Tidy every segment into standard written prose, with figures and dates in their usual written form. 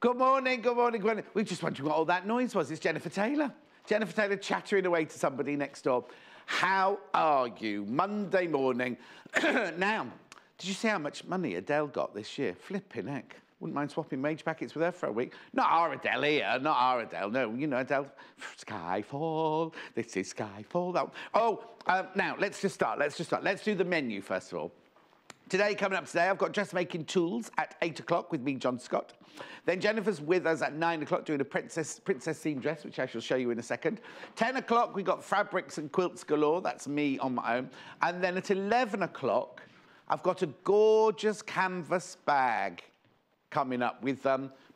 Good morning, good morning, good morning. We just wondering what all that noise was. It's Jenniffer Taylor. Jenniffer Taylor chattering away to somebody next door. How are you? Monday morning. Now, did you see how much money Adele got this year? Flipping heck. Wouldn't mind swapping mage packets with her for a week. Not our Adele here, not our Adele. No, you know, Adele. Skyfall. This is Skyfall. Now, let's just start. Let's do the menu first of all. Coming up today, I've got dressmaking tools at 8 o'clock with me, John Scott. Then Jennifer's with us at 9 o'clock doing a princess theme dress, which I shall show you in a second. 10 o'clock, we've got fabrics and quilts galore. That's me on my own. And then at 11 o'clock, I've got a gorgeous canvas bag coming up with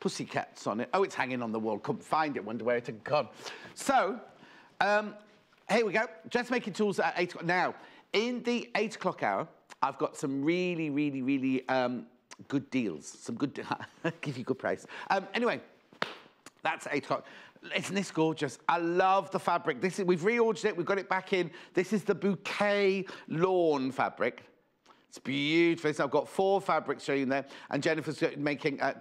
pussycats on it. Oh, it's hanging on the wall. Couldn't find it. Wonder where it had gone. So, here we go. Dressmaking tools at 8 o'clock. Now, in the 8 o'clock hour, I've got some really good deals. Some good, give you good price. Anyway, that's 8 o'clock. Isn't this gorgeous? I love the fabric. We've reordered it. We've got it back in. This is the bouquet lawn fabric. It's beautiful. So I've got 4 fabrics showing there, and Jennifer's going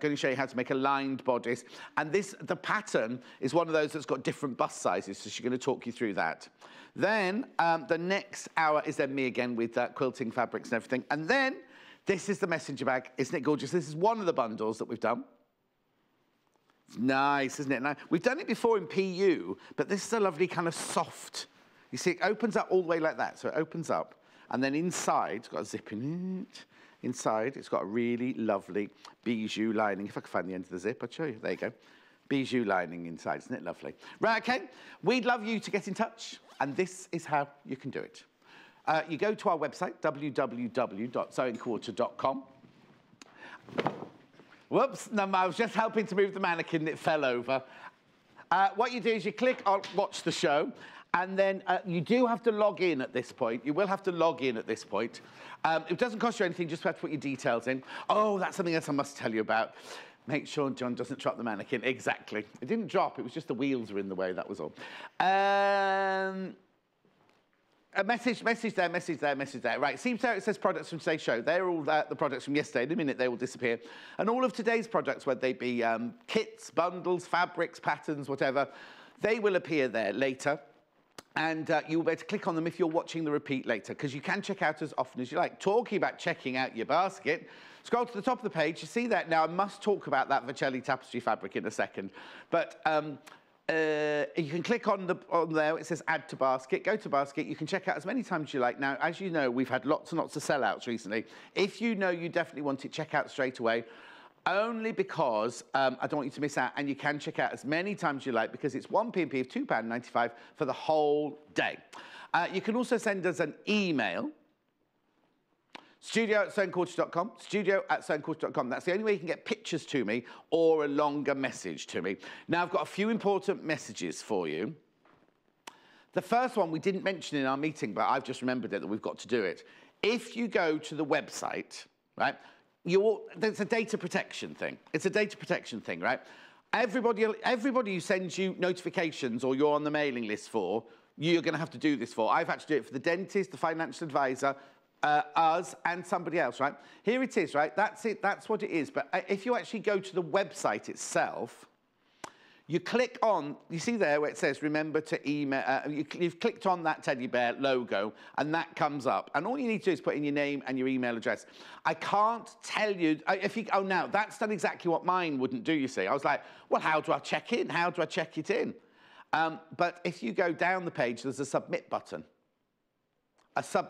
to show you how to make a lined bodice. And the pattern is one of those that's got different bust sizes, so she's going to talk you through that. Then the next hour is then me again with quilting fabrics and everything. And then this is the messenger bag. Isn't it gorgeous? This is one of the bundles that we've done. It's nice, isn't it? Now, we've done it before in PU, but this is a lovely kind of soft. You see, it opens up all the way like that. So it opens up. And then inside, it's got a zip in it. Inside, it's got a really lovely bijou lining. If I can find the end of the zip, I'll show you. There you go. Bijou lining inside. Isn't it lovely? Right, OK. We'd love you to get in touch. And this is how you can do it. You go to our website, www.sewingquarter.com. Whoops. No, I was just helping to move the mannequin and it fell over. What you do is you click on Watch the Show. And then you do have to log in at this point. You will have to log in at this point. It doesn't cost you anything, just have to put your details in. Oh, that's something else I must tell you about. Make sure John doesn't drop the mannequin. Exactly. It didn't drop, it was just the wheels were in the way, that was all. A message there. Right, see there it says products from today's show. They're all the products from yesterday. In a minute, they will disappear. And all of today's products, whether they be kits, bundles, fabrics, patterns, whatever, they will appear there later. And you'll be able to click on them if you're watching the repeat later, because you can check out as often as you like. Talking about checking out your basket, scroll to the top of the page, you see that. Now, I must talk about that Vercelli tapestry fabric in a second. But you can click on there, it says add to basket, go to basket. You can check out as many times as you like. Now, as you know, we've had lots and lots of sellouts recently. If you know you definitely want it, check out straight away. Only because I don't want you to miss out, and you can check out as many times as you like because it's one P&P of £2.95 for the whole day. You can also send us an email, studio@sewingquarter.com, studio@sewingquarter.com. That's the only way you can get pictures to me or a longer message to me. Now, I've got a few important messages for you. The first one we didn't mention in our meeting, but I've just remembered it, that we've got to do it. If you go to the website, right, there's a data protection thing. It's a data protection thing, right? Everybody who sends you notifications or you're on the mailing list for, you're going to have to do this for. I've had to do it for the dentist, the financial advisor, us, and somebody else, right? Here it is, right? That's it. That's what it is. But if you actually go to the website itself, you click on, you see there where it says, remember to email, you've clicked on that teddy bear logo, and that comes up. And all you need to do is put in your name and your email address. I can't tell you, now, that's done exactly what mine wouldn't do, you see. I was like, well, how do I check in? How do I check it in? But if you go down the page, there's a submit button.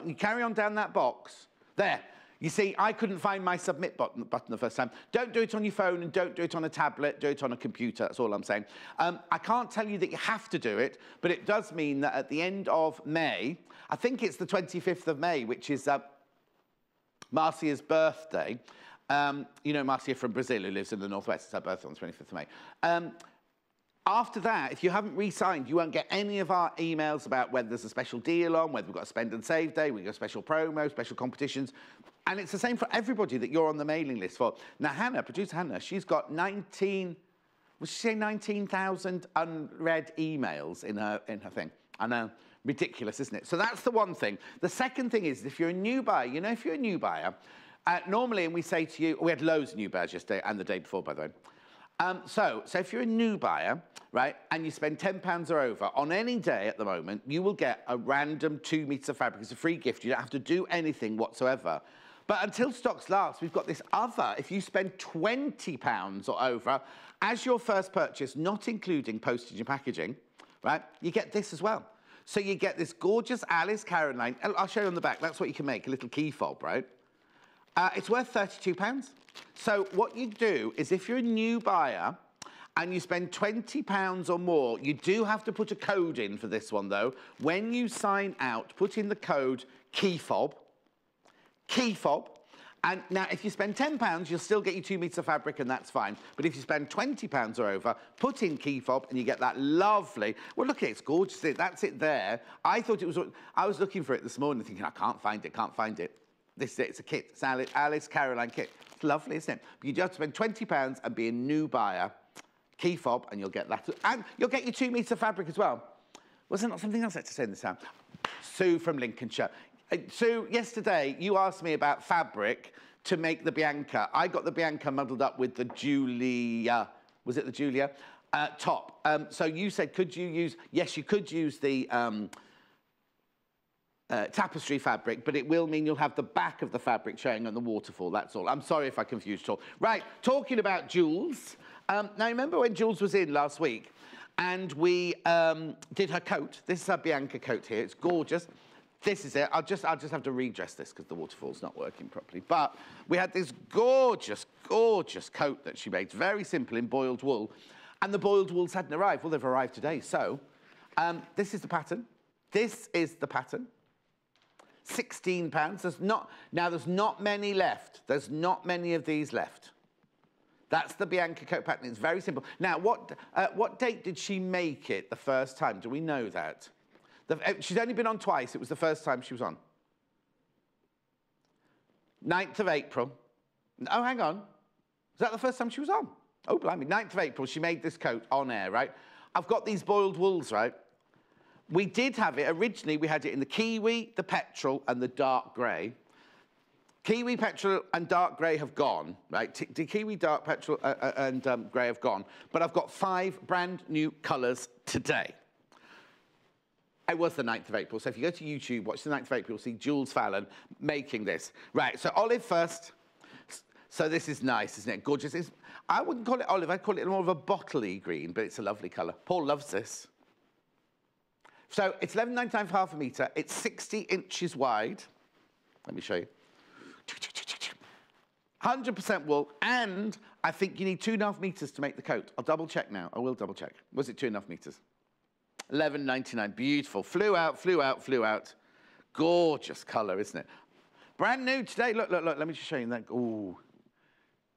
You carry on down that box, there. You see, I couldn't find my submit button the first time. Don't do it on your phone and don't do it on a tablet. Do it on a computer. That's all I'm saying. I can't tell you that you have to do it, but it does mean that at the end of May, I think it's the 25th of May, which is Marcia's birthday. You know Marcia from Brazil, who lives in the Northwest. It's her birthday on the 25th of May. After that, if you haven't re-signed, you won't get any of our emails about whether there's a special deal on, whether we've got a spend and save day, we've got special promo, special competitions. And it's the same for everybody that you're on the mailing list for. Now, Hannah, producer Hannah, she's got 19,000 unread emails in her thing. I know, ridiculous, isn't it? So that's the one thing. The second thing is, if you're a new buyer, you know, if you're a new buyer, normally, and we say to you, we had loads of new buyers yesterday and the day before, by the way. So if you're a new buyer, right, and you spend £10 or over on any day at the moment, you will get a random 2 meters of fabric. It's a free gift. You don't have to do anything whatsoever. But until stocks last, we've got this other. If you spend £20 or over as your first purchase, not including postage and packaging, right, you get this as well. So you get this gorgeous Alice Caroline. I'll show you on the back. That's what you can make, a little key fob, right? It's worth £32. So what you do is if you're a new buyer and you spend £20 or more, you do have to put a code in for this one, though. When you sign out, put in the code key fob. And now, if you spend £10, you'll still get your 2 meters of fabric, and that's fine. But if you spend £20 or over, put in key fob, and you get that lovely... Well, look at it, it's gorgeous. That's it there. I thought it was... I was looking for it this morning, thinking, I can't find it. This is it. It's a kit. It's Alice Caroline kit. It's lovely, isn't it? But you just spend £20 and be a new buyer. Key fob, and you'll get that. And you'll get your 2 meters of fabric as well. Was there not something else I had to say in this time? Sue from Lincolnshire. Sue, yesterday you asked me about fabric to make the Bianca. I got the Bianca muddled up with the Julia. Was it the Julia? Top. So you said, could you use... Yes, you could use the... tapestry fabric, but it will mean you'll have the back of the fabric showing on the waterfall, that's all. I'm sorry if I confused you all. Right, talking about Jules. Now, remember when Jules was in last week and we did her coat? This is her Bianca coat here. It's gorgeous. This is it. I'll just have to redress this because the waterfall's not working properly. But we had this gorgeous, gorgeous coat that she made. Very simple in boiled wool. And the boiled wools hadn't arrived. Well, they've arrived today. So this is the pattern. This is the pattern. £16. There's not many left. There's not many of these left. That's the Bianca coat pattern. It's very simple. Now, what date did she make it the first time? Do we know that? She's only been on twice. It was the first time she was on. 9th of April. Oh, hang on. Was that the first time she was on? Oh, blimey. 9th of April, she made this coat on air, right? I've got these boiled wools, right? We did have it, originally we had it in the kiwi, the petrol and the dark grey. Kiwi, petrol and dark grey have gone, right? The kiwi, dark, petrol and grey have gone. But I've got 5 brand new colours today. It was the 9th of April, so if you go to YouTube, watch the 9th of April, you'll see Jules Fallon making this. Right, so olive first. So this is nice, isn't it? Gorgeous. I wouldn't call it olive, I'd call it more of a bottle-y green, but it's a lovely colour. Paul loves this. So it's £11.99 for half a metre. It's 60 inches wide. Let me show you. 100% wool, and I think you need 2.5 metres to make the coat. I'll double check now. I will double check. Was it 2.5 metres? £11.99. Beautiful. Flew out. Gorgeous colour, isn't it? Brand new today. Look. Let me just show you that. Ooh.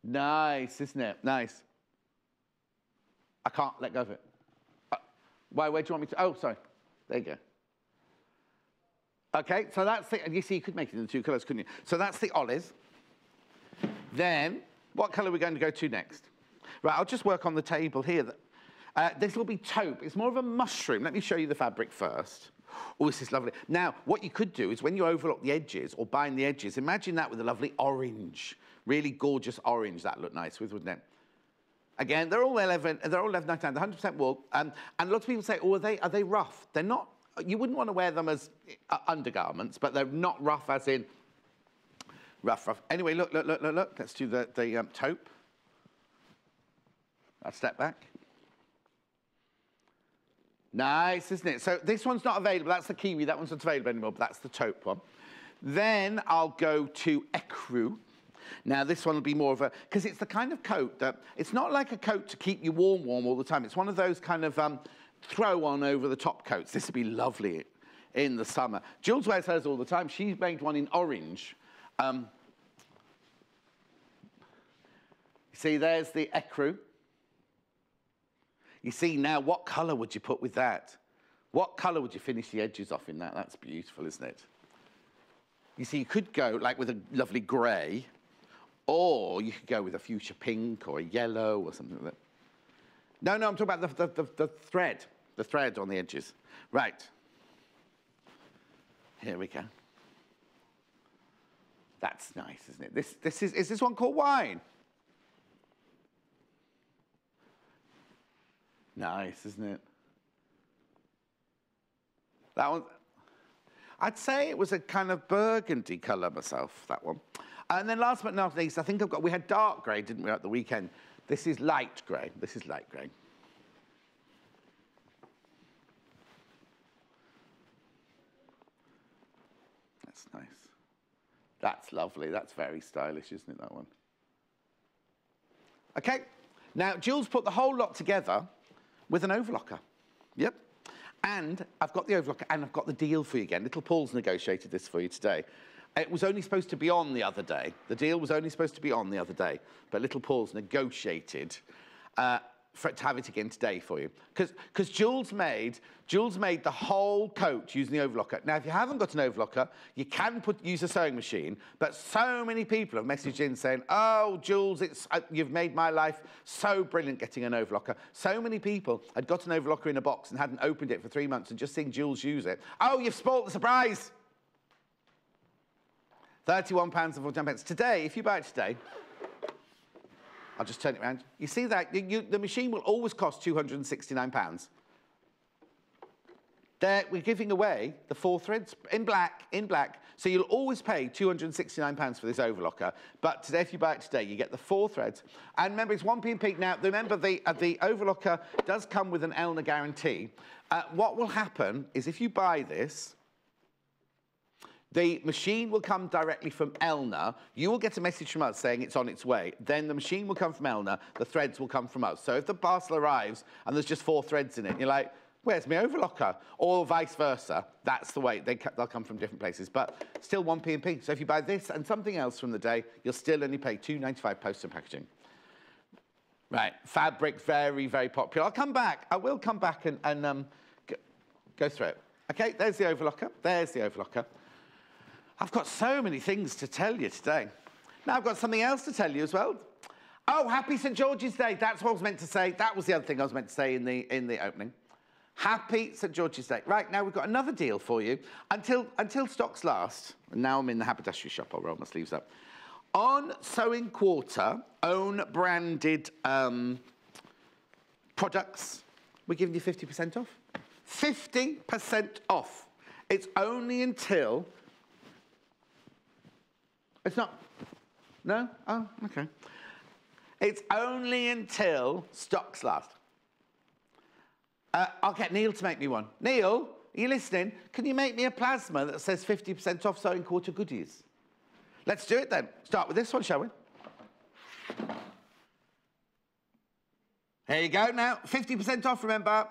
Nice, isn't it? Nice. I can't let go of it. Where do you want me to? Oh, sorry. There you go. Okay, so that's the... You see, you could make it in the 2 colours, couldn't you? So that's the olive. Then, what colour are we going to go to next? Right, I'll just work on the table here. This will be taupe. It's more of a mushroom. Let me show you the fabric first. Oh, this is lovely. Now, what you could do is when you overlock the edges or bind the edges, imagine that with a lovely orange, really gorgeous orange. That'd look nice with, wouldn't it? Again, they're all 11.99, 100% wool. And a lot of people say, oh, are they rough? They're not. You wouldn't want to wear them as undergarments, but they're not rough as in rough. Anyway, look. Let's do the taupe. I'll step back. Nice, isn't it? So this one's not available. That's the kiwi. That one's not available anymore, but that's the taupe one. Then I'll go to ecru. Now, this one will be more of a... Because it's the kind of coat that... It's not like a coat to keep you warm all the time. It's one of those kind of throw-on over-the-top coats. This would be lovely in the summer. Jules wears hers all the time. She's made one in orange. See, there's the ecru. You see, now, what colour would you put with that? What colour would you finish the edges off in that? That's beautiful, isn't it? You see, you could go, like, with a lovely grey, or you could go with a fuchsia pink or a yellow or something like that. No, I'm talking about the thread on the edges. Right. Here we go. That's nice, isn't it? Is this one called wine? Nice, isn't it? That one, I'd say it was a kind of burgundy colour myself, that one. And then last but not least, I think we had dark grey, didn't we, at the weekend? This is light grey. This is light grey. That's nice. That's lovely. That's very stylish, isn't it, that one? Okay. Now, Jules put the whole lot together with an overlocker. Yep. And I've got the overlocker and I've got the deal for you again. Little Paul's negotiated this for you today. It was only supposed to be on the other day. The deal was only supposed to be on the other day. But Little Paul's negotiated for it to have it again today for you. Because Jules made the whole coat using the overlocker. Now, if you haven't got an overlocker, you can use a sewing machine. But so many people have messaged in saying, oh, Jules, you've made my life so brilliant getting an overlocker. So many people had got an overlocker in a box and hadn't opened it for 3 months and just seen Jules use it. Oh, you've spoilt the surprise. £31.49. Today, if you buy it today, I'll just turn it around. You see that? The machine will always cost £269. We're giving away the 4 threads in black. So you'll always pay £269 for this overlocker. But today, if you buy it today, you get the 4 threads. And remember, it's 1p peak. Now, remember, the overlocker does come with an Elna guarantee. What will happen is if you buy this, the machine will come directly from Elna. You will get a message from us saying it's on its way. Then the machine will come from Elna. The threads will come from us. So if the parcel arrives and there's just 4 threads in it, you're like, where's my overlocker? Or vice versa. That's the way. They'll come from different places. But still 1p. So if you buy this and something else from the day, you'll still only pay £2.95 post and packaging. Right. Fabric, very, very popular. I'll come back. I will come back and go through it. OK, there's the overlocker. There's the overlocker. I've got so many things to tell you today. Now I've got something else to tell you as well. Oh, happy St. George's Day. That's what I was meant to say. That was the other thing I was meant to say in the opening. Happy St. George's Day. Right, now we've got another deal for you. Until stocks last, and now I'm in the haberdashery shop. I'll roll my sleeves up. On Sewing Quarter, own branded products, we're giving you 50% off. 50% off. It's only until... It's not... No? Oh, OK. It's only until stocks last. I'll get Neil to make me one. Neil, are you listening? Can you make me a plasma that says 50% off Sewing Quarter goodies? Let's do it then. Start with this one, shall we? There you go now. 50% off, remember.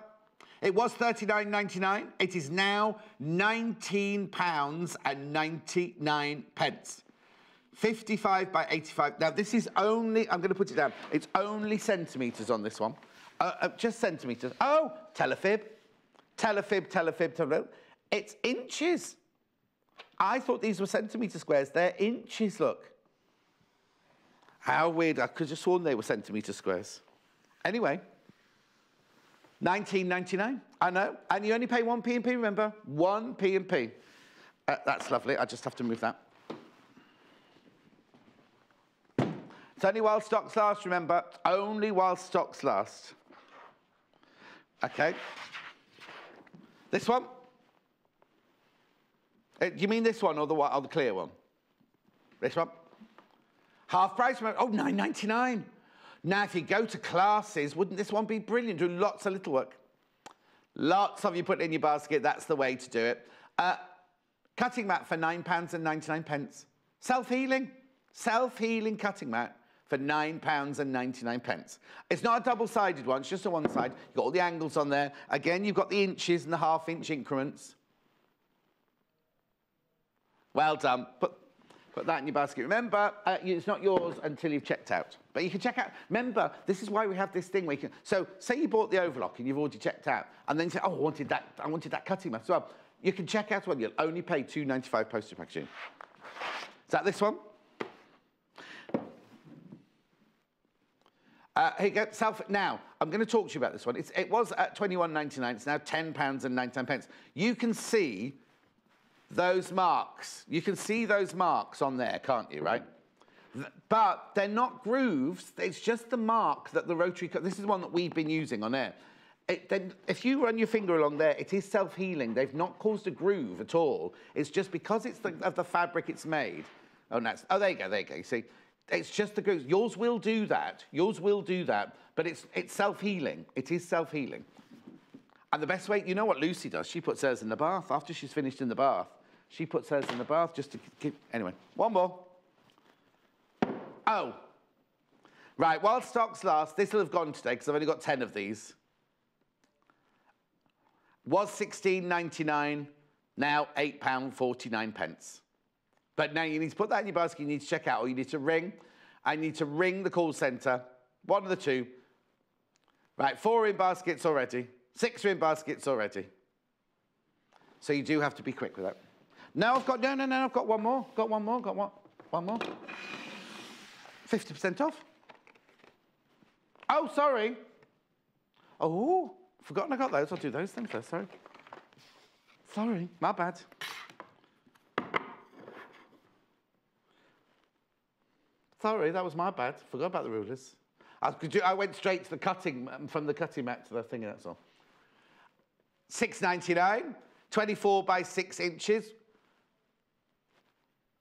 It was £39.99. It is now £19.99. 55 by 85. Now, this is only, I'm going to put it down, it's only centimetres on this one. Just centimetres. Oh, telefib. Telefib. It's inches. I thought these were centimetre squares. They're inches, look. How weird. I could have sworn they were centimetre squares. Anyway, £19.99. I know. And you only pay 1p&p, remember? 1p&p. That's lovely. I just have to move that. It's only while stocks last, remember. Only while stocks last. OK. This one? Do you mean this one or the clear one? This one? Half price, remember? Oh, £9.99. Now, if you go to classes, wouldn't this one be brilliant? Do lots of little work. Lots of you put it in your basket. That's the way to do it. Cutting mat for £9.99. Self-healing. Self-healing cutting mat for £9.99. It's not a double-sided one, it's just a one side. You've got all the angles on there. Again, you've got the inches and the half-inch increments. Well done. Put that in your basket. Remember, it's not yours until you've checked out. But you can check out. Remember, this is why we have this thing where you can... So, say you bought the overlock and you've already checked out, and then you say, oh, I wanted that cutting mat as well. You can check out one. You'll only pay £2.95 postage packaging. Is that this one? Here you go. Now, I'm going to talk to you about this one. It was at £21.99. It's now £10.99. You can see those marks. You can see those marks on there, can't you, right? But they're not grooves. It's just the mark that the rotary... This is the one that we've been using on air. Then if you run your finger along there, it is self-healing. They've not caused a groove at all. It's just because it's of the fabric it's made. Oh, that's, oh, there you go, there you go. You see, it's just the grooves. Yours will do that. Yours will do that. But it's self-healing. It is self-healing. And the best way, you know what Lucy does? She puts hers in the bath. After she's finished in the bath, she puts hers in the bath just to keep... Anyway, one more. Oh. Right, while stocks last, this will have gone today because I've only got 10 of these. Was £16.99, now £8.49. But now you need to put that in your basket, you need to check out, or you need to ring. I need to ring the call centre, one of the two. Right, 4 in baskets already, 6 are in baskets already. So you do have to be quick with that. No, I've got, no, I've got one more, got one more. 50% off. Oh, sorry. Oh. Forgotten I got those. I'll do those then first, sorry. Sorry, my bad. Sorry, that was my bad. Forgot about the rulers. I went straight to the cutting, from the cutting mat to the thing, that's all. £6.99, 24 by 6 inches.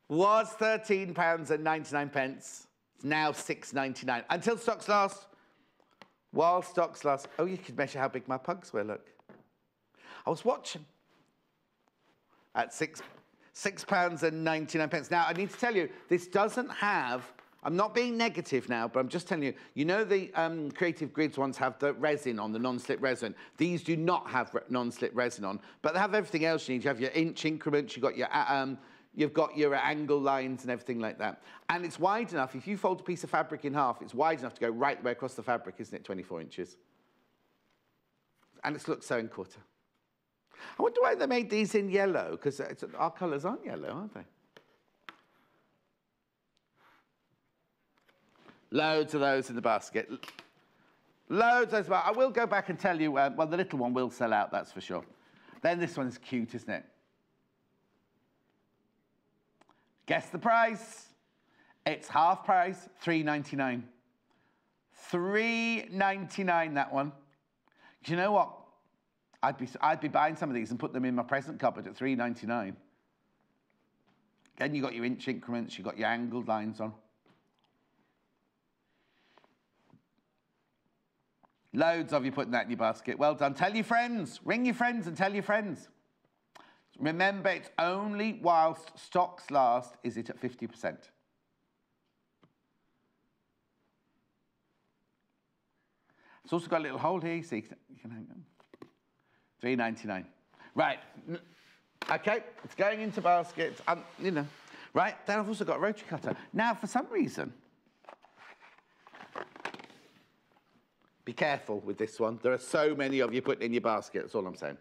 Was £13.99. It's now £6.99. Until stocks last. While stocks last... Oh, you could measure how big my pugs were, look. I was watching. At £6.99. Now, I need to tell you, this doesn't have... I'm not being negative now, but I'm just telling you, you know the Creative Grids ones have the resin on, the non-slip resin. These do not have non-slip resin on, but they have everything else you need. You have your inch increments, you've got your angle lines and everything like that. And it's wide enough. If you fold a piece of fabric in half, it's wide enough to go right the way across the fabric, isn't it? 24 inches. And it looks so in quarter. I wonder why they made these in yellow, because our colours aren't yellow, aren't they? Loads of those in the basket. Loads of those. I will go back and tell you, well, the little one will sell out, that's for sure. Then this one's cute, isn't it? Guess the price. It's half price, £3.99. £3.99, that one. Do you know what? I'd be buying some of these and put them in my present cupboard at £3.99. Then you got your inch increments, you got your angled lines on. Loads of you putting that in your basket. Well done. Tell your friends. Ring your friends and tell your friends. Remember, it's only whilst stocks last is it at 50%. It's also got a little hole here, you see. You can hang on. £3.99. Right. Okay, it's going into baskets. You know. Right, then I've also got a rotary cutter. Now, for some reason, be careful with this one. There are so many of you putting in your basket, that's all I'm saying.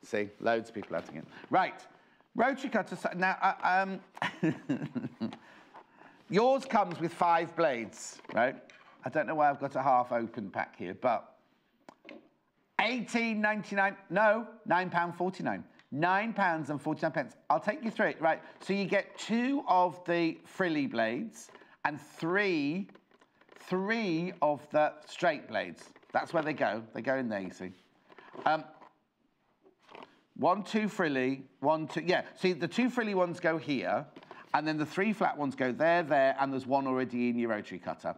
See, loads of people adding in. Right, rotary cutter. Now, yours comes with 5 blades, right? I don't know why I've got a half open pack here, but £18.99, no, £9.49. £9.49. I'll take you through it, right? So you get 2 of the frilly blades and 3 of the straight blades. That's where they go. They go in there, you see. 1, 2 frilly, 1, 2, yeah. See, the 2 frilly ones go here, and then the 3 flat ones go there, and there's 1 already in your rotary cutter.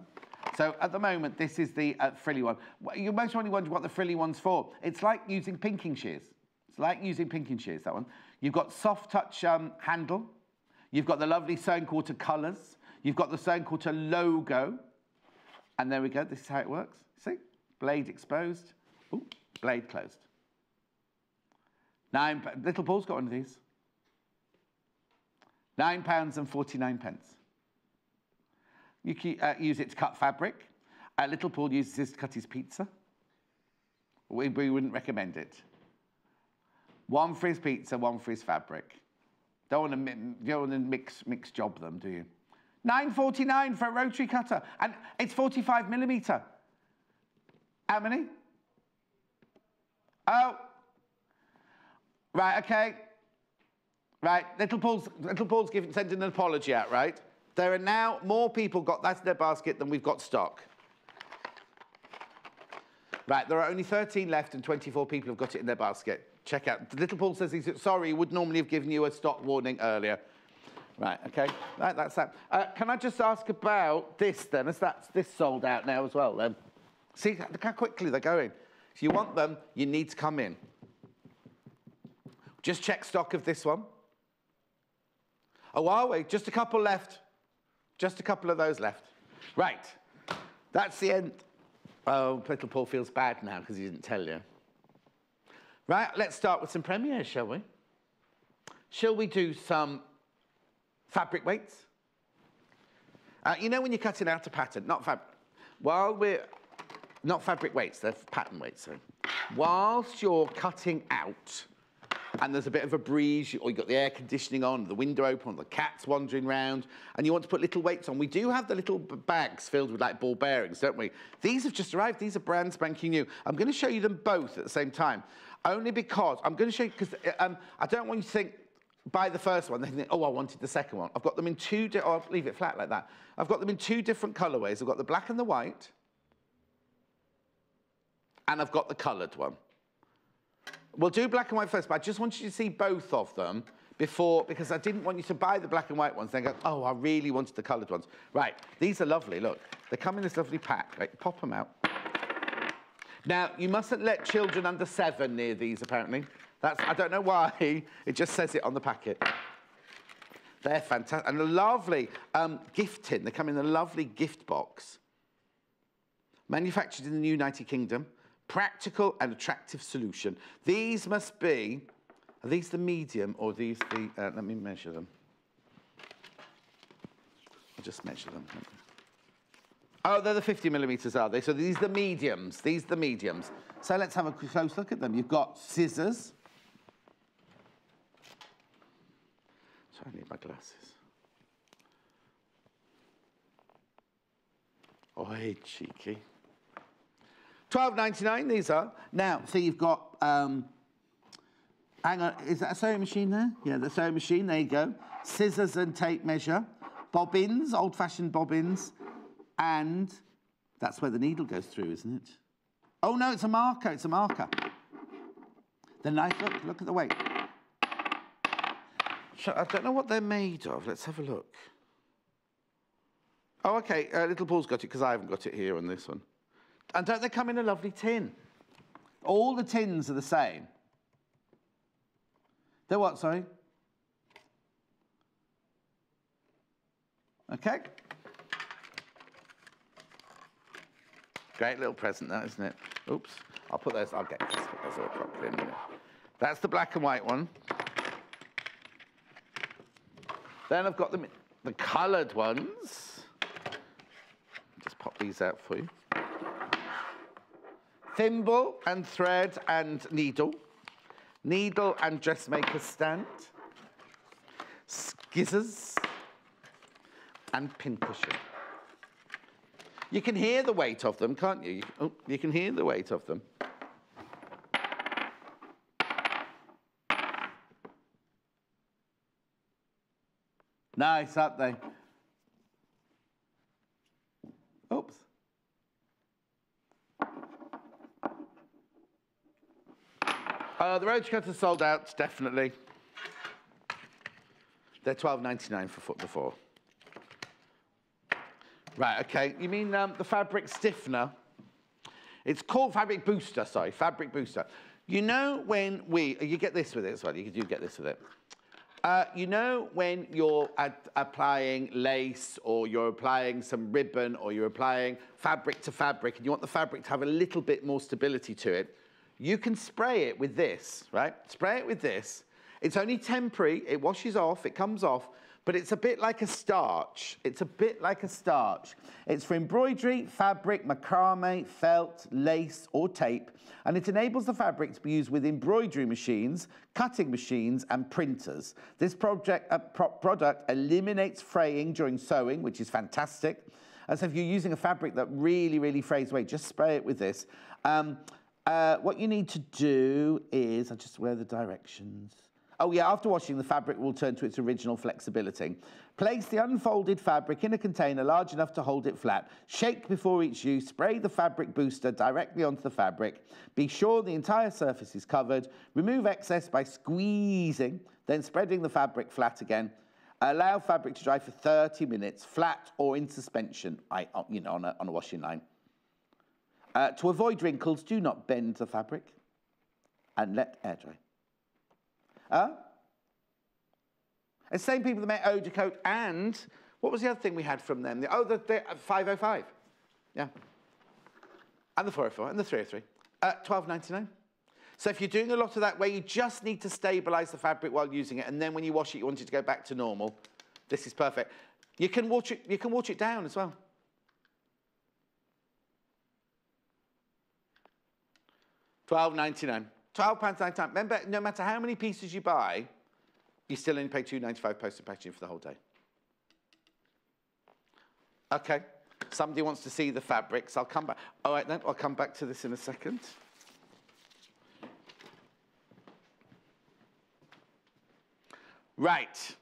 So at the moment, this is the frilly one. You most probably wonder what the frilly one's for. It's like using pinking shears. It's like using pinking shears, that one. You've got soft touch handle. You've got the lovely sewn quarter colours. You've got the sewn quarter logo. And there we go. This is how it works. See? Blade exposed. Ooh, blade closed. Little Paul's got one of these. £9.49. You can use it to cut fabric. Little Paul uses this to cut his pizza. We wouldn't recommend it. 1 for his pizza, 1 for his fabric. Don't want to mix job them, do you? £9.49 for a rotary cutter, and it's 45mm. How many? Oh, right, okay. Right, Little Paul's sending an apology out, right? There are now more people got that in their basket than we've got stock. Right, there are only 13 left and 24 people have got it in their basket. Check out. Little Paul says he's sorry, would normally have given you a stock warning earlier. Right, okay, right, that's that. Can I just ask about this then? Is this sold out now as well then? See, look how quickly they're going. If you want them, you need to come in. Just check stock of this one. Oh, are we? Just a couple left. Just a couple of those left. Right, that's the end. Oh, Little Paul feels bad now because he didn't tell you. Right, let's start with some premieres, shall we? Shall we do some fabric weights? You know when you're cutting out a pattern, not fabric. Not fabric weights, they're pattern weights. So. Whilst you're cutting out, and there's a bit of a breeze, or you've got the air conditioning on, the window open, or the cat's wandering around, and you want to put little weights on. We do have the little bags filled with like ball bearings, don't we? These have just arrived. These are brand spanking new. I'm going to show you them both at the same time, only because I'm going to show you, because I don't want you to think, buy the first one, then think, oh, I wanted the second one. I've got them in I'll leave it flat like that. I've got them in 2 different colourways. I've got the black and the white, and I've got the coloured one. We'll do black and white first, but I just want you to see both of them before, because I didn't want you to buy the black and white ones, then go, oh, I really wanted the coloured ones. Right, these are lovely, look. They come in this lovely pack, right? Pop them out. Now, you mustn't let children under 7 near these, apparently. I don't know why, it just says it on the packet. They're fantastic, and a lovely gift tin. They come in a lovely gift box. Manufactured in the United Kingdom. Practical and attractive solution. These must be, are these the medium or these the, let me measure them. I'll just measure them. Oh, they're the 50mm, are they? So these are the mediums. These are the mediums. So let's have a close look at them. You've got scissors. So I need my glasses. Oh, hey, cheeky. £12.99 these are. Now, so you've got, hang on, is that a sewing machine there? Yeah, the sewing machine, there you go. Scissors and tape measure. Bobbins, old-fashioned bobbins. And that's where the needle goes through, isn't it? Oh, no, it's a marker, it's a marker. The knife, look at the weight. I don't know what they're made of. Let's have a look. Oh, OK, Little Paul's got it, because I haven't got it here on this one. And don't they come in a lovely tin? All the tins are the same. They're what, sorry? OK. Great little present, that, isn't it? Oops. I'll put those all properly in a minute. That's the black and white one. Then I've got the coloured ones. Just pop these out for you. Thimble and thread and needle. Needle and dressmaker stand. Scissors and pincushion. You can hear the weight of them, can't you? You can hear the weight of them. Nice, aren't they? Oops. The road cutters sold out, definitely. They're £12.99 for the 4. Right, OK. You mean the fabric stiffener? It's called fabric booster, sorry, fabric booster. You know when you get this with it as well, you do get this with it. You know when you're applying lace or you're applying some ribbon or you're applying fabric to fabric and you want the fabric to have a little bit more stability to it, you can spray it with this, right? Spray it with this. It's only temporary, it washes off, it comes off, but it's a bit like a starch. It's a bit like a starch. It's for embroidery, fabric, macrame, felt, lace, or tape, and it enables the fabric to be used with embroidery machines, cutting machines, and printers. This product eliminates fraying during sewing, which is fantastic. And so if you're using a fabric that really, really frays away, just spray it with this. What you need to do is, I'll just wear the directions. Oh yeah, after washing, the fabric will turn to its original flexibility. Place the unfolded fabric in a container large enough to hold it flat. Shake before each use. Spray the fabric booster directly onto the fabric. Be sure the entire surface is covered. Remove excess by squeezing, then spreading the fabric flat again. Allow fabric to dry for 30 minutes, flat or in suspension, on a washing line. To avoid wrinkles, do not bend the fabric and let air dry. It's the same people that make Eau de Coat and, what was the other thing we had from them? The 505. Yeah. And the 404 and the 303. $12.99. So if you're doing a lot of that where you just need to stabilise the fabric while using it, and then when you wash it, you want it to go back to normal, this is perfect. You can wash it down as well. £12.99. £12.99. Remember, no matter how many pieces you buy, you still only pay $2.95 postage packaging for the whole day. Okay. Somebody wants to see the fabrics. I'll come back. All right, then. I'll come back to this in a second. Right.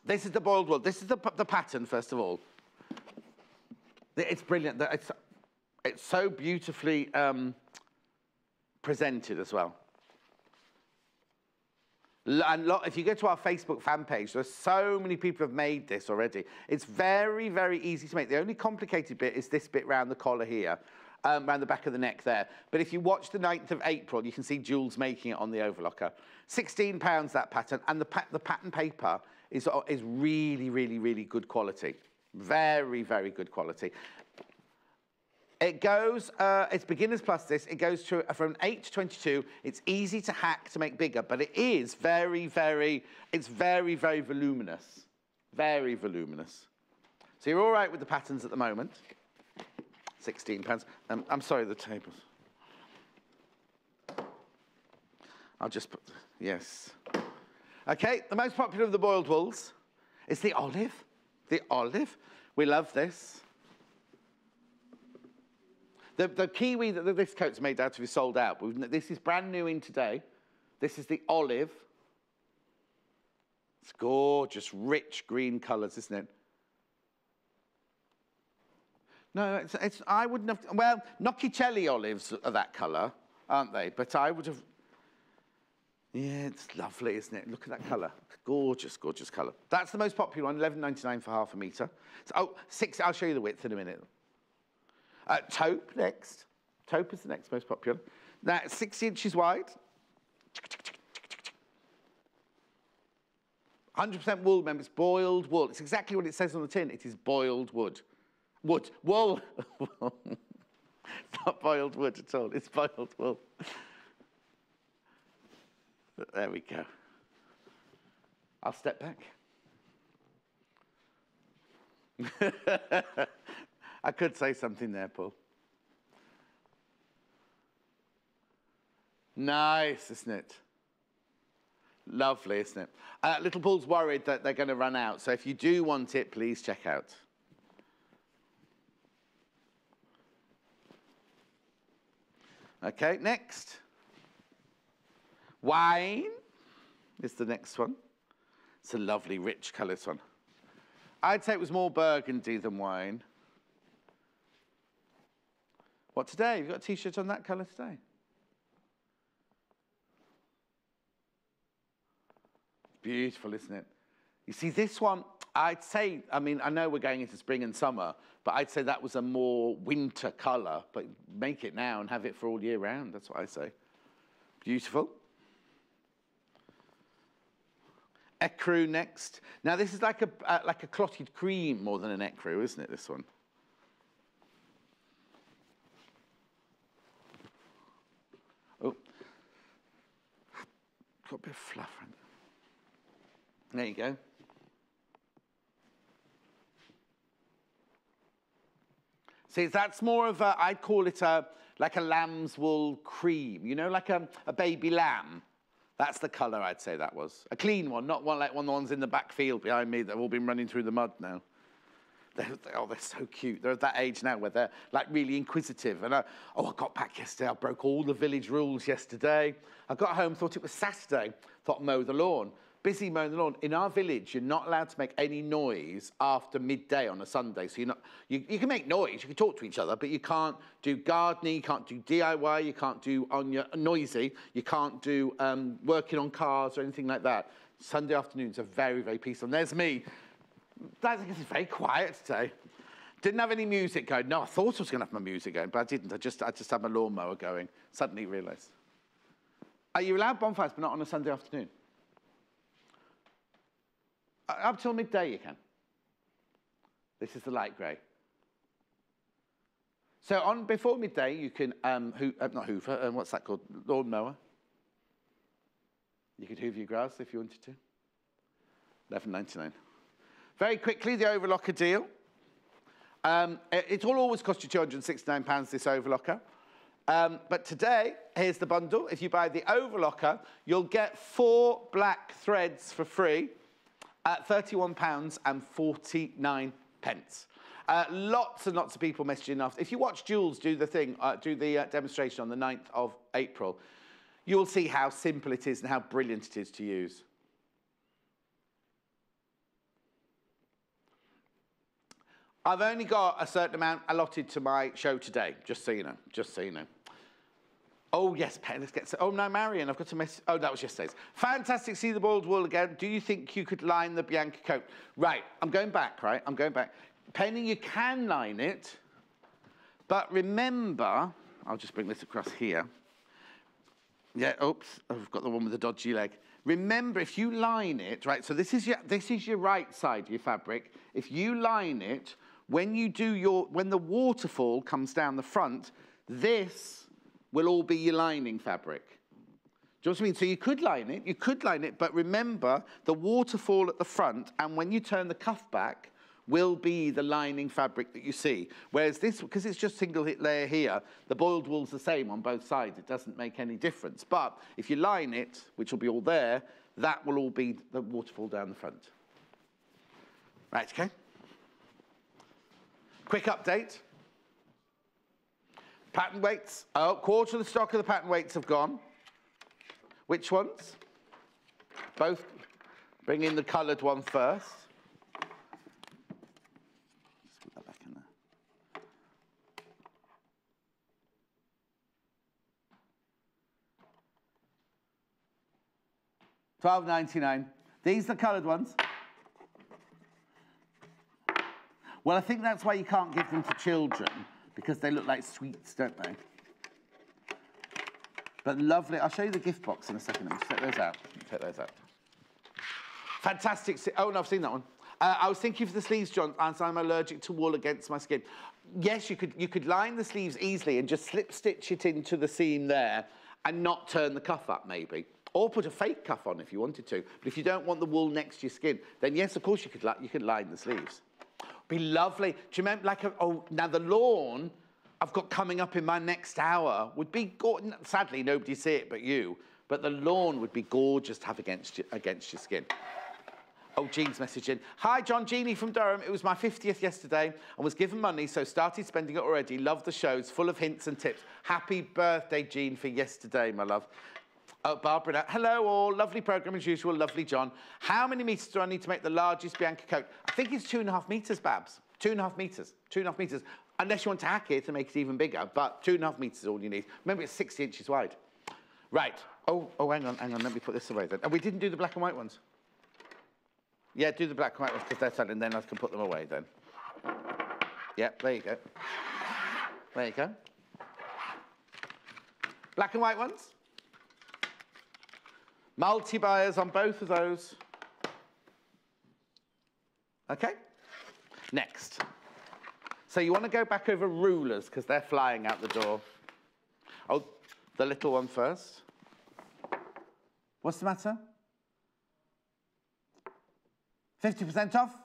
This is the boiled wool. This is the pattern, first of all. It's brilliant. It's so beautifully presented as well. And if you go to our Facebook fan page, there's so many people have made this already. It's very, very easy to make. The only complicated bit is this bit round the collar here, round the back of the neck there. But if you watch the 9th of April, you can see Jules making it on the overlocker. £16, that pattern, and the pattern paper is really, really, really good quality. Very, very good quality. It goes, it's beginners plus this, it goes from 8 to 22. It's easy to hack to make bigger, but it is very, very, it's very, very voluminous. Very voluminous. So you're all right with the patterns at the moment. £16. I'm sorry, the tables. I'll just put, yes. Okay, the most popular of the boiled wools is the olive. The olive. We love this. The kiwi that this coat's made out of is sold out. This is brand new in today. This is the olive. It's gorgeous, rich green colours, isn't it? No, I wouldn't have... Well, Nocchicelli olives are that colour, aren't they? But I would have... Yeah, it's lovely, isn't it? Look at that colour. Gorgeous, gorgeous colour. That's the most popular one, $11.99 for half a metre. So, I'll show you the width in a minute. Taupe next. Taupe is the next most popular. Now, 60 inches wide. 100% wool, remember, it's boiled wool. It's exactly what it says on the tin. It is boiled wood. Wool. It's not boiled wood at all. It's boiled wool. There we go. I'll step back. I could say something there, Paul. Nice, isn't it? Lovely, isn't it? Little Paul's worried that they're going to run out, so if you do want it, please check out. Okay, next. Wine is the next one. It's a lovely, rich colour, this one. I'd say it was more burgundy than wine. What, today? You've got a T-shirt on that colour today? Beautiful, isn't it? You see, this one, I'd say, I mean, I know we're going into spring and summer, but I'd say that was a more winter colour, but make it now and have it for all year round. That's what I say. Beautiful. Ecru next. Now, this is like a clotted cream more than an ecru, isn't it, this one? Oh. Got a bit of fluff around there. There you go. See, that's more of a, I'd call it like a lamb's wool cream, you know, like a baby lamb. That's the colour I'd say that was. A clean one, not one like one of the ones in the back field behind me that have all been running through the mud now. They're so cute. They're at that age now where they're like really inquisitive. And I got back yesterday. I broke all the village rules yesterday. I got home, thought it was Saturday, thought mow the lawn. Busy mowing the lawn. In our village, you're not allowed to make any noise after midday on a Sunday. So you can make noise, you can talk to each other, but you can't do gardening, you can't do DIY, you can't do noisy, you can't do working on cars or anything like that. Sunday afternoons are very, very peaceful. And there's me. I guess it's very quiet today. Didn't have any music going. No, I thought I was going to have my music going, but I didn't. I just had my lawnmower going. Suddenly realised. Are you allowed bonfires, but not on a Sunday afternoon? Up till midday you can. This is the light grey. So before midday you can, not hoover, what's that called? Lawnmower. You could hoover your grass if you wanted to. £11.99. Very quickly, the overlocker deal. It will always cost you £269, this overlocker. But today, here's the bundle. If you buy the overlocker, you'll get 4 black threads for free at £31.49. Lots and lots of people messaging after. If you watch Jules do the demonstration on the 9th of April, you'll see how simple it is and how brilliant it is to use. I've only got a certain amount allotted to my show today, just so you know, Oh, yes, let's get... Oh, no, Marion, I've got a message. Oh, that was yesterday's. Fantastic, see the boiled wool again. Do you think you could line the Bianca coat? Right, I'm going back, right? I'm going back. Penny, you can line it, but remember... I'll just bring this across here. Yeah, oops, I've got the one with the dodgy leg. Remember, if you line it, right, so this is your right side of your fabric. If you line it, when the waterfall comes down the front, this will all be your lining fabric. Do you know what I mean? So you could line it, but remember, the waterfall at the front, and when you turn the cuff back, will be the lining fabric that you see. Whereas this, because it's just single layer here, the boiled wool's the same on both sides. It doesn't make any difference. But if you line it, which will be all there, that will all be the waterfall down the front. Right, okay? Quick update. Pattern weights. Oh, quarter of the stock of the pattern weights have gone. Which ones? Both. Bring in the coloured one first. Just put that back in there. £12.99. These are the coloured ones. Well, I think that's why you can't give them to children, because they look like sweets, don't they? But lovely. I'll show you the gift box in a second. Let me take those out. Fantastic. Oh, no, I've seen that one. I was thinking for the sleeves, John, as I'm allergic to wool against my skin. Yes, you could line the sleeves easily and just slip stitch it into the seam there and not turn the cuff up, maybe. Or put a fake cuff on if you wanted to. But if you don't want the wool next to your skin, then yes, of course you could line the sleeves. Be lovely. Do you remember, now the lawn I've got coming up in my next hour would be gorgeous. Sadly, nobody see it but you. But the lawn would be gorgeous to have against your skin. Oh, Jean's messaging. Hi, John, Jeannie from Durham. It was my 50th yesterday and was given money, so started spending it already. Love the shows, full of hints and tips. Happy birthday, Jean, for yesterday, my love. Oh, Barbara, hello all. Lovely programme as usual. Lovely, John. How many metres do I need to make the largest Bianca coat? I think it's 2.5 metres, Babs. 2.5 metres. 2.5 metres. Unless you want to hack it and make it even bigger, but 2.5 metres is all you need. Remember, it's 60 inches wide. Right. Oh, hang on. Let me put this away then. And we didn't do the black and white ones. Yeah, do the black and white ones because they're selling, then I can put them away then. Yeah, there you go. There you go. Black and white ones. Multi-buyers on both of those. Okay? Next. So you want to go back over rulers because they're flying out the door. Oh, the little one first. What's the matter? 50% off?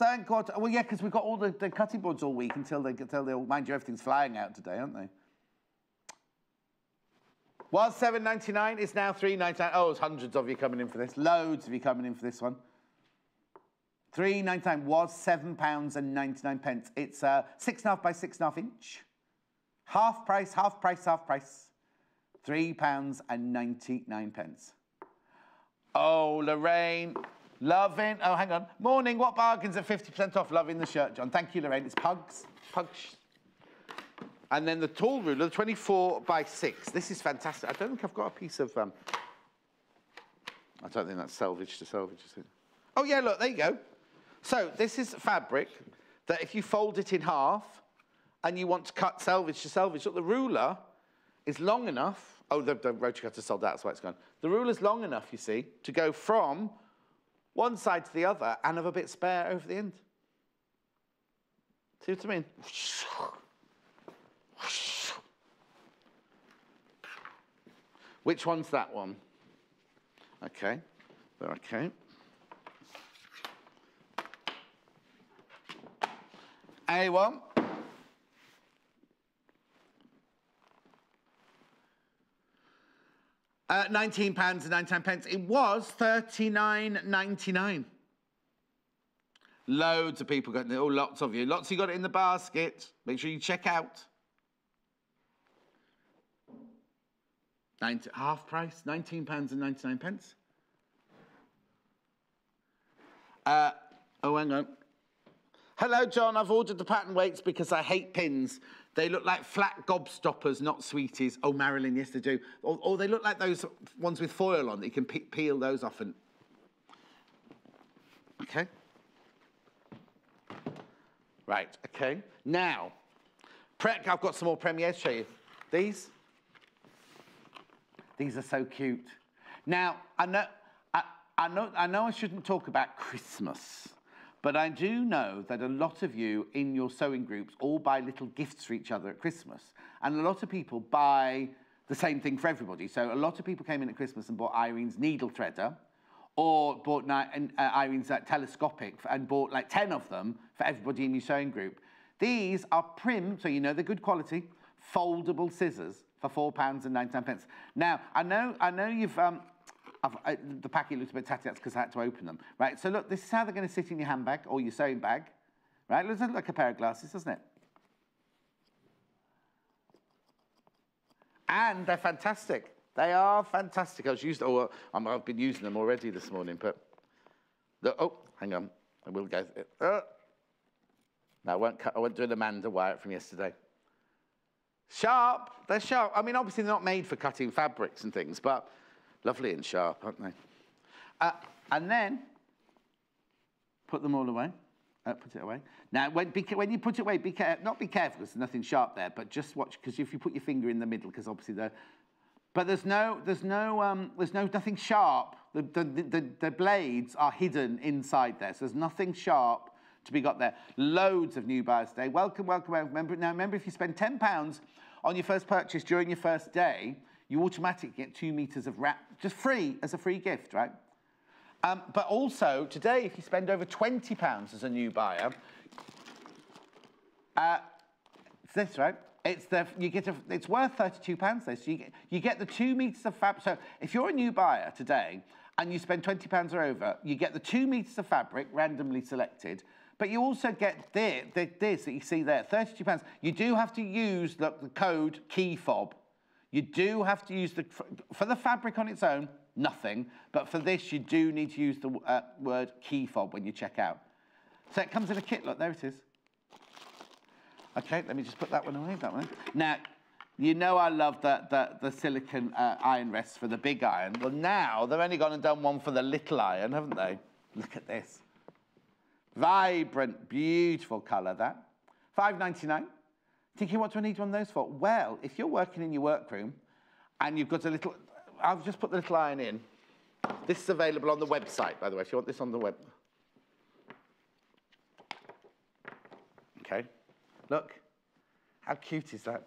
7/4. Well, yeah, because we've got all the cutting boards all week until they'll mind you, everything's flying out today, aren't they? Was $7.99, it's now $3.99. Oh, there's hundreds of you coming in for this. Loads of you coming in for this one. £3.99 was £7.99. It's 6.5 by 6.5 inch. Half price, half price, half price. £3.99. Oh, Lorraine, loving. Oh, hang on. Morning, what bargains at 50% off? Loving the shirt, John. Thank you, Lorraine. It's pugs. Pugs. And then the tall ruler, the 24 by 6. This is fantastic. I don't think I've got a piece of... I don't think that's selvage to selvage, is it? Oh, yeah, look, there you go. So this is fabric that if you fold it in half and you want to cut selvage to selvage, look, the ruler is long enough. Oh, the rotary cutter sold out, that's why it's gone. The ruler's long enough, you see, to go from one side to the other and have a bit spare over the end. See what I mean? Which one's that one? Okay, okay. A1. £19.99. It was £39.99. Loads of people got it. Oh, lots of you. Lots of you got it in the basket. Make sure you check out. Half price, £19.99. Oh, hang on. Hello, John. I've ordered the pattern weights because I hate pins. They look like flat gobstoppers, not sweeties. Oh, Marilyn, yes, they do. Or they look like those ones with foil on that you can peel those off and... Okay. Right, okay. Now, I've got some more premieres to show you. These are so cute. Now, I know I shouldn't talk about Christmas, but I do know that a lot of you in your sewing groups all buy little gifts for each other at Christmas. And a lot of people buy the same thing for everybody. So a lot of people came in at Christmas and bought Irene's needle threader, or bought Irene's telescopic and bought like 10 of them for everybody in your sewing group. These are Prim, so you know they're good quality, foldable scissors for £4.99. Now, I know you've... the packet looks a bit tatty, that's because I had to open them. Right, so look, this is how they're going to sit in your handbag or your sewing bag. Right, looks like a pair of glasses, doesn't it? And they're fantastic. They are fantastic. I've been using them already this morning, but... Oh, hang on. I will go... No, I won't do an Amanda Wyatt from yesterday. Sharp. They're sharp. I mean, obviously, they're not made for cutting fabrics and things, but... Lovely and sharp, aren't they? And then, put them all away. Put it away. Now, when you put it away, not be careful, because there's nothing sharp there, but just watch, because if you put your finger in the middle, because obviously but there's nothing sharp. The blades are hidden inside there, so there's nothing sharp to be got there. Loads of new buyers today. Welcome, welcome, welcome. Remember, if you spend £10 on your first purchase during your first day, you automatically get 2 meters of wrap, just free, as a free gift, right? But also, today, if you spend over £20 as a new buyer, it's this, right? It's worth £32 though, so you get the 2 meters of fabric. So if you're a new buyer today and you spend £20 or over, you get the 2 meters of fabric randomly selected, but you also get this that you see there, £32. You do have to use the code KEYFOB. You do have to use for the fabric on its own, nothing. But for this, you do need to use the word KEYFOB when you check out. So it comes in a kit. Look, there it is. Okay, let me just put that one away, that one. Now, you know I love the silicone iron rests for the big iron. Well, now they've only gone and done one for the little iron, haven't they? Look at this. Vibrant, beautiful colour, that. £5.99. Thinking, what do I need one of those for? Well, if you're working in your workroom and you've got a little... I've just put the little iron in. This is available on the website, by the way, if you want this on the web. Okay. Look. How cute is that?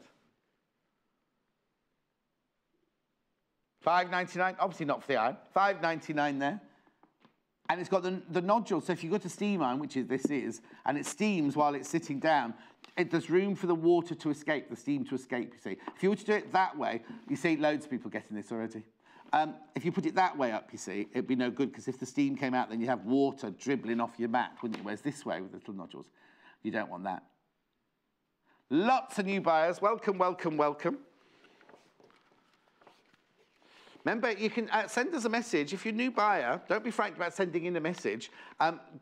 £5.99. Obviously not for the iron. £5.99 there. And it's got the nodule. So if you go to steam iron, which this is, and it steams while it's sitting down, there's room for the water to escape, the steam to escape, you see. If you were to do it that way, you see loads of people getting this already. If you put it that way up, you see, it'd be no good, because if the steam came out, then you'd have water dribbling off your mat, wouldn't you? Whereas this way, with little nodules, you don't want that. Lots of new buyers. Welcome, welcome, welcome. Remember, you can send us a message. If you're a new buyer, don't be frightened about sending in a message.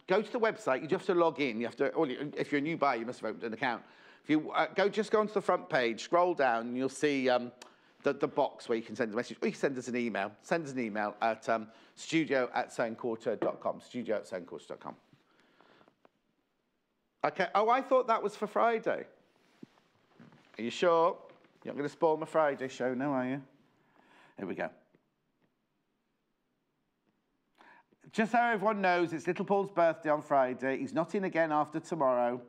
Go to the website. You just have to log in. You have to, or if you're a new buyer, you must have opened an account. If you just go onto the front page, scroll down, and you'll see the box where you can send a message. Or you can send us an email. Send us an email at studio@sewingquarter.com. Studio@sewingquarter.com. Okay. Oh, I thought that was for Friday. Are you sure? You're not going to spoil my Friday show now, are you? Here we go. Just so everyone knows, it's Little Paul's birthday on Friday. He's not in again after tomorrow.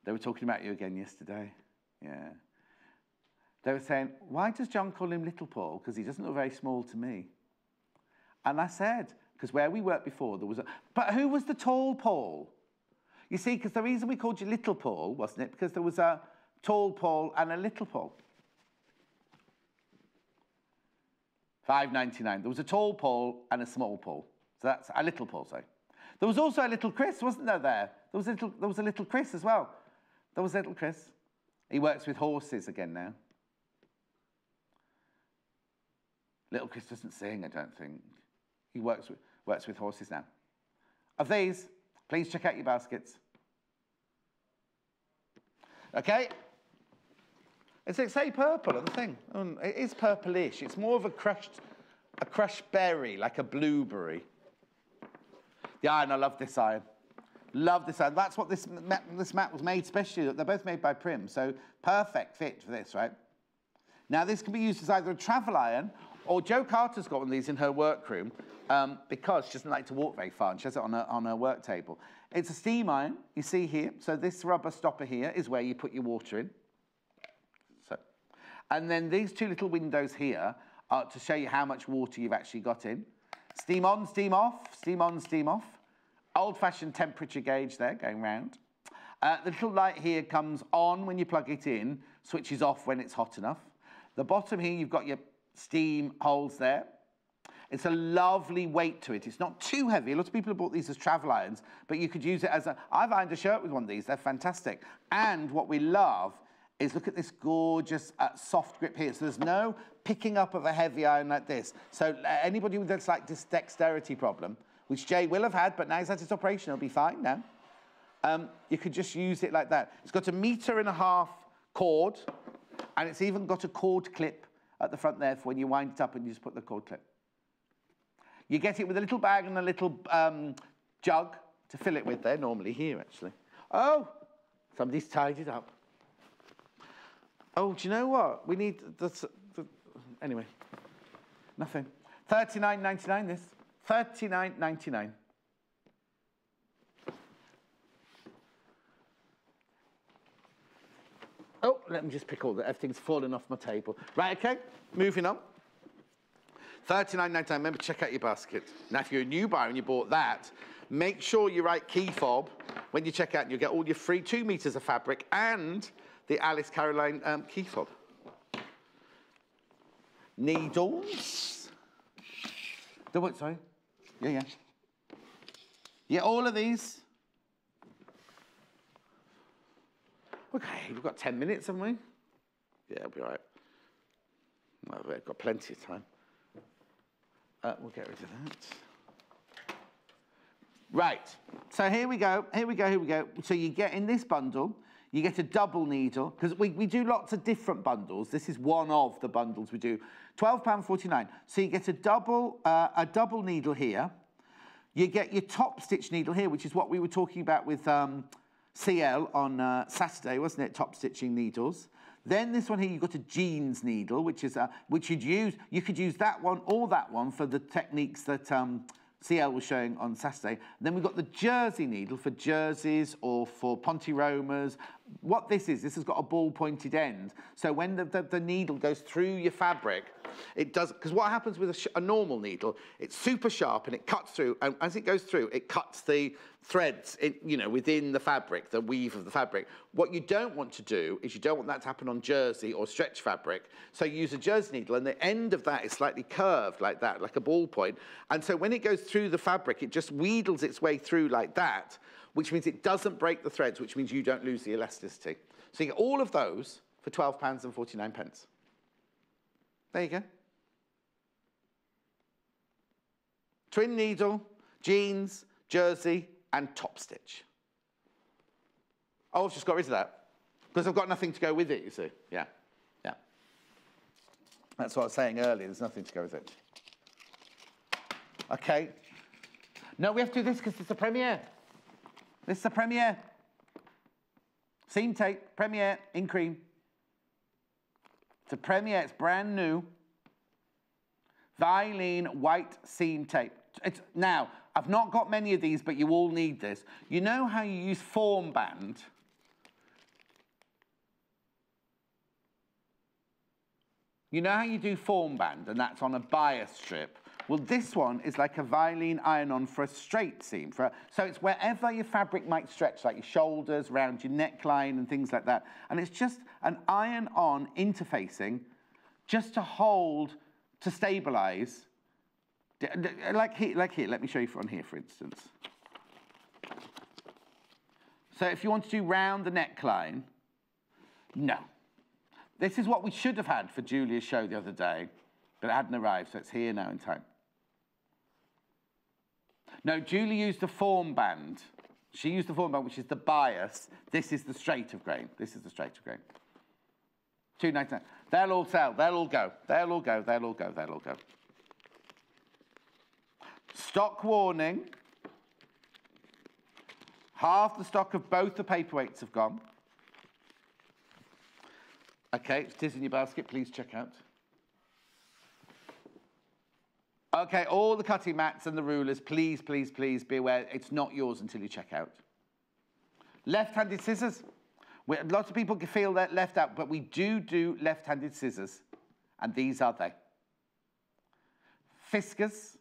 They were talking about you again yesterday. Yeah. They were saying, why does John call him Little Paul? Because he doesn't look very small to me. And I said, because where we worked before, there was a... But who was the tall Paul? You see, because the reason we called you Little Paul, wasn't it? Because there was a tall Paul and a little Paul. $5.99. There was a tall Paul and a small Paul. So that's a little Paul, sorry. There was also a little Chris, wasn't there, there? There was a little Chris as well. There was a little Chris. He works with horses again now. Little Chris doesn't sing, I don't think. He works with horses now. Of these, please check out your baskets. Okay? It's say purple on the thing. It is purplish. It's more of a crushed berry, like a blueberry. The iron, I love this iron. Love this iron. That's what this mat was made specially. They're both made by Prim, so perfect fit for this, right? Now, this can be used as either a travel iron, or Jo Carter's got one of these in her workroom because she doesn't like to walk very far, and she has it on her work table. It's a steam iron, you see here. So this rubber stopper here is where you put your water in. And then these two little windows here are to show you how much water you've actually got in. Steam on, steam off, steam on, steam off. Old-fashioned temperature gauge there going round. The little light here comes on when you plug it in, switches off when it's hot enough. The bottom here, you've got your steam holes there. It's a lovely weight to it. It's not too heavy. A lot of people have bought these as travel irons, but you could use it as a... I've ironed a shirt with one of these. They're fantastic. And what we love is look at this gorgeous soft grip here. So there's no picking up of a heavy iron like this. So anybody with this like dexterity problem, which Jay will have had, but now he's had his operation, he'll be fine now. You could just use it like that. It's got a 1.5 meter cord, and it's even got a cord clip at the front there for when you wind it up and you just put the cord clip. You get it with a little bag and a little jug to fill it with there, normally here, actually. Oh, somebody's tied it up. Oh, do you know what? We need anyway, nothing. $39.99 this. $39.99. Oh, let me just pick all that. Everything's fallen off my table. Right, okay, moving on. $39.99. Remember, check out your basket. Now, if you're a new buyer and you bought that, make sure you write key fob when you check out, and you'll get all your free 2 meters of fabric and the Alice Caroline key fob. Needles. The what, sorry? Yeah. Yeah, all of these. Okay, we've got 10 minutes, haven't we? Yeah, we'll be all right. Well, we've got plenty of time. We'll get rid of that. Right, so here we go. So you get in this bundle, you get a double needle, because we do lots of different bundles. This is one of the bundles we do. £12.49. So you get a double needle here. You get your top stitch needle here, which is what we were talking about with CL on Saturday, wasn't it? Top stitching needles. Then this one here, you've got a jeans needle, which you'd use. You could use that one or that one for the techniques that CL was showing on Saturday. Then we've got the jersey needle for jerseys or for Ponte Romas. What this has got a ball-pointed end. So when the needle goes through your fabric, It does, because what happens with a normal needle, it's super sharp and it cuts through, and as it goes through, it cuts the threads, within the fabric, the weave of the fabric. What you don't want to do is you don't want that to happen on jersey or stretch fabric, so you use a jersey needle, and the end of that is slightly curved like that, like a ball point, and so when it goes through the fabric, it just wheedles its way through like that, which means it doesn't break the threads, which means you don't lose the elasticity. So you get all of those for £12.49. There you go. Twin needle, jeans, jersey, and top stitch. Oh, I've just got rid of that. Because I've got nothing to go with it, you see. Yeah, yeah. That's what I was saying earlier, there's nothing to go with it. Okay. No, we have to do this because it's a premiere. This is a premiere. Seam tape, premiere, in cream. It's a premiere, it's brand new. Vilene white seam tape. Now, I've not got many of these, but you all need this. You know how you use form band? You know how you do form band, and that's on a bias strip? Well, this one is like a Vilene iron-on for a straight seam. So it's wherever your fabric might stretch, like your shoulders, around your neckline and things like that. And it's just an iron-on interfacing just to hold, to stabilize. Like here, let me show you on here, for instance. So if you want to do round the neckline, no. This is what we should have had for Julia's show the other day, but it hadn't arrived, so it's here now in time. No, Julie used the form band. She used the form band, which is the bias. This is the straight of grain. This is the straight of grain. £2.99. They'll all sell. They'll all go. They'll all go. They'll all go. They'll all go. Stock warning. Half the stock of both the paperweights have gone. Okay, it is in your basket. Please check out. Okay, all the cutting mats and the rulers, please, please, please be aware it's not yours until you check out. Left-handed scissors. Lots of people feel they're left out, but we do left-handed scissors, and these are they. Fiskars.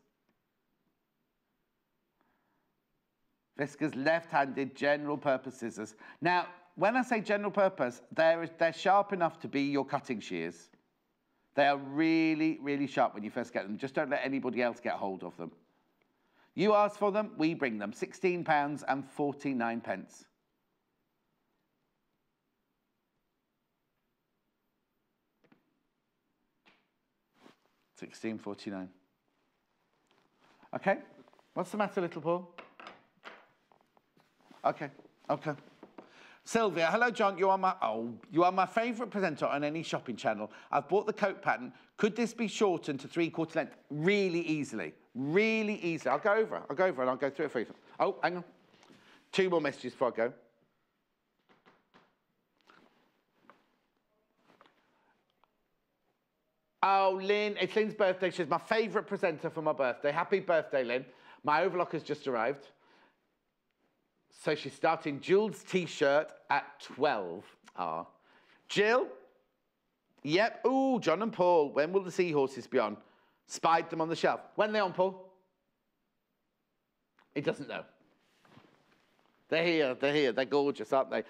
Fiskars, left-handed, general-purpose scissors. Now, when I say general-purpose, they're sharp enough to be your cutting shears. They are really, really sharp when you first get them. Just don't let anybody else get hold of them. You ask for them, we bring them. £16.49. £16.49. Okay. What's the matter, little Paul? Okay. Okay. Sylvia, hello John, you are my favourite presenter on any shopping channel. I've bought the coat pattern. Could this be shortened to 3/4 length? Really easily. Really easily. I'll go over and I'll go through it for you. Oh, hang on. 2 more messages before I go. Oh, Lynn, it's Lynn's birthday. She's my favourite presenter for my birthday. Happy birthday, Lynn. My overlocker's just arrived. So she's starting Jules' T-shirt at 12. Ah. Jill? Yep. Ooh, John and Paul. When will the seahorses be on? Spied them on the shelf. When are they on, Paul? He doesn't know. They're here. They're here. They're gorgeous, aren't they?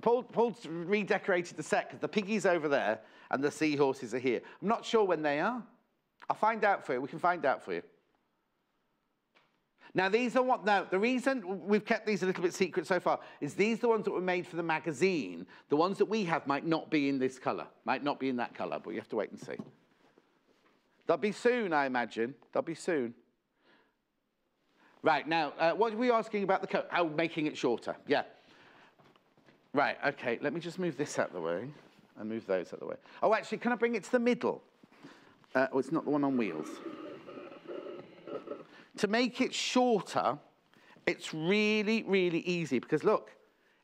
Paul's redecorated the set because the piggy's over there and the seahorses are here. I'm not sure when they are. I'll find out for you. We can find out for you. Now, these are what, now, the reason we've kept these a little bit secret so far is these are the ones that were made for the magazine. The ones that we have might not be in this colour, might not be in that colour, but you have to wait and see. They'll be soon, I imagine. They'll be soon. Right, now, what were you asking about the coat? Oh, making it shorter, yeah. Right, OK, let me just move this out of the way and move those out of the way. Oh, actually, can I bring it to the middle? Oh, it's not the one on wheels. To make it shorter, it's really, really easy because look,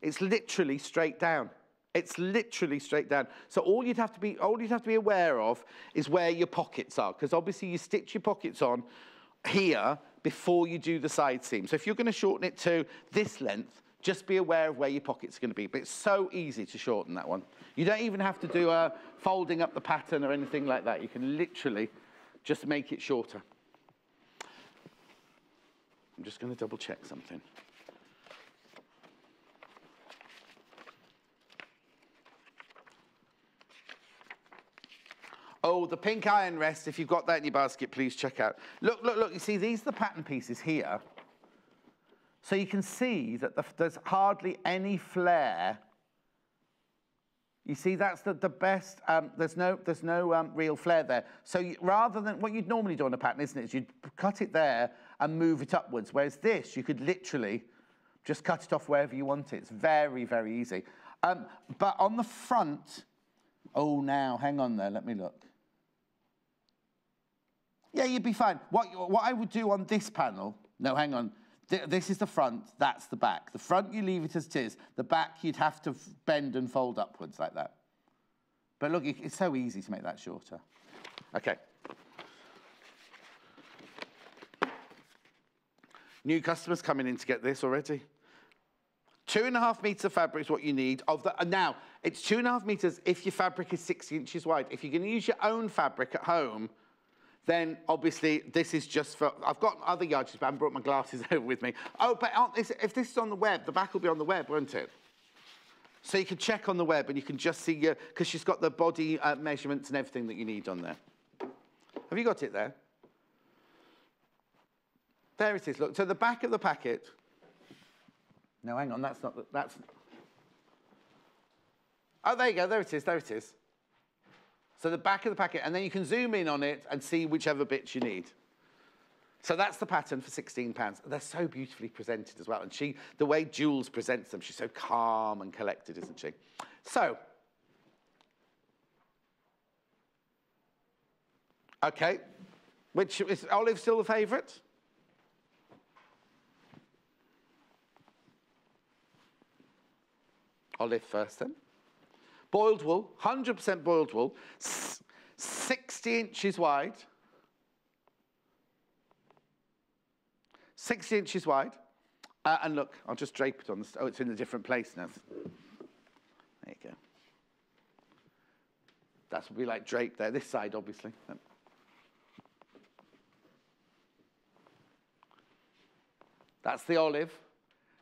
it's literally straight down. It's literally straight down. So all you'd have to be aware of is where your pockets are, because obviously you stitch your pockets on here before you do the side seam. So if you're going to shorten it to this length, Just be aware of where your pocket's going to be. But it's so easy to shorten that one. You don't even have to do a folding up the pattern or anything like that. You can literally just make it shorter. I'm just going to double check something. Oh, the pink iron rest, if you've got that in your basket, please check out. Look, look, look, you see, these are the pattern pieces here. So you can see that there's hardly any flare. You see, that's the best, there's no real flare there. So rather than, what you'd normally do on a pattern, isn't it, is you'd cut it there and move it upwards, whereas this, you could literally just cut it off wherever you want it. It's very, very easy. But on the front, oh, now, hang on there, let me look. Yeah, you'd be fine. What I would do on this panel, no, hang on. This is the front, that's the back. The front, you leave it as it is. The back, you'd have to bend and fold upwards like that. But look, it's so easy to make that shorter. Okay. New customers coming in to get this already. 2.5 meters of fabric is what you need. Now, it's 2.5 meters if your fabric is 60 inches wide. If you're going to use your own fabric at home, then obviously this is just for, I've got other yards, but I haven't brought my glasses over with me. Oh, but if this is on the web, the back will be on the web, won't it? So you can check on the web and you can just see, because she's got the body measurements and everything that you need on there. Have you got it there? There it is, look. So the back of the packet, no, hang on, that's not, that's, oh, there you go, there it is, there it is. So the back of the packet, and then you can zoom in on it and see whichever bits you need. So that's the pattern for £16. They're so beautifully presented as well. And the way Jules presents them, she's so calm and collected, isn't she? So, okay, which is olive still the favourite? Olive first then. Boiled wool, 100% boiled wool, 60 inches wide. 60 inches wide. And look, I'll just drape it on the, oh, it's in a different place now. There you go. That would be like draped there, this side, obviously. That's the olive.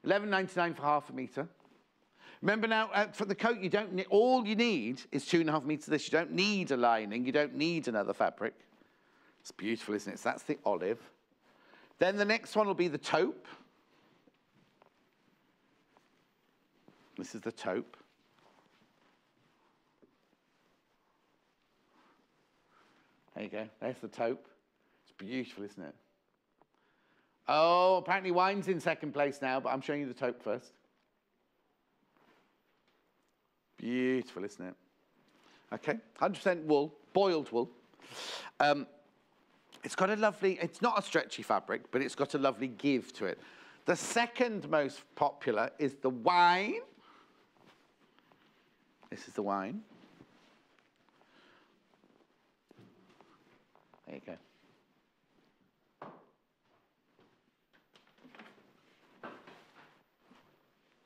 £11.99 for half a metre. Remember now, for the coat, you don't need, all you need is 2.5 meters of this. You don't need a lining. You don't need another fabric. It's beautiful, isn't it? So that's the olive. Then the next one will be the taupe. This is the taupe. There you go. There's the taupe. It's beautiful, isn't it? Oh, apparently wine's in second place now, but I'm showing you the taupe first. Beautiful, isn't it? Okay, 100% wool, boiled wool. It's got a lovely, it's not a stretchy fabric, but it's got a lovely give to it. The second most popular is the wine. This is the wine. There you go.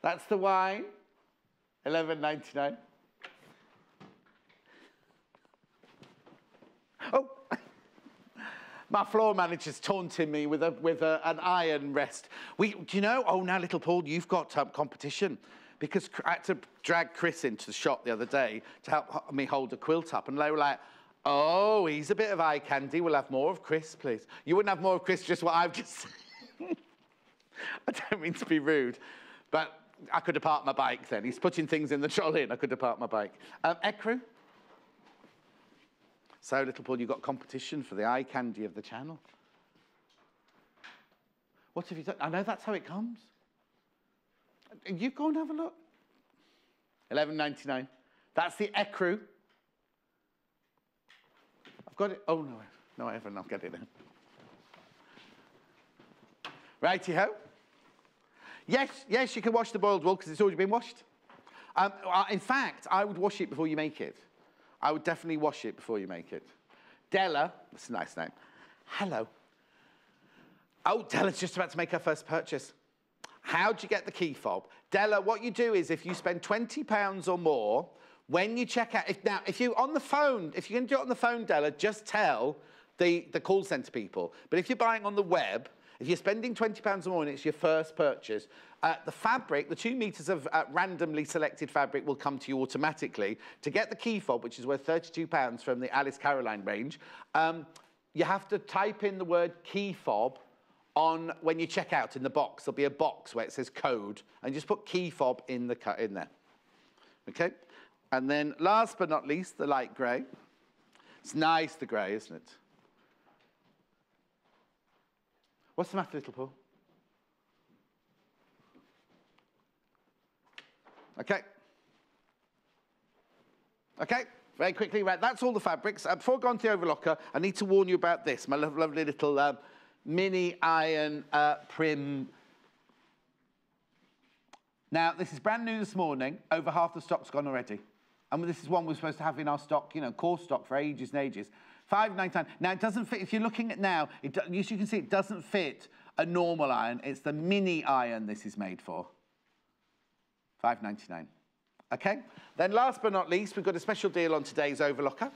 That's the wine. £11.99. Oh, my floor manager's taunting me with an iron rest. Do you know? Oh, now, little Paul, you've got competition, because I had to drag Chris into the shop the other day to help me hold a quilt up, and they were like, "Oh, he's a bit of eye candy. We'll have more of Chris, please." You wouldn't have more of Chris, just what I've just said. I don't mean to be rude, but I could have parked my bike then. He's putting things in the trolley and I could have parked my bike. Ecru. So, little Paul, you've got competition for the eye candy of the channel. What have you done? I know that's how it comes. You go and have a look. £11.99. That's the ecru. I've got it. Oh, no. No, I haven't. I'll get it in. Righty-ho. Yes, yes, you can wash the boiled wool because it's already been washed. In fact, I would wash it before you make it. I would definitely wash it before you make it. Della, that's a nice name. Hello. Oh, Della's just about to make her first purchase. How do you get the key fob? Della, what you do is if you spend £20 or more, when you check out, if you're on the phone, if you're going to do it on the phone, Della, just tell the call centre people. But if you're buying on the web, if you're spending £20 or more and it's your first purchase, the fabric, the 2 metres of randomly selected fabric will come to you automatically. To get the key fob, which is worth £32 from the Alice Caroline range, you have to type in the word key fob on when you check out in the box. There'll be a box where it says code, and just put key fob in there. Okay? And then last but not least, the light grey. It's nice, the grey, isn't it? What's the matter, little Paul? Okay. Okay, very quickly, right, that's all the fabrics. Before I go on to the overlocker, I need to warn you about this, my lovely little mini iron prim. Now, this is brand new this morning. Over half the stock's gone already. And this is one we're supposed to have in our stock, you know, core stock for ages and ages. £5.99. Now, it doesn't fit, if you're looking at now, as you can see, it doesn't fit a normal iron. It's the mini iron this is made for. £5.99. Okay? Then last but not least, we've got a special deal on today's overlocker.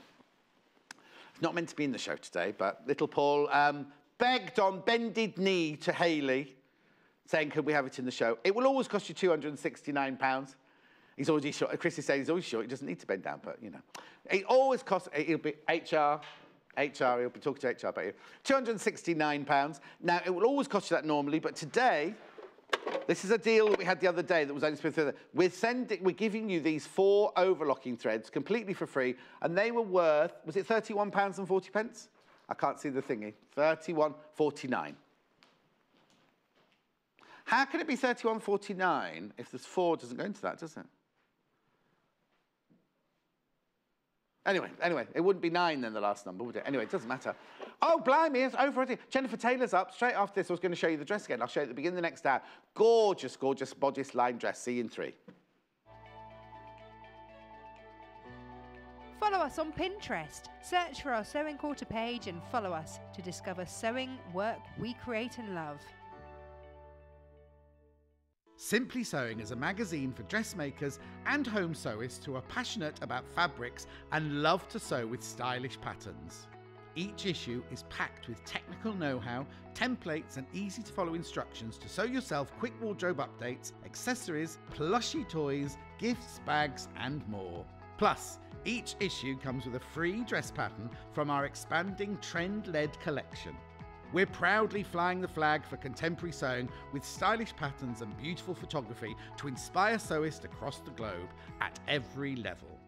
It's not meant to be in the show today, but little Paul begged on bended knee to Hayley, saying, could we have it in the show? It will always cost you £269. He's already short. Chris is saying he's always short. He doesn't need to bend down, but, you know. It always costs, it'll be HR, he'll be talking to HR about you. £269. Now, it will always cost you that normally, but today, this is a deal that we had the other day that was only spent through. We're giving you these 4 overlocking threads completely for free, and they were worth, was it £31.40? I can't see the thingy. £31.49. How can it be £31.49 if there's 4 doesn't go into that, does it? Anyway, it wouldn't be 9 then, the last number, would it? Anyway, it doesn't matter. Oh, blimey, it's over already. Jenniffer Taylor's up. Straight after this, I was going to show you the dress again. I'll show you at the beginning of the next hour. Gorgeous, gorgeous bodice line dress. See you in 3. Follow us on Pinterest. Search for our Sewing Quarter page and follow us to discover sewing work we create and love. Simply Sewing is a magazine for dressmakers and home sewists who are passionate about fabrics and love to sew with stylish patterns. Each issue is packed with technical know-how, templates and easy-to-follow instructions to sew yourself quick wardrobe updates, accessories, plushy toys, gifts, bags and more. Plus, each issue comes with a free dress pattern from our expanding trend-led collection. We're proudly flying the flag for contemporary sewing with stylish patterns and beautiful photography to inspire sewists across the globe at every level.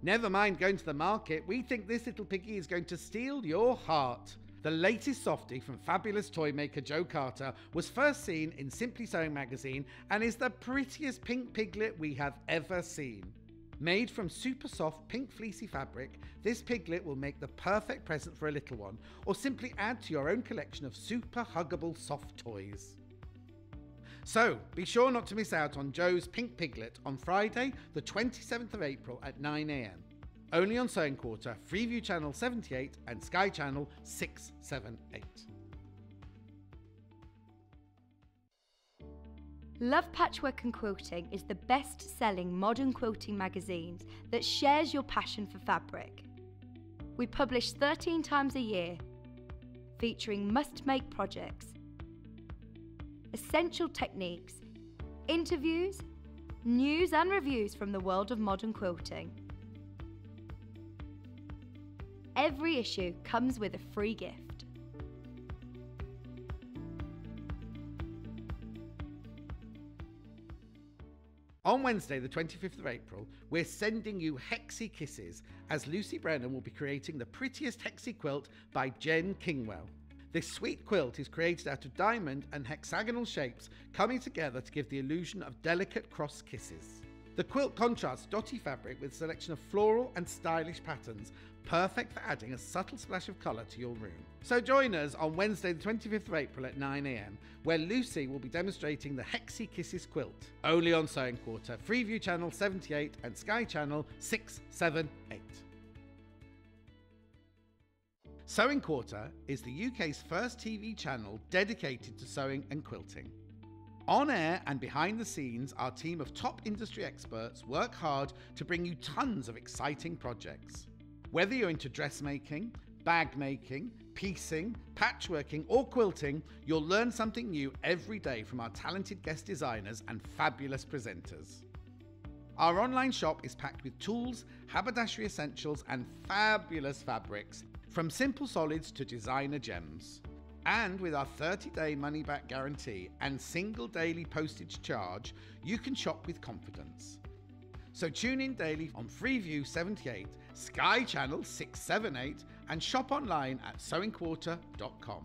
Never mind going to the market, we think this little piggy is going to steal your heart. The latest softie from fabulous toy maker Joe Carter was first seen in Simply Sewing magazine and is the prettiest pink piglet we have ever seen. Made from super soft pink fleecy fabric, this piglet will make the perfect present for a little one, or simply add to your own collection of super huggable soft toys. So, be sure not to miss out on Joe's Pink Piglet on Friday, the 27th of April at 9 AM. Only on Sewing Quarter, Freeview Channel 78 and Sky Channel 678. Love Patchwork and Quilting is the best-selling modern quilting magazine that shares your passion for fabric. We publish 13 times a year, featuring must-make projects, essential techniques, interviews, news and reviews from the world of modern quilting. Every issue comes with a free gift. On Wednesday, the 25th of April, we're sending you Hexy Kisses as Lucy Brennan will be creating the prettiest Hexy quilt by Jen Kingwell. This sweet quilt is created out of diamond and hexagonal shapes coming together to give the illusion of delicate cross kisses. The quilt contrasts dotty fabric with a selection of floral and stylish patterns, perfect for adding a subtle splash of colour to your room. So join us on Wednesday the 25th of April at 9 AM, where Lucy will be demonstrating the Hexy Kisses quilt. Only on Sewing Quarter, Freeview Channel 78 and Sky Channel 678. Sewing Quarter is the UK's first TV channel dedicated to sewing and quilting. On air and behind the scenes, our team of top industry experts work hard to bring you tons of exciting projects. Whether you're into dressmaking, bag making, piecing, patchworking or quilting, you'll learn something new every day from our talented guest designers and fabulous presenters. Our online shop is packed with tools, haberdashery essentials and fabulous fabrics, from simple solids to designer gems. And with our 30-day money-back guarantee and single daily postage charge, you can shop with confidence. So tune in daily on Freeview 78, Sky Channel 678 and shop online at sewingquarter.com.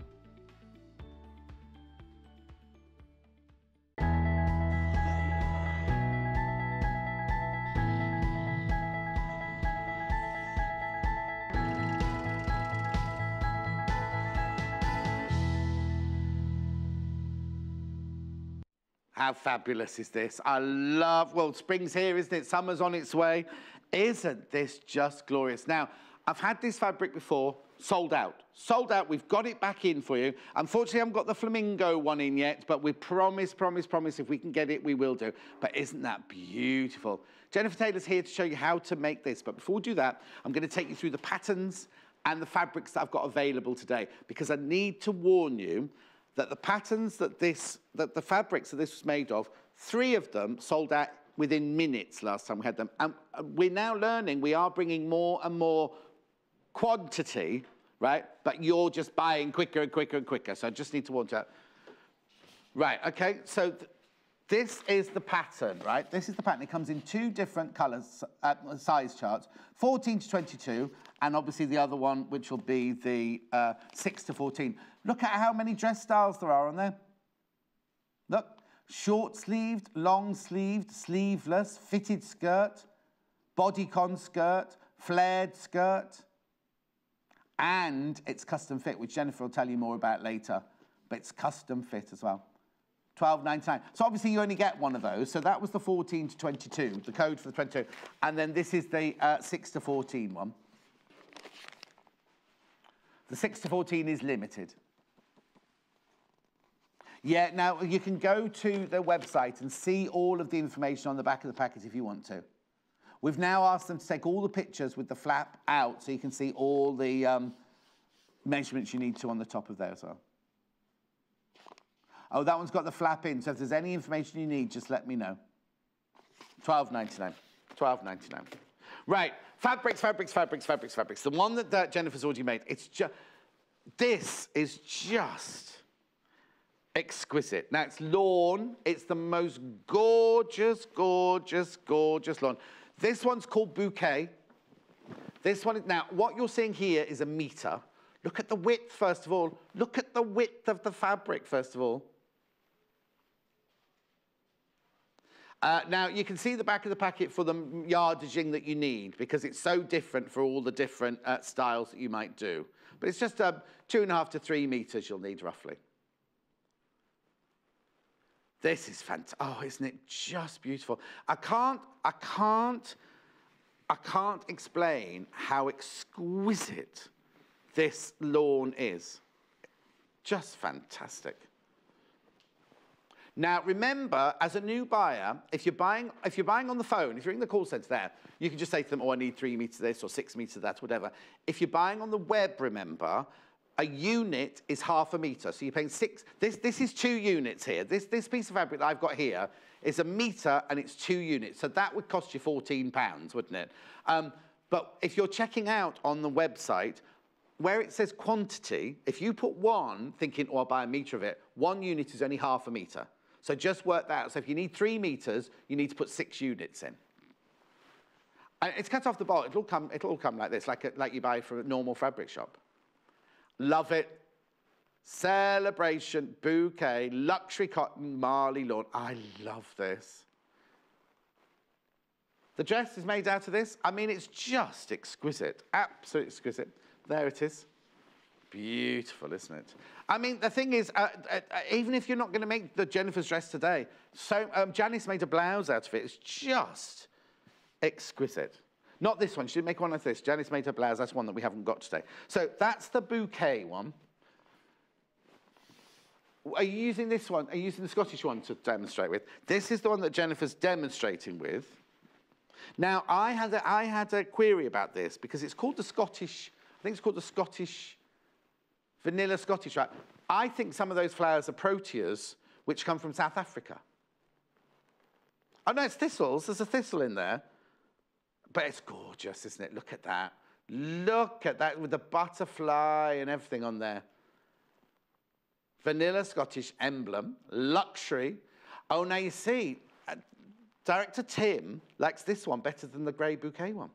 How fabulous is this? I love, well, spring's here, isn't it? Summer's on its way. Isn't this just glorious? Now, I've had this fabric before, sold out. Sold out, we've got it back in for you. Unfortunately, I haven't got the flamingo one in yet, but we promise, if we can get it, we will do. But isn't that beautiful? Jenniffer Taylor's here to show you how to make this. But before we do that, I'm going to take you through the patterns and the fabrics that I've got available today, because I need to warn you that the patterns that the fabrics that this was made of, 3 of them sold out within minutes last time we had them. And we're now learning, we are bringing more and more quantity, right? But you're just buying quicker and quicker and quicker. So I just need to warn you that. Right, okay, so this is the pattern, right? This is the pattern. It comes in 2 different colours, size charts, 14 to 22, and obviously the other one, which will be the 6 to 14. Look at how many dress styles there are on there. Look, short-sleeved, long-sleeved, sleeveless, fitted skirt, bodycon skirt, flared skirt, and it's custom fit, which Jenniffer will tell you more about later, but it's custom fit as well. $12.99. So obviously you only get one of those. So that was the 14 to 22, the code for the 22. And then this is the 6 to 14 one. The 6 to 14 is limited. Yeah, now you can go to their website and see all of the information on the back of the packet if you want to. We've now asked them to take all the pictures with the flap out so you can see all the measurements you need to on the top of there as well. Oh, that one's got the flap in, so if there's any information you need, just let me know. $12.99. $12.99. Right, fabrics. The one that Jenniffer's already made, it's just, this is just exquisite. Now, it's lawn. It's the most gorgeous lawn. This one's called bouquet. This one, now, what you're seeing here is a meter. Look at the width, first of all. Look at the width of the fabric, first of all. Now, you can see the back of the packet for the yardaging that you need, because it's so different for all the different styles that you might do. But it's just 2.5 to 3 meters you'll need, roughly. This is fantastic. Oh, isn't it just beautiful? I can't explain how exquisite this lawn is. Just fantastic. Now, remember, as a new buyer, if you're buying on the phone, if you're in the call centre there, you can just say to them, oh, I need 3 meters of this or 6 meters of that, whatever. If you're buying on the web, remember, a unit is ½ meter. So you're paying 6. This is 2 units here. This piece of fabric that I've got here is 1 meter and it's 2 units. So that would cost you £14, wouldn't it? But if you're checking out on the website, where it says quantity, if you put 1, thinking, oh, I'll buy 1 meter of it, 1 unit is only ½ meter. So just work that out. So if you need 3 meters, you need to put 6 units in. And it's cut off the bolt. It'll all come like this, like you buy from a normal fabric shop. Love it. Celebration, bouquet, luxury cotton, Marley lawn. I love this. The dress is made out of this. I mean, it's just exquisite. Absolutely exquisite. There it is. Beautiful, isn't it? I mean, the thing is, even if you're not going to make the Jenniffer's dress today, so Janice made a blouse out of it. It's just exquisite. Not this one. She didn't make one like this. Janice made her blouse. That's one that we haven't got today. So that's the bouquet one. Are you using this one? Are you using the Scottish one to demonstrate with? This is the one that Jennifer's demonstrating with. Now, I had a query about this because it's called the Scottish, I think it's called the Scottish, vanilla Scottish, right? I think some of those flowers are proteas, which come from South Africa. Oh, no, it's thistles. There's a thistle in there. But it's gorgeous, isn't it? Look at that. Look at that with the butterfly and everything on there. Vanilla Scottish emblem, luxury. Oh, now you see, Director Tim likes this one better than the grey bouquet one.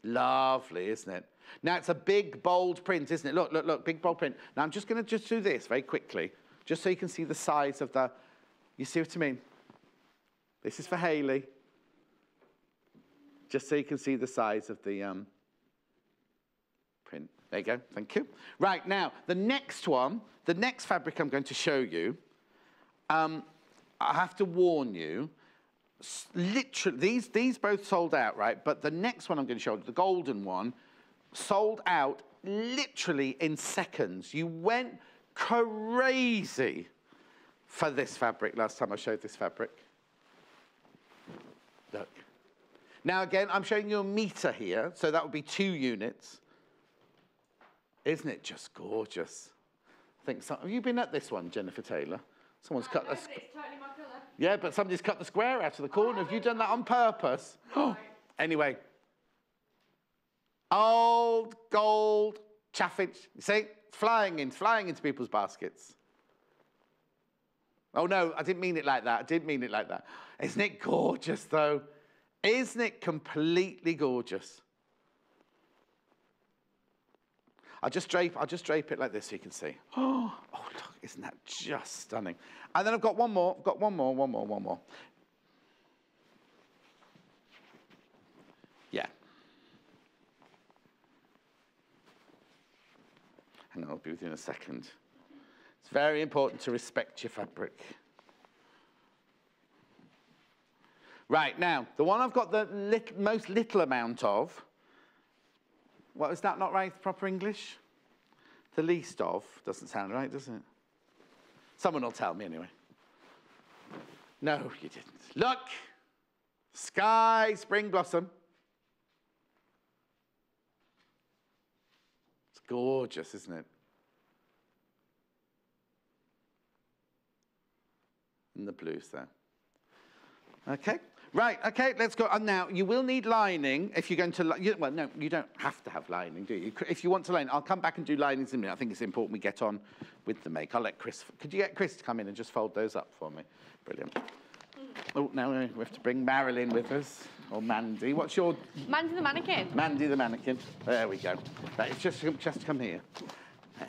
Lovely, isn't it? Now, it's a big, bold print, isn't it? Look, look, look, big, bold print. Now, I'm just going to do this very quickly, just so you can see the size of the... You see what I mean? This is for Hayley. Just so you can see the size of the print. There you go, thank you. Right, now, the next one, the next fabric I'm going to show you, I have to warn you, literally, these both sold out, right? But the next one I'm going to show you, the golden one, sold out literally in seconds. You went crazy for this fabric last time I showed this fabric. Look. Now again, I'm showing you a metre here, so that would be 2 units. Isn't it just gorgeous? I think have you been at this one, Jenniffer Taylor? Someone's cut it's totally my colour. Yeah, but somebody's cut the square out of the corner. Have you done that on purpose? No. Anyway. Old gold chaffinch. You see? Flying into people's baskets. Oh, no, I didn't mean it like that. I didn't mean it like that. Isn't it gorgeous, though? Isn't it completely gorgeous? I'll just drape it like this so you can see. Oh, look, isn't that just stunning? And then I've got one more. I've got one more. Yeah. Hang on, I'll be with you in a second. It's very important to respect your fabric. Right, now, the one I've got the most little amount of, what, is that not right, proper English? The least of, doesn't sound right, does it? Someone will tell me anyway. No, you didn't. Look, Sky Spring Blossom. It's gorgeous, isn't it? And the blues there. Okay. Right, okay, let's go. And now, you will need lining if you're going to... well, no, you don't have to have lining, do you? If you want to line, I'll come back and do linings in a minute. I think it's important we get on with the make. I'll let Chris... Could you get Chris to come in and just fold those up for me? Brilliant. Oh, now we have to bring Marilyn with us, or Mandy. What's your... Mandy the mannequin. Mandy the mannequin. There we go. Right, it's just come here. There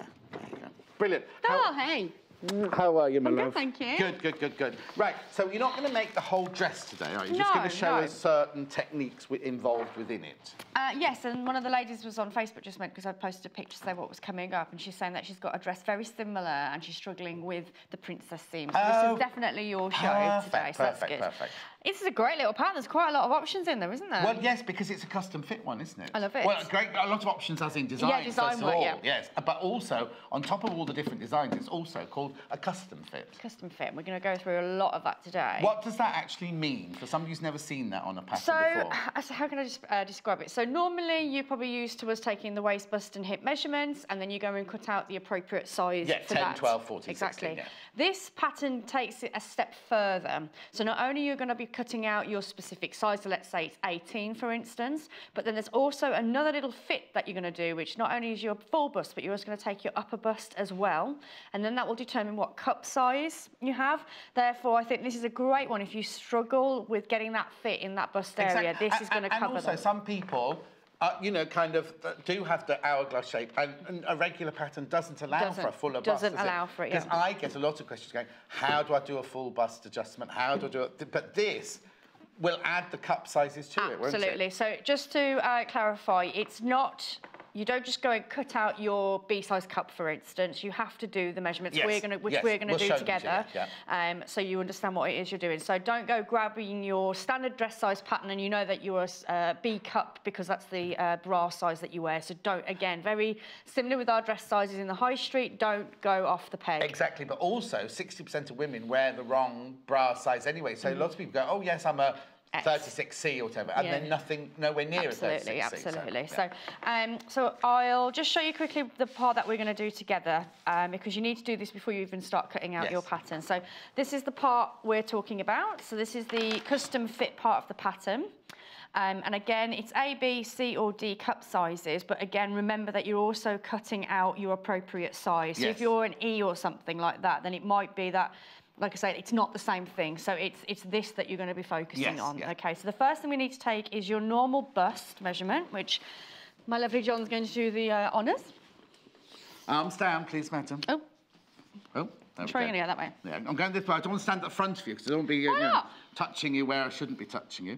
you go. Brilliant. Oh, hey. How are you, my love? Good, thank you. Good. Right, so you're not going to make the whole dress today, are you? You're just going to show us certain techniques involved within it. Yes, and one of the ladies was on Facebook just meant because I posted a picture to say what was coming up, and she's saying that she's got a dress very similar and she's struggling with the princess theme. So this is definitely your show today, so that's good. Perfect. This is a great little pattern. There's quite a lot of options in there, isn't there? Well, yes, because it's a custom fit one, isn't it? I love it. Well, a lot of options as in design. Yeah, design work, yeah. Yes, but also, on top of all the different designs, it's also called a custom fit. Custom fit. We're going to go through a lot of that today. What does that actually mean for somebody who's never seen that on a pattern before? So how can I describe it? So normally you're probably used to us taking the waist, bust and hip measurements, and then you go and cut out the appropriate size for 10, that. 12, 14, exactly. 16, yeah. This pattern takes it a step further. So not only are you going to be cutting out your specific size, so let's say it's 18 for instance, but then there's also another little fit that you're going to do, which not only is your full bust, but you're also going to take your upper bust as well, and then that will determine what cup size you have. Therefore, I think this is a great one if you struggle with getting that fit in that bust area. This is going to cover also, them. some people, you know, kind of do have the hourglass shape, and a regular pattern doesn't allow for a fuller bust. Doesn't allow for it, yeah. Because I get a lot of questions going, how do I do a full bust adjustment? How do I do it? But this will add the cup sizes to it, won't it? Absolutely. So just to clarify, it's not you don't just go and cut out your B-size cup, for instance. You have to do the measurements Yes. we're going to do together. So you understand what it is you're doing. So don't go grabbing your standard dress size pattern and you know that you're a B cup because that's the bra size that you wear. So don't, again, very similar with our dress sizes in the high street, don't go off the peg. Exactly, but also 60% of women wear the wrong bra size anyway. So lots of people go, oh yes, I'm a 36C or whatever, and then nowhere near a 36C. Absolutely. So I'll just show you quickly the part that we're going to do together, because you need to do this before you even start cutting out your pattern. So this is the part we're talking about. So this is the custom fit part of the pattern. And again, it's A, B, C or D cup sizes, but again, remember that you're also cutting out your appropriate size. So if you're an E or something like that, then it might be that, like I said, it's not the same thing. So it's this that you're going to be focusing on. Okay, so the first thing we need to take is your normal bust measurement, which my lovely John's going to do the honours. Arms down, please, madam. Oh. Oh. I'm trying to go that way. Yeah, I'm going this way. I don't want to stand at the front of you because I don't want to be touching you where I shouldn't be touching you.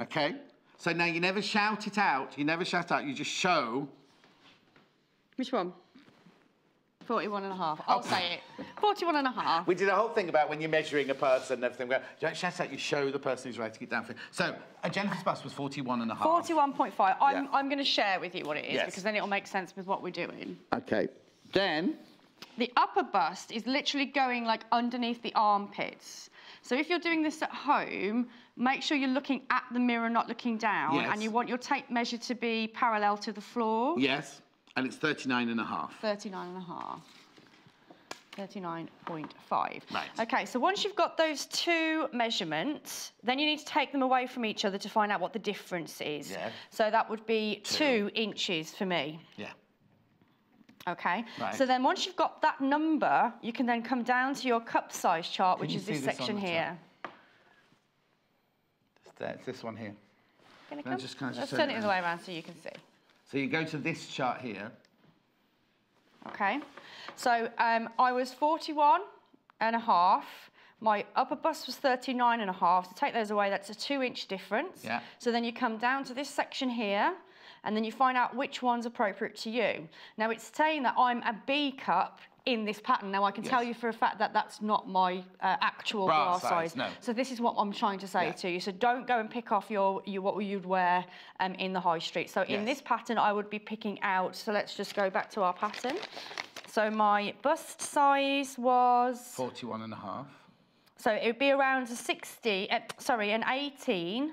Okay? So now you never shout it out. You never shout out. You just show. Which one? 41.5. I'll say it. 41.5. We did a whole thing about when you're measuring a person and everything. Don't shout out. You show the person who's writing it down for you. So Jennifer's bust was 41.5. 41.5. I'm going to share with you what it is because then it'll make sense with what we're doing. Okay. Then the upper bust is literally going like underneath the armpits. So if you're doing this at home, make sure you're looking at the mirror, not looking down. And you want your tape measure to be parallel to the floor. Yes. And it's 39.5. 39.5. 39.5. Right. Okay, so once you've got those two measurements, then you need to take them away from each other to find out what the difference is. Yeah. So that would be 2 inches for me. Yeah. Okay, right. So then once you've got that number, you can then come down to your cup size chart, which is this section here. It's this one here. Let's turn it the other way around so you can see. So you go to this chart here. Okay, so I was 41.5. My upper bust was 39.5. So take those away, that's a 2-inch difference. Yeah. So then you come down to this section here, and then you find out which one's appropriate to you. Now it's saying that I'm a B cup in this pattern. Now I can tell you for a fact that that's not my actual bra size. No. So this is what I'm trying to say to you. So don't go and pick off what you'd wear in the high street. So in this pattern, I would be picking out, so let's just go back to our pattern. So my bust size was 41.5. So it would be around an 18,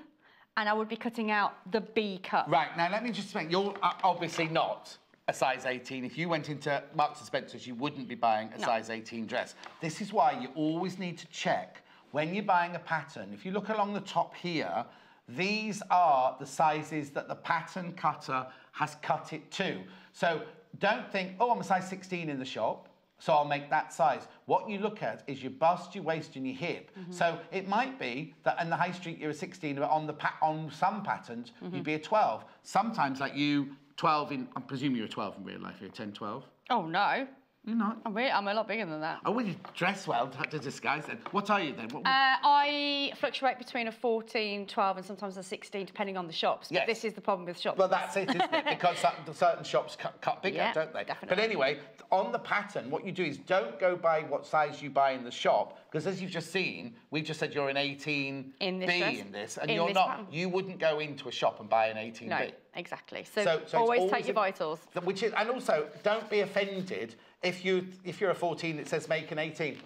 and I would be cutting out the B cup. Right, now let me just explain. You're obviously not a size 18. If you went into Marks & Spencer's, you wouldn't be buying a size 18 dress. This is why you always need to check when you're buying a pattern. If you look along the top here, these are the sizes that the pattern cutter has cut it to. So don't think, oh, I'm a size 16 in the shop, so I'll make that size. What you look at is your bust, your waist, and your hip. So it might be that in the high street you're a 16, but on some patterns you'd be a 12. Sometimes, like you, 12 in, I presume you're a 12 in real life, you're a 10, 12? Oh, no. You're not? I'm a lot bigger than that. Oh, well, you dress well to disguise then. What are you then? I fluctuate between a 14, 12 and sometimes a 16, depending on the shops. But this is the problem with shops. Well, that's it, isn't it? Because certain shops cut bigger, don't they? Definitely. But anyway, on the pattern, what you do is don't go by what size you buy in the shop, because as you've just seen, we've just said you're an 18B in this, and you're not. Pattern. You wouldn't go into a shop and buy an 18B. No, exactly. So always take your vitals. And also, don't be offended if you're a 14 that says make an 18.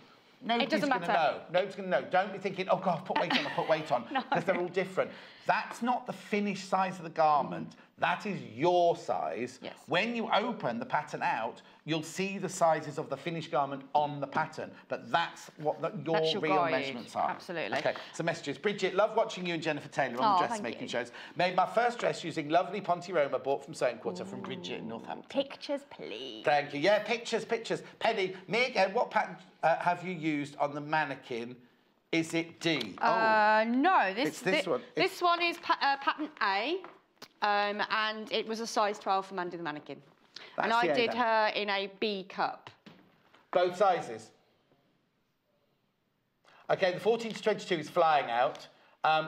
Nobody's going to know. Nobody's going to know. Don't be thinking, oh God, put weight on, put weight on, because they're all different. That's not the finished size of the garment. That is your size. Yes. When you open the pattern out, you'll see the sizes of the finished garment on the pattern. But that's what your real measurements are. Absolutely. Okay, so messages. Bridget, love watching you and Jenniffer Taylor on the dressmaking shows. Made my first dress using lovely Ponte Roma bought from Sewing Quarter from Bridget in Northampton. Pictures, please. Thank you. Yeah, pictures. Penny, me again, what pattern have you used on the mannequin? Is it D? No, it's this one. This one is pattern A, and it was a size 12 for Mandy the mannequin. And I did her in a B cup. Both sizes? Okay, the 14 to 22 is flying out.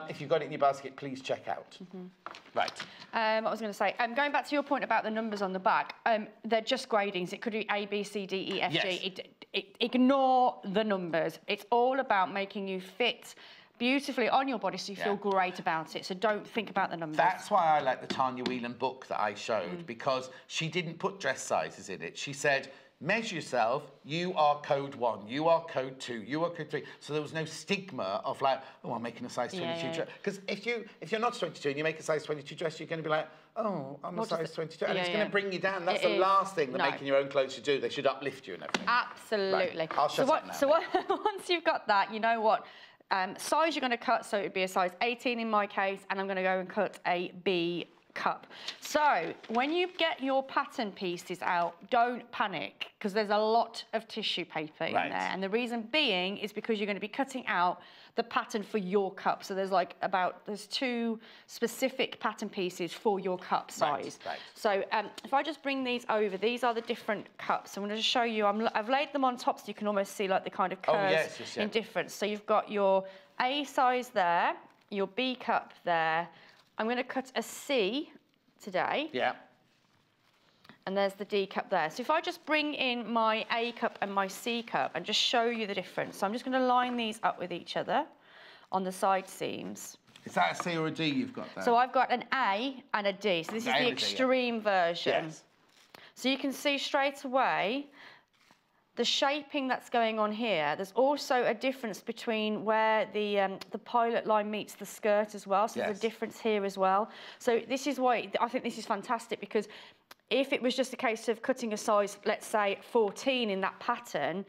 if you've got it in your basket, please check out. Right. What I was going to say, going back to your point about the numbers on the back, they're just gradings. It could be A, B, C, D, E, F, G. Ignore the numbers. It's all about making you fit beautifully on your body so you feel great about it. So don't think about the numbers. That's why I like the Tanya Whelan book that I showed, because she didn't put dress sizes in it. She said, measure yourself, you are code 1, you are code 2, you are code 3. So there was no stigma of like, oh, I'm making a size 22 dress. Because if you're not 22 and you make a size 22 dress, you're going to be like, oh, I'm a size 22. And it's going to bring you down. That's the last thing that making your own clothes should do. They should uplift you and everything. Absolutely. Right. I'll shut up now. So once you've got that, you know what size you're going to cut. So it'd be a size 18 in my case, and I'm going to go and cut a B cup. So when you get your pattern pieces out, don't panic, because there's a lot of tissue paper in there. And the reason being is because you're going to be cutting out the pattern for your cup. So there's 2 specific pattern pieces for your cup size. So if I just bring these over, these are the different cups. I'm going to just show you, I've laid them on top so you can almost see like the kind of curves in difference. So you've got your A size there, your B cup there. I'm going to cut a C today. Yeah. And there's the D cup there. So if I just bring in my A cup and my C cup and just show you the difference. So I'm just going to line these up with each other on the side seams. Is that a C or a D you've got there? So I've got an A and a D. So this is the extreme version. Yes. So you can see straight away the shaping that's going on here. There's also a difference between where the pilot line meets the skirt as well. So there's a difference here as well. So this is why I think this is fantastic, because if it was just a case of cutting a size, let's say 14 in that pattern,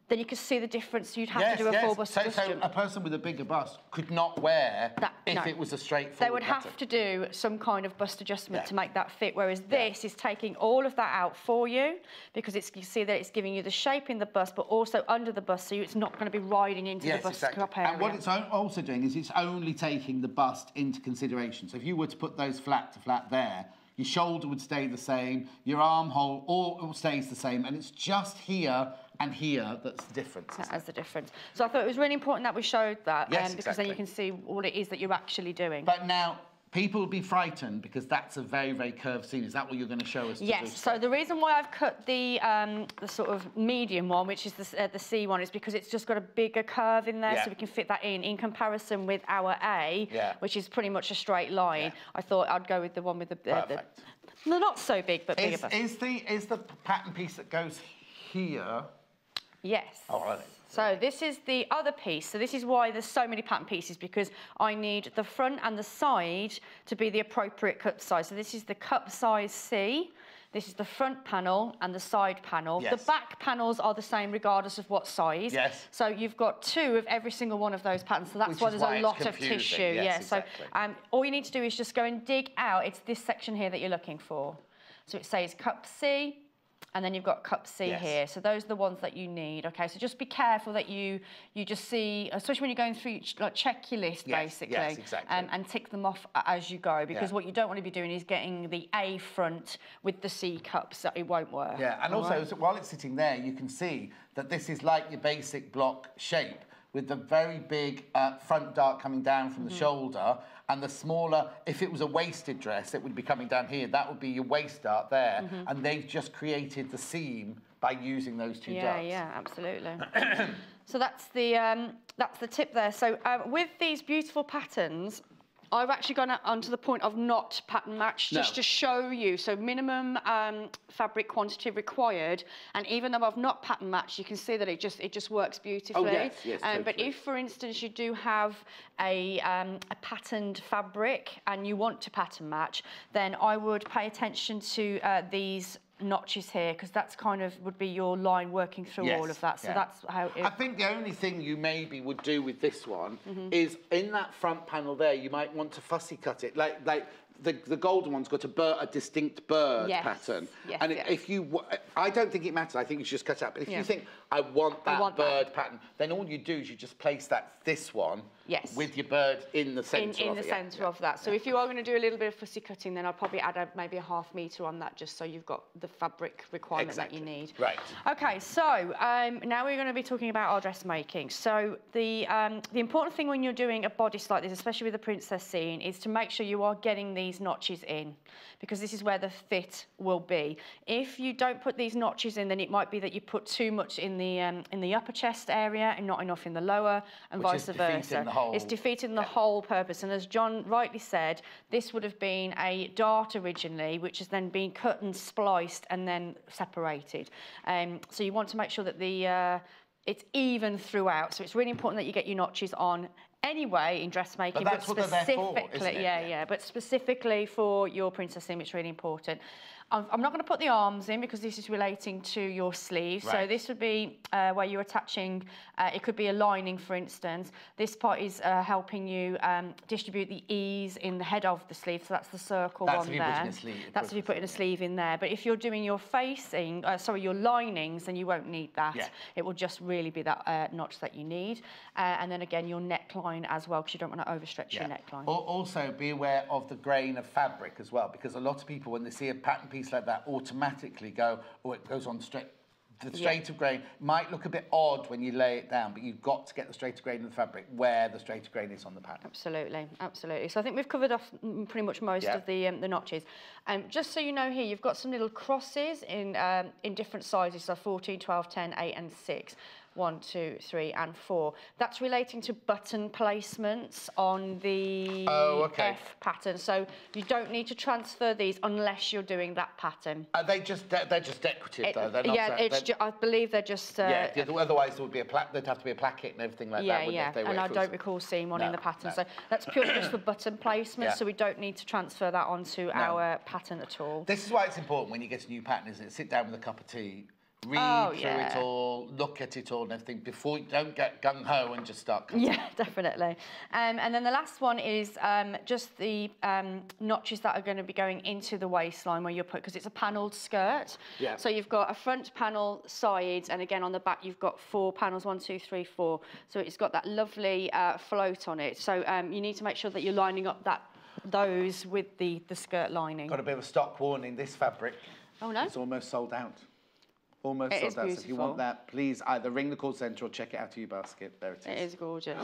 then you could see the difference. You'd have to do a full bust adjustment. So a person with a bigger bust could not wear that if it was a straightforward They would have to do some kind of bust adjustment to make that fit, whereas this is taking all of that out for you, because you see that it's giving you the shape in the bust, but also under the bust, so it's not going to be riding into the bust cup area. And what it's also doing is it's only taking the bust into consideration. So if you were to put those flat to flat there, your shoulder would stay the same, your armhole all stays the same, and it's just here and here that's the difference. That's the difference. So I thought it was really important that we showed that, because then you can see what it is that you're actually doing. But now, people will be frightened because that's a very, very curved seam. Is that what you're going to show us? Yes. So the reason why I've cut the sort of medium one, which is the C one, is because it's just got a bigger curve in there, so we can fit that in comparison with our A, which is pretty much a straight line. I thought I'd go with the one with the not so big, but bigger. Is the pattern piece that goes here? Yes. Oh, right. So this is the other piece. So this is why there's so many pattern pieces, because I need the front and the side to be the appropriate cup size. So this is the cup size C. This is the front panel and the side panel. Yes. The back panels are the same regardless of what size. Yes. So you've got 2 of every single one of those patterns. So that's why there's a lot of tissue. Yes, exactly. So all you need to do is just go and dig out. It's this section here that you're looking for. So it says cup C. And then you've got cup C here. So those are the ones that you need, okay? So just be careful that you just see, especially when you're going through, like, check your list, basically. Yes, exactly. And tick them off as you go, because what you don't want to be doing is getting the A front with the C cups, so it won't work. Yeah, and also, while it's sitting there, you can see that this is like your basic block shape, with the very big front dart coming down from the shoulder, and the smaller, if it was a waisted dress, it would be coming down here. That would be your waist dart there, and they've just created the seam by using those 2 darts. Yeah, absolutely. So that's the tip there. So with these beautiful patterns, I've actually gone onto the point of not pattern match, just to show you. So minimum fabric quantity required, and even though I've not pattern matched, you can see that it just works beautifully. Oh, yes, totally. But if, for instance, you do have a patterned fabric and you want to pattern match, then I would pay attention to these notches here, because that's kind of would be your line working through all of that. So that's how it... I think the only thing you maybe would do with this one is in that front panel there, you might want to fussy cut it, like the golden one's got a distinct bird Yes, pattern. yes, And yes. if you, I don't think it matters. I think you should just cut it out. But if you think, I want that bird pattern, then all you do is you just place this one Yes. with your bird in the centre in of the it. centre of that. So if you are going to do a little bit of fussy cutting, then I'd probably add maybe a ½ metre on that, just so you've got the fabric requirement that you need. Right. Okay, so now we're going to be talking about our dressmaking. So the important thing when you're doing a bodice like this, especially with the princess scene, is to make sure you are getting these notches in, because this is where the fit will be. If you don't put these notches in, then it might be that you put too much in the upper chest area and not enough in the lower, and vice versa. It's defeating the whole purpose. And as John rightly said, this would have been a dart originally, which has then been cut and spliced and then separated. So you want to make sure that it's even throughout. So it's really important that you get your notches on anyway in dressmaking, but that's what they're there for, isn't it? Yeah, but specifically for your princess theme, it's really important. I'm not going to put the arms in because this is relating to your sleeve. Right. So this would be where you're attaching, it could be a lining, for instance. This part is helping you distribute the ease in the head of the sleeve. So that's the circle one there. That's if you put in a sleeve in there. But if you're doing your facing, your linings, then you won't need that. Yeah. It will just really be that notch that you need. And then again, your neckline as well, because you don't want to overstretch your neckline. Also, be aware of the grain of fabric as well, because a lot of people, when they see a pattern piece like that, automatically go, oh, it goes on straight. The straighter grain might look a bit odd when you lay it down, but you've got to get the straighter grain of the fabric where the straighter grain is on the pattern. Absolutely, absolutely. So I think we've covered off pretty much most of the notches. Just so you know, here you've got some little crosses in different sizes, so 14, 12, 10, 8 and 6. 1, 2, 3 and 4. That's relating to button placements on the F pattern. So you don't need to transfer these unless you're doing that pattern. They're just decorative though. They're not, I believe they're just. Otherwise there would be there'd have to be a placket and everything like that. Yeah, and I don't recall seeing one in the pattern. So that's purely just for button placement. So we don't need to transfer that onto our pattern at all. This is why it's important when you get a new pattern, isn't it? Sit down with a cup of tea. Read through it all, look at it all and everything before you don't get gung-ho and just start cutting. Yeah, definitely. And then the last one is just the notches that are going to be going into the waistline where you're put, because it's a panelled skirt. Yeah. So you've got a front panel, sides, and again on the back you've got 4 panels, 1, 2, 3, 4. So it's got that lovely float on it. So you need to make sure that you're lining up those with the skirt lining. Got a bit of a stock warning, this fabric is almost sold out. Almost sold out. So if you want that, please either ring the call centre or check it out of your basket. There it is. It is gorgeous.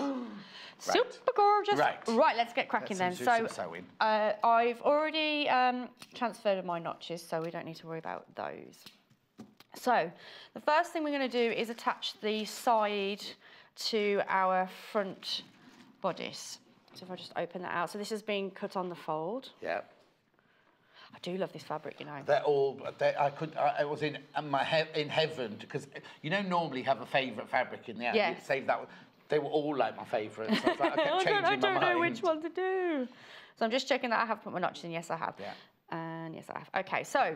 Super gorgeous. Right, let's get cracking then. So I've already transferred my notches, so we don't need to worry about those. So the first thing we're going to do is attach the side to our front bodice. So if I just open that out. So this has been cut on the fold. Yeah. I do love this fabric, you know. I was in heaven, because you know normally have a favourite fabric in the ad. Yes. Save that one. They were all like my favourites. So I kept changing my mind. I don't know which one to do. So I'm just checking that I have put my notches in. Yes, I have. Yeah. And yes, I have. Okay, so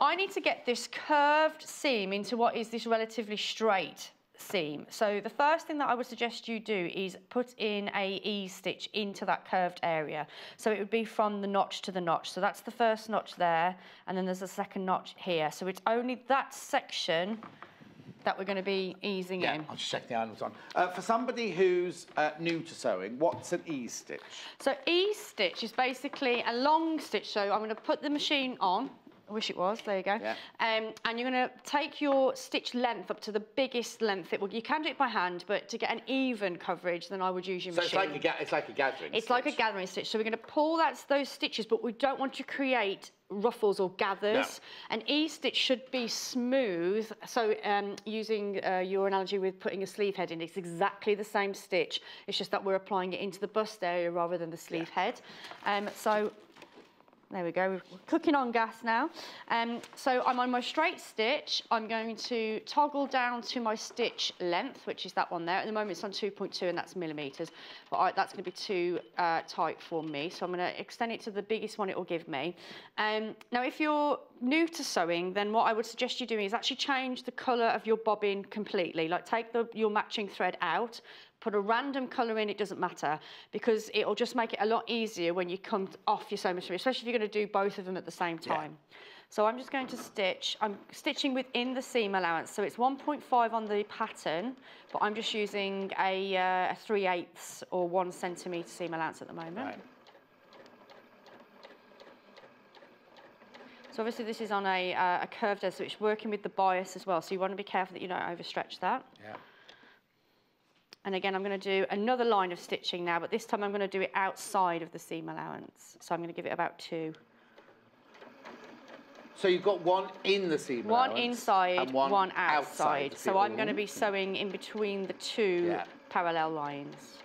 I need to get this curved seam into what is this relatively straight seam. So the first thing that I would suggest you do is put in a ease stitch into that curved area. So it would be from the notch to the notch. So that's the first notch there, and then there's a second notch here. So it's only that section that we're going to be easing in. I'll just check the irons on. For somebody who's new to sewing, what's an ease stitch? So ease stitch is basically a long stitch. So I'm going to put the machine on. I wish it was, there you go. Yeah. And you're going to take your stitch length up to the biggest length. You can do it by hand, but to get an even coverage, then I would use your machine. So it's like a gathering stitch. It's like a gathering stitch. So we're going to pull those stitches, but we don't want to create ruffles or gathers. No. An E-stitch should be smooth. So using your analogy with putting a sleeve head in, it's exactly the same stitch. It's just that we're applying it into the bust area rather than the sleeve head. So there we go, we're cooking on gas now. So I'm on my straight stitch. I'm going to toggle down to my stitch length, which is that one there. At the moment it's on 2.2 and that's millimetres, but that's going to be too tight for me. So I'm going to extend it to the biggest one it will give me. Now if you're new to sewing, then what I would suggest you doing is actually change the colour of your bobbin completely. Like take your matching thread out, put a random colour in, it doesn't matter, because it'll just make it a lot easier when you come off your sewing machine, especially if you're going to do both of them at the same time. Yeah. So I'm just going to stitch. I'm stitching within the seam allowance, so it's 1.5 on the pattern, but I'm just using a 3/8 or 1 centimetre seam allowance at the moment. Right. So obviously this is on a curved edge, so it's working with the bias as well, so you want to be careful that you don't overstretch that. Yeah. And again, I'm going to do another line of stitching now, but this time I'm going to do it outside of the seam allowance. So I'm going to give it about 2. So you've got one in the seam allowance? One inside, and one outside. So I'm going to be sewing in between the 2 parallel lines.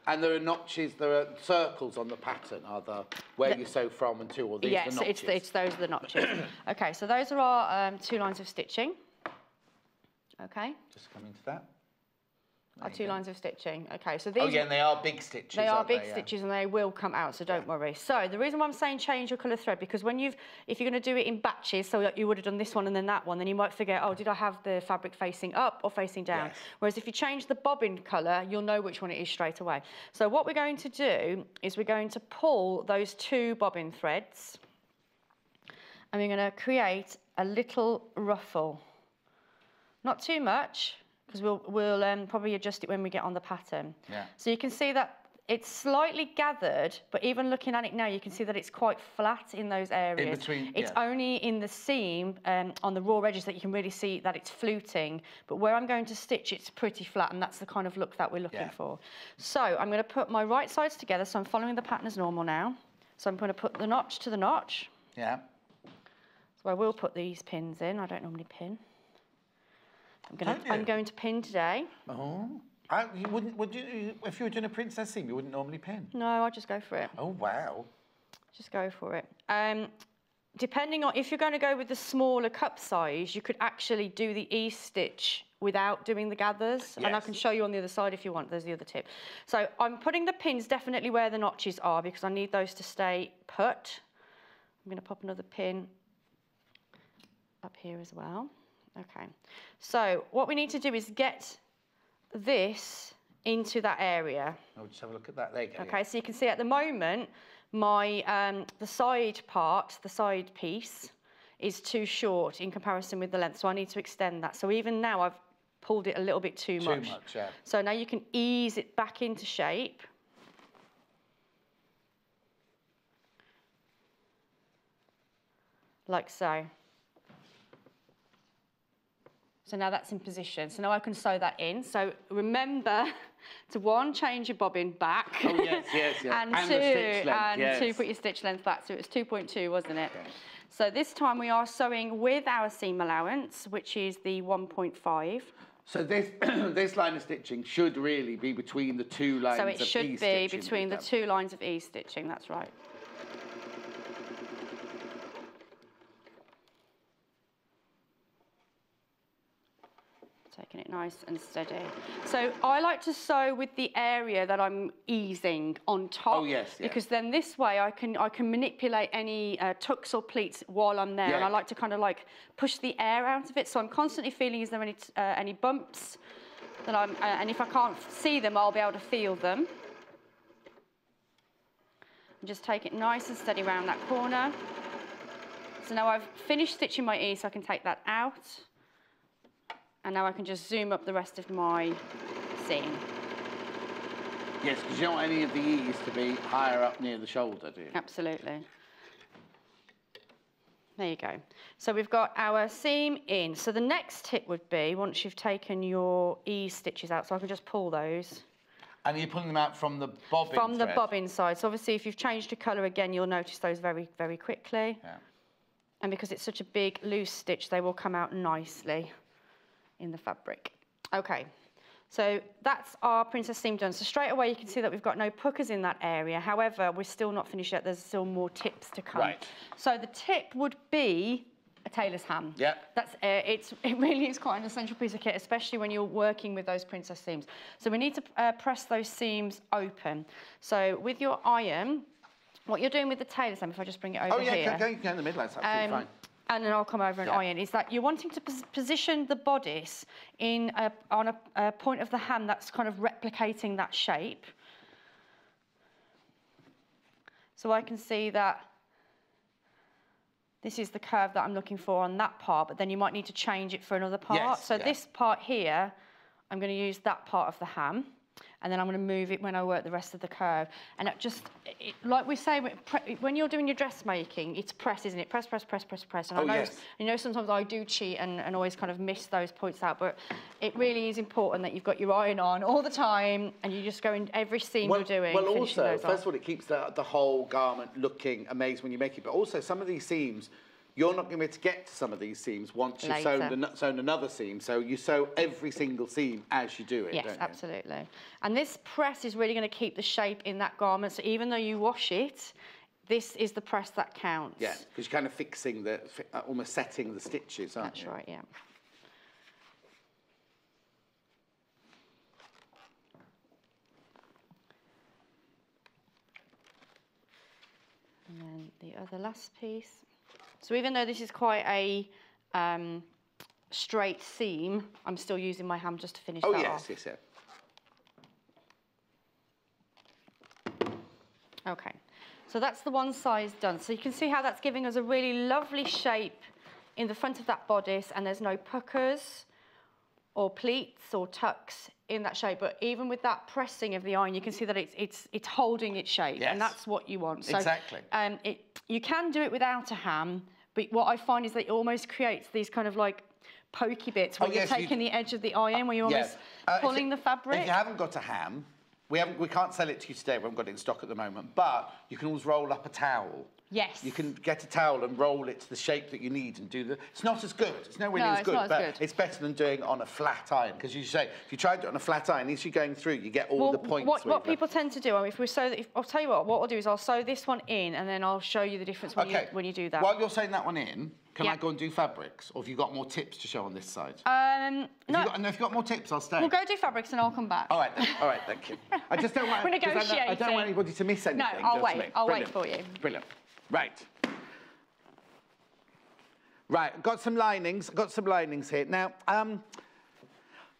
And there are notches, there are circles on the pattern, are there, where you sew from and to, or these are the notches? Yes, those are the notches. Okay, so those are our 2 lines of stitching. Okay. Just coming to that. Our 2 lines of stitching. Okay, so these. Oh yeah, and they are big stitches. They are big stitches, and they will come out, so don't worry. So the reason why I'm saying change your colour thread, because when if you're going to do it in batches, so you would have done this one and then that one, then you might figure, oh, did I have the fabric facing up or facing down? Yes. Whereas if you change the bobbin colour, you'll know which one it is straight away. So what we're going to do is we're going to pull those 2 bobbin threads, and we're going to create a little ruffle. Not too much, because we'll probably adjust it when we get on the pattern. Yeah. So you can see that it's slightly gathered, but even looking at it now, you can see that it's quite flat in those areas. In between, it's only in the seam, on the raw edges, that you can really see that it's fluting. But where I'm going to stitch, it's pretty flat, and that's the kind of look that we're looking for. So I'm going to put my right sides together, so I'm following the pattern as normal now. So I'm going to put the notch to the notch. Yeah. So I will put these pins in. I don't normally pin. I'm going to pin today. Oh. You wouldn't, would you, if you were doing a princess seam, you wouldn't normally pin? No, I'll just go for it. Oh, wow. Just go for it. Depending on, if you're going to go with the smaller cup size, you could actually do the E-stitch without doing the gathers. Yes. And I can show you on the other side if you want. There's the other tip. So I'm putting the pins definitely where the notches are, because I need those to stay put. I'm going to pop another pin up here as well. Okay, so what we need to do is get this into that area. I'll just have a look at that. There you go. Okay, so you can see at the moment, my the side part, the side piece, is too short in comparison with the length, so I need to extend that. So even now, I've pulled it a little bit too much. Too much, yeah. So now you can ease it back into shape. Like so. So now that's in position. So now I can sew that in. So remember to change your bobbin back. Oh, yes, yes, yes. and the stitch length, two, put your stitch length back. So it was 2.2, wasn't it? Okay. So this time we are sewing with our seam allowance, which is the 1.5. So this this line of stitching should really be between the 2 lines of E-stitching. So it should be between the 2 lines of E-stitching, that's right. Taking it nice and steady. So I like to sew with the area that I'm easing on top. Oh, yes, yes. Because then this way I can manipulate any tucks or pleats while I'm there. Yeah. And I like to kind of like push the air out of it. So I'm constantly feeling, is there any bumps that and if I can't see them, I'll be able to feel them. And just take it nice and steady around that corner. So now I've finished stitching my E, so I can take that out. And now I can just zoom up the rest of my seam. Yes, because you don't want any of the E's to be higher up near the shoulder, do you? Absolutely. There you go. So we've got our seam in. So the next tip would be, once you've taken your E stitches out, so I can just pull those. And you're pulling them out from the bobbin From thread. The bobbin side. So obviously if you've changed your colour again, you'll notice those very, very quickly. Yeah. And because it's such a big, loose stitch, they will come out nicely in the fabric. Okay, so that's our princess seam done. So straight away you can see that we've got no puckers in that area. However, we're still not finished yet. There's still more tips to come. Right. So the tip would be a tailor's ham. Yeah. That's it really is quite an essential piece of kit, especially when you're working with those princess seams. So we need to press those seams open. So with your iron, what you're doing with the tailor's ham, if I just bring it over here. Oh yeah, go in the middle, that's absolutely fine. and then I'll come over and iron, is that you're wanting to position the bodice in on a point of the hand that's kind of replicating that shape. So I can see that this is the curve that I'm looking for on that part, but then you might need to change it for another part. Yes, so this part here, I'm going to use that part of the ham, and then I'm going to move it when I work the rest of the curve. And like we say, when you're doing your dressmaking, it's press, isn't it? Press, press, press, press, press. And I know sometimes I do cheat and always kind of miss those points out, but it really is important that you've got your iron on all the time, and you just go in every seam you're doing. Well, also, first of all, it keeps the whole garment looking amazing when you make it, but also some of these seams, you're not going to be able to get to some of these seams once you've sewn another seam. So you sew every single seam as you do it, yes, don't you? Absolutely. And this press is really going to keep the shape in that garment. So even though you wash it, this is the press that counts. Yeah, because you're kind of fixing almost setting the stitches, aren't you? That's right, yeah. And then the other last piece. So even though this is quite a straight seam, I'm still using my ham just to finish that off. Oh, yes. Okay, so that's the one size done. So you can see how that's giving us a really lovely shape in the front of that bodice, and there's no puckers or pleats or tucks in that shape. But even with that pressing of the iron, you can see that it's holding its shape, and that's what you want. So, exactly. You can do it without a ham, but what I find is that it almost creates these kind of like pokey bits where you're taking the edge of the iron, where you're almost pulling the fabric. If you haven't got a ham, we can't sell it to you today. We haven't got it in stock at the moment, but you can always roll up a towel. Yes. You can get a towel and roll it to the shape that you need and do the... It's not as good. It's nowhere near as good, but it's better than doing it on a flat iron. Because you say, if you try to do it on a flat iron, as you're going through, you get all the points. What people tend to do, I mean, if we sew... I'll tell you what I'll do is I'll sew this one in, and then I'll show you the difference when you do that. While you're sewing that one in, can I go and do fabrics? Or have you got more tips to show on this side? No. If you've got more tips, I'll stay. We'll go do fabrics and I'll come back. All right, then. All right, thank you. I just don't want... We're negotiating. I don't want anybody to miss anything. No, I'll wait. I'll wait for you. Brilliant. Right. Right, got some linings here. Now,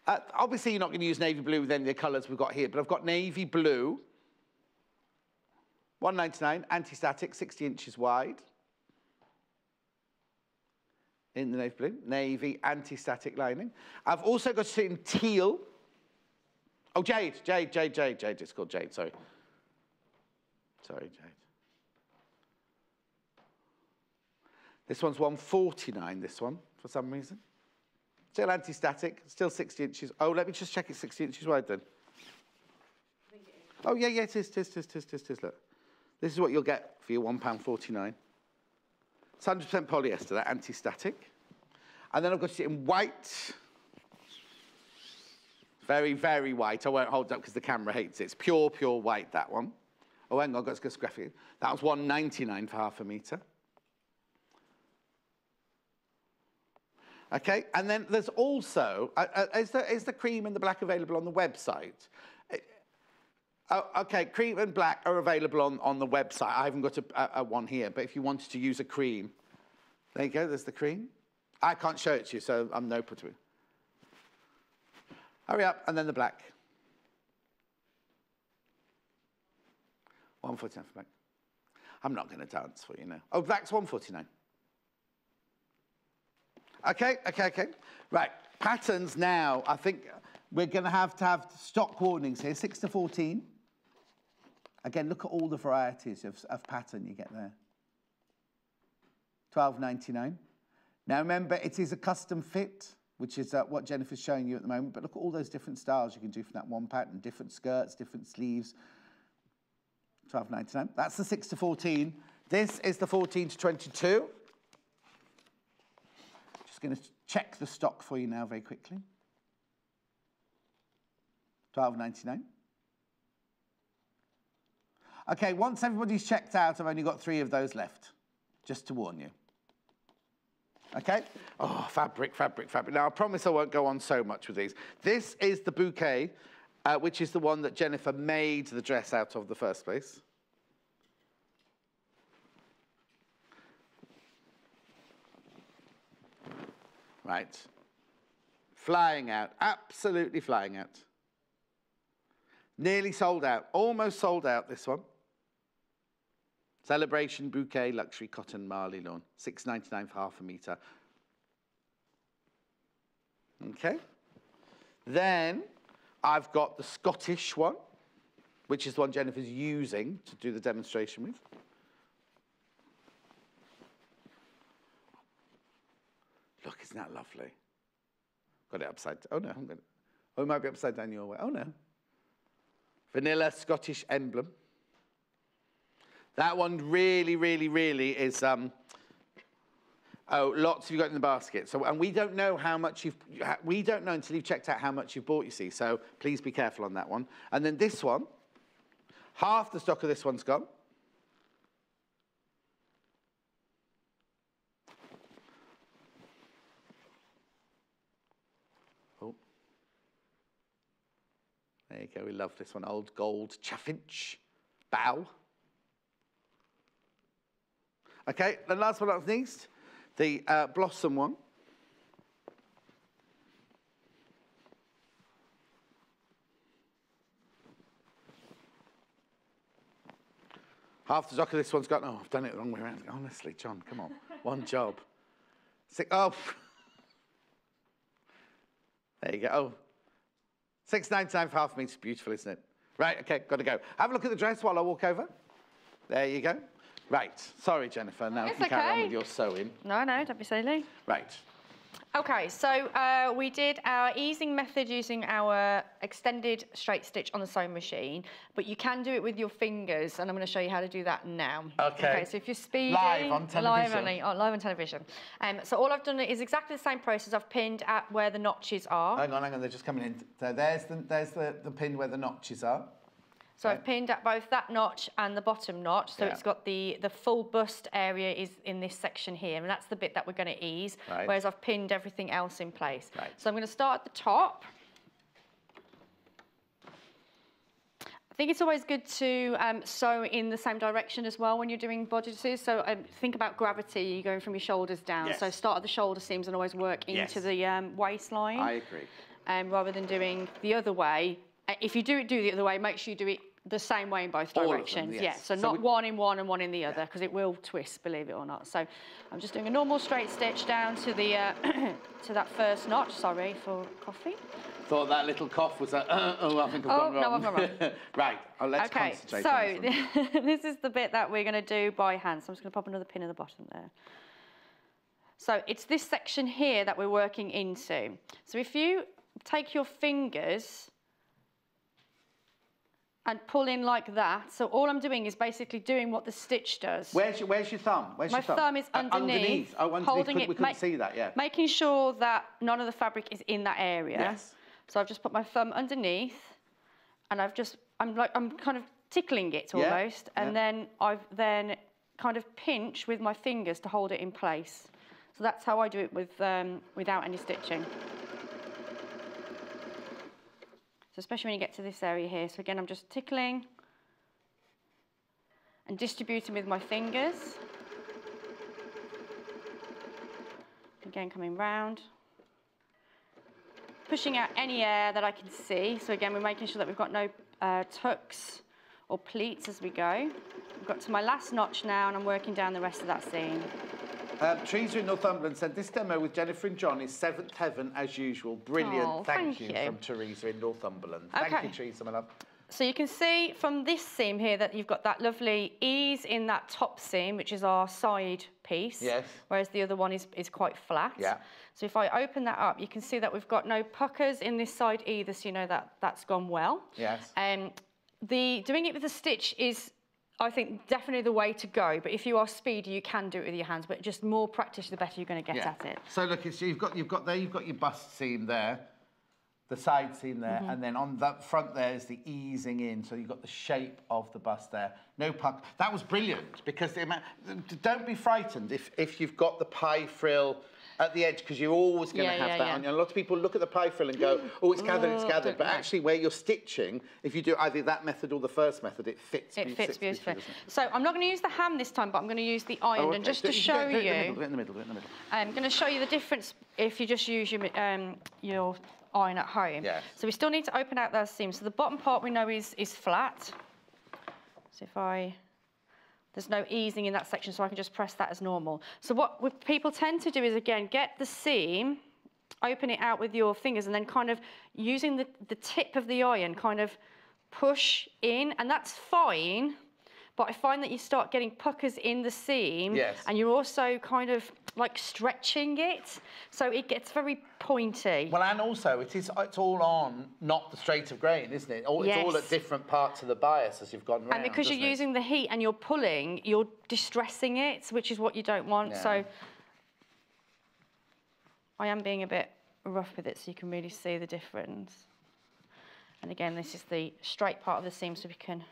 obviously you're not going to use navy blue with any of the colours we've got here, but I've got navy blue, $1.99, anti-static, 60 inches wide. In the navy blue, navy anti-static lining. I've also got it in teal. Oh, jade, it's called jade, sorry. Sorry, jade. This one's $1.49, this one, for some reason. Still anti-static, still 60 inches. Oh, let me just check it's 60 inches wide then. Oh, yeah, it is, look. This is what you'll get for your £1.49. It's 100% polyester, that anti-static. And then I've got it in white. Very, very white. I won't hold it up because the camera hates it. It's pure white, that one. Oh, hang on, I've got to go graphic. That was $1.99 for half a metre. Okay, and then there's also, is the cream and the black available on the website? Okay, cream and black are available on the website. I haven't got a one here, but if you wanted to use a cream, there you go, there's the cream. I can't show it to you, so I'm no put to it. Hurry up, and then the black. $1.49 for black. I'm not going to dance for you now. Oh, black's $1.49. Okay. Right, patterns now. I think we're going to have stock warnings here, 6 to 14. Again, look at all the varieties of pattern you get there. $12.99. Now remember, it is a custom fit, which is what Jennifer's showing you at the moment, but look at all those different styles you can do from that one pattern, different skirts, different sleeves. $12.99. That's the 6 to 14. This is the 14 to 22. Just going to check the stock for you now very quickly. $12.99. Okay, once everybody's checked out, I've only got 3 of those left, just to warn you. Okay? Oh, fabric. Now, I promise I won't go on so much with these. This is the bouquet, which is the one that Jennifer made the dress out of in the first place. Right. Flying out, absolutely flying out. Nearly sold out, almost sold out, this one. Celebration Bouquet Luxury Cotton Marley Lawn, $6.99 for half a metre. Okay. Then I've got the Scottish one, which is the one Jennifer's using to do the demonstration with. Look, isn't that lovely? Got it upside down. Oh, no, I'm going to... Oh, it might be upside down your way. Oh, no. Vanilla Scottish emblem. That one really, really, really is... Oh, lots have you got in the basket. So, and we don't know how much you've... We don't know until you've checked out how much you've bought, you see. So please be careful on that one. And then this one, half the stock of this one's gone. Oh. There you go. We love this one. Old gold chaffinch bow. Okay, the last one up next. The blossom one. Half the stock of this one's got... Oh, I've done it the wrong way around. Honestly, John, come on. One job. Oh. There you go. Oh. $6.99 for half a metre. Beautiful, isn't it? Right, OK, got to go. Have a look at the dress while I walk over. There you go. Right. Sorry, Jennifer. Now you can carry on with your sewing. No, don't be silly. Right. OK, so we did our easing method using our extended straight stitch on the sewing machine, but you can do it with your fingers, and I'm going to show you how to do that now. OK, so if you're speedy... Live on television. Live on television. So all I've done is exactly the same process. I've pinned at where the notches are. Hang on, they're just coming in. So there's the pin where the notches are. So I've pinned at both that notch and the bottom notch, so it's got the full bust area is in this section here, and that's the bit that we're going to ease, whereas I've pinned everything else in place. So I'm going to start at the top. I think it's always good to sew in the same direction as well when you're doing bodices. So think about gravity, you're going from your shoulders down. So start at the shoulder seams and always work into the waistline. I agree. Rather than doing the other way. If you do it the other way, make sure you do it the same way in both directions. Them, so not one in one and one in the other, because it will twist, believe it or not. So I'm just doing a normal straight stitch down to the to that first notch. Sorry for coughing. Thought that little cough was a, oh, I think I've gone wrong. No, I've gone wrong. Right, let's concentrate on this one. So this is the bit that we're going to do by hand. So I'm just going to pop another pin in the bottom there. So it's this section here that we're working into. So if you take your fingers and pull in like that. So all I'm doing is basically doing what the stitch does. Where's your thumb? My thumb is underneath. Oh, underneath. Holding it. We couldn't see that, yeah. Making sure that none of the fabric is in that area. Yes. So I've just put my thumb underneath, and I'm kind of tickling it almost, and then I've kind of pinch with my fingers to hold it in place. So that's how I do it with without any stitching. So especially when you get to this area here. So again, I'm just tickling and distributing with my fingers. Again, coming round. Pushing out any air that I can see. So again, we're making sure that we've got no tucks or pleats as we go. I've got to my last notch now, and I'm working down the rest of that seam. Teresa in Northumberland said, this demo with Jennifer and John is seventh heaven as usual. Brilliant. Oh, thank you from Teresa in Northumberland. Okay. Thank you, Teresa, my love. So you can see from this seam here that you've got that lovely ease in that top seam, which is our side piece. Yes. Whereas the other one is quite flat. Yeah. So if I open that up, you can see that we've got no puckers in this side either, so you know that that's gone well. Yes. Doing it with a stitch is, I think, definitely the way to go. But if you are speedy, you can do it with your hands. But just more practice, the better you're going to get at it. So look, so you've got your bust seam there, the side seam there, and then on that front there is the easing in. So you've got the shape of the bust there. No puck. That was brilliant because don't be frightened if you've got the pie frill at the edge, because you're always going to have that on you. And a lot of people look at the pie frill and go, oh, it's gathered, it's gathered. But actually, where you're stitching, if you do either that method or the first method, it fits. It fits beautifully. So I'm not going to use the hand this time, but I'm going to use the iron. And just to show you, do it in the middle. I'm going to show you the difference if you just use your iron at home. Yes. So we still need to open out those seams. So the bottom part we know is flat. So there's no easing in that section, so I can just press that as normal. So what people tend to do is, again, get the seam, open it out with your fingers, and then kind of using the tip of the iron, kind of push in, and that's fine. But I find that you start getting puckers in the seam, and you're also kind of like stretching it, so it gets very pointy. Well, and also it's all on not the straight of grain, isn't it? It's all at different parts of the bias as you've gone round. And because you're using the heat and you're pulling, you're distressing it, which is what you don't want. Yeah. So I am being a bit rough with it, so you can really see the difference. And again, this is the straight part of the seam, so we can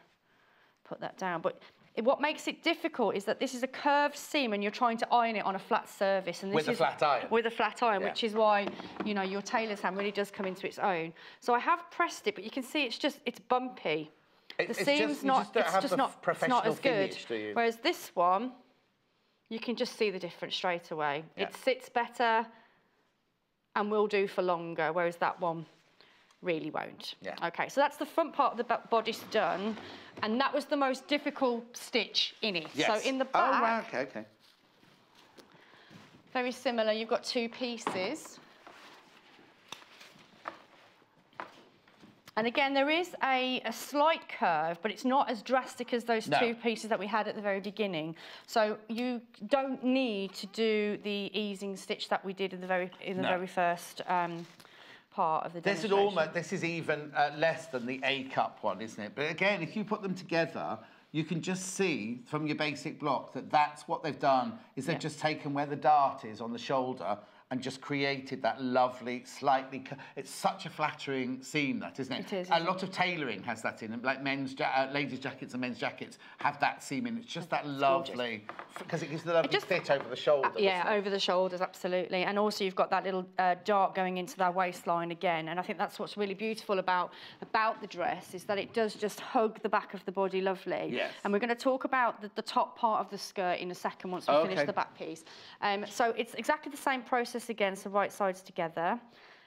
put that down. But what makes it difficult is that this is a curved seam and you're trying to iron it on a flat surface. And this with a flat iron. With a flat iron, which is why, you know, your tailor's hand really does come into its own. So I have pressed it, but you can see it's bumpy. The seam's not as good. Whereas this one, you can just see the difference straight away. Yeah. It sits better and will do for longer, whereas that one really won't. Yeah. Okay, so that's the front part of the bodice done, and that was the most difficult stitch in it. Yes. So in the back, oh, wow, okay. Very similar. You've got two pieces. And again, there is a slight curve, but it's not as drastic as those two pieces that we had at the very beginning. So you don't need to do the easing stitch that we did in the very first part of the demonstration. This is even less than the A-cup one, isn't it? But again, if you put them together, you can just see from your basic block that that's what they've done, is they've just taken where the dart is on the shoulder and just created that lovely, slightly... It's such a flattering seam, that, isn't it? It is. A lot of tailoring has that in it, like ladies' jackets and men's jackets have that seam in. It's just that lovely... Because it gives the lovely fit over the shoulder. Yeah, over the shoulders, absolutely. And also you've got that little dart going into that waistline again. And I think that's what's really beautiful about the dress, is that it does just hug the back of the body lovely. Yes. And we're going to talk about the top part of the skirt in a second once we finish the back piece. So it's exactly the same process again, so right sides together,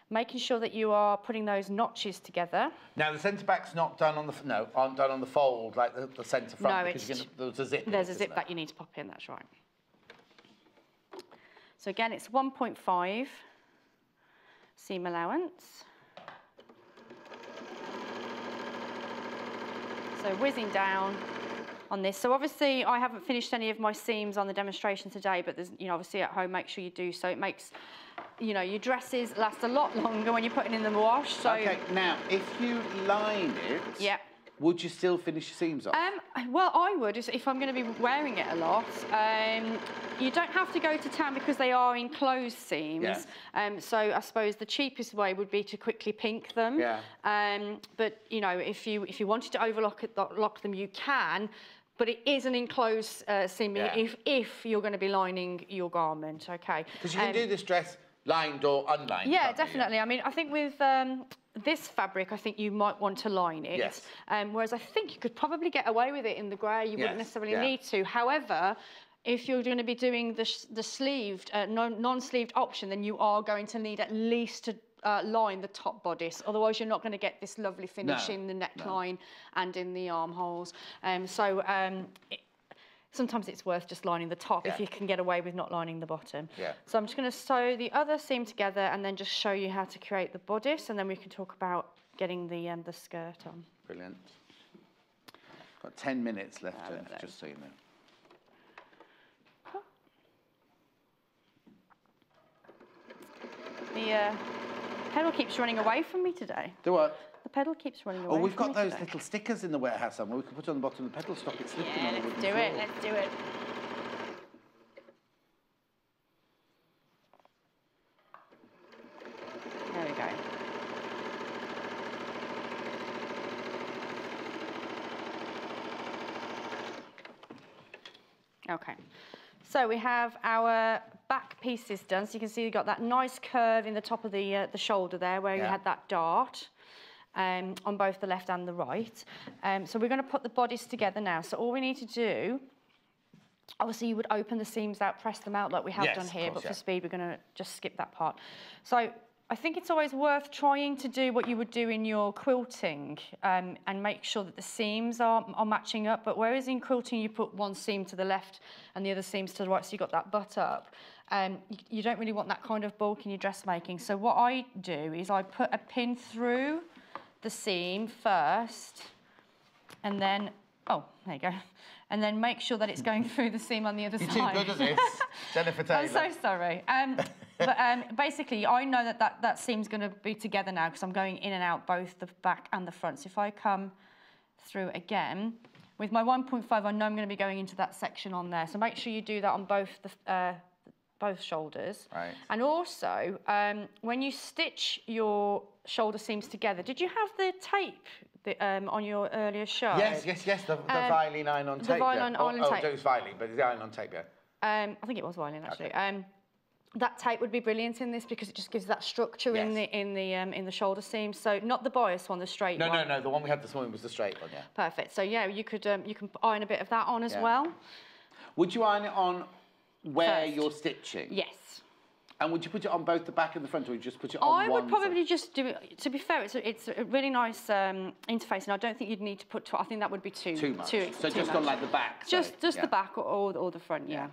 making sure that you are putting those notches together. Now the centre back's not done on aren't done on the fold like the centre front. No, because there's a zip. There's a zip that you need to pop in. That's right. So again, it's 1.5 seam allowance. So whizzing down on this. So obviously I haven't finished any of my seams on the demonstration today, but there's, you know, obviously at home, make sure you do so. It makes, you know, your dresses last a lot longer when you're putting in the wash. So okay, now if you line it, would you still finish your seams off? Well, I would if I'm going to be wearing it a lot. You don't have to go to town because they are enclosed seams. Yeah. So I suppose the cheapest way would be to quickly pink them. Yeah. But you know, if you wanted to lock them, you can. But it is an enclosed seam if you're going to be lining your garment. Okay. Because you can do this dress lined or unlined. Yeah, definitely. I mean, I think with this fabric, I think you might want to line it. Yes. Whereas I think you could probably get away with it in the grey. You wouldn't necessarily need to. However, if you're going to be doing the sleeved, non-sleeved option, then you are going to need at least to line the top bodice. Otherwise, you're not going to get this lovely finish in the neckline and in the armholes. Sometimes it's worth just lining the top if you can get away with not lining the bottom. Yeah. So I'm just going to sew the other seam together and then just show you how to create the bodice, and then we can talk about getting the skirt on. Brilliant. Got 10 minutes left, just so you know. The pedal keeps running away from me today. Do what? The pedal keeps running away. Oh, we've got those little stickers in the warehouse somewhere. We can put on the bottom of the pedal, stop it slipping. Yeah, let's do it. Let's do it. There we go. Okay. So we have our back pieces done. So you can see you've got that nice curve in the top of the shoulder there where you had that dart on both the left and the right. So we're going to put the bodice together now. So all we need to do, obviously you would open the seams out, press them out like we have done here, but for speed we're going to just skip that part. So I think it's always worth trying to do what you would do in your quilting and make sure that the seams are matching up. But whereas in quilting you put one seam to the left and the other seams to the right, so you've got that butt up, you don't really want that kind of bulk in your dressmaking. So what I do is I put a pin through the seam first and then, oh, there you go. And then make sure that it's going through the seam on the other side. You're too good at this, Jenniffer Taylor. I'm so sorry. But basically, I know that seam's going to be together now because I'm going in and out both the back and the front. So if I come through again, with my 1.5, I know I'm going to be going into that section on there. So make sure you do that on both shoulders. Right. And also, when you stitch your shoulder seams together, did you have the tape on your earlier show? Yes, the violin iron-on tape. The violin iron-on tape. Oh, it was violin, but it's the iron-on tape, yeah. I think it was violin actually. Okay. That tape would be brilliant in this because it just gives that structure in the shoulder seam. So not the bias one, the straight one. No. The one we had this morning was the straight one, yeah. Perfect. So yeah, you can iron a bit of that on as well. Would you iron it on where First. you're stitching? Yes. And would you put it on both the back and the front, or would you just put it on one? I would probably just do it. To be fair, it's a really nice interface, and I don't think you'd need to put. I think that would be too much. So just on like the back. Just the back or the front, yeah.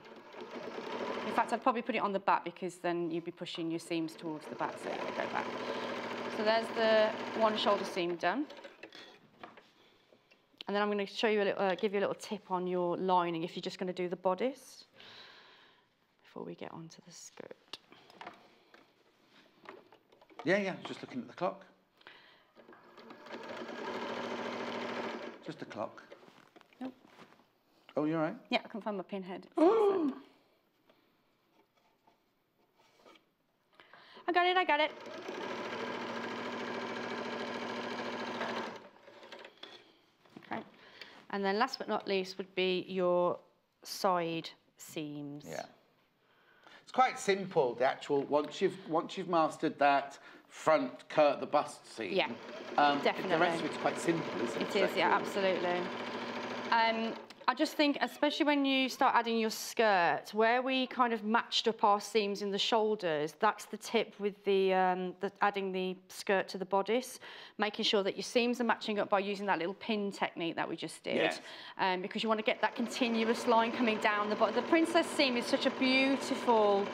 In fact, I'd probably put it on the back because then you'd be pushing your seams towards the back, so it would go back. So there's the one shoulder seam done. And then I'm going to show you give you a little tip on your lining if you're just going to do the bodice before we get onto the skirt. Yeah, just looking at the clock. Just the clock. Nope. Oh, you're right? Yeah, I can find my pinhead. Oh. I got it. Okay. And then last but not least would be your side seams. Yeah. It's quite simple, the actual, once you've mastered that front curve, the bust seam. Yeah, definitely. The rest of it's quite simple, isn't it? It is, yeah, absolutely. I just think, especially when you start adding your skirt, where we kind of matched up our seams in the shoulders, that's the tip with the adding the skirt to the bodice, making sure that your seams are matching up by using that little pin technique that we just did. Yes. Because you want to get that continuous line coming down the bottom. The princess seam is such a beautiful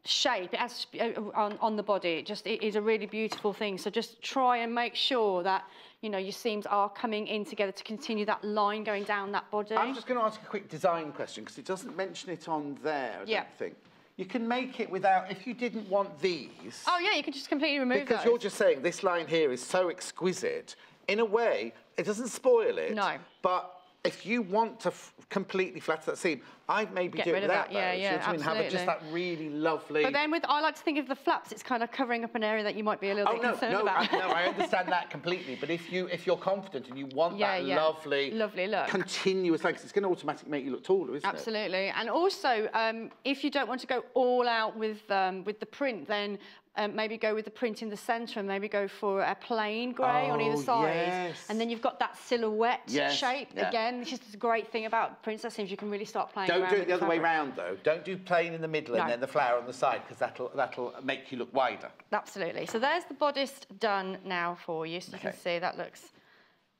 shape. It has on the body. It is a really beautiful thing. So just try and make sure that your seams are coming in together to continue that line going down that body. I'm just going to ask a quick design question because it doesn't mention it on there, I don't think. You can make it without, if you didn't want these... Oh yeah, you can just completely remove because you're just saying this line here is so exquisite. In a way, it doesn't spoil it. No. But if you want to completely flatter that seam, I'd maybe do it without those. Yeah, absolutely. Have just that really lovely... But then I like to think of the flaps, it's kind of covering up an area that you might be a little bit concerned about. No, I understand that completely. But if you're confident and you want that lovely look, continuous line, because it's going to automatically make you look taller, isn't it? Absolutely. And also, if you don't want to go all out with the print, then maybe go with the print in the centre and maybe go for a plain grey on either side. Yes. And then you've got that silhouette shape. Yeah. Again, this is the great thing about princess seams, you can really start playing Don't around do it with the other way fabric. round, though. Don't do plain in the middle and then the flower on the side, because that'll make you look wider. Absolutely. So there's the bodice done now for you. So you can see that looks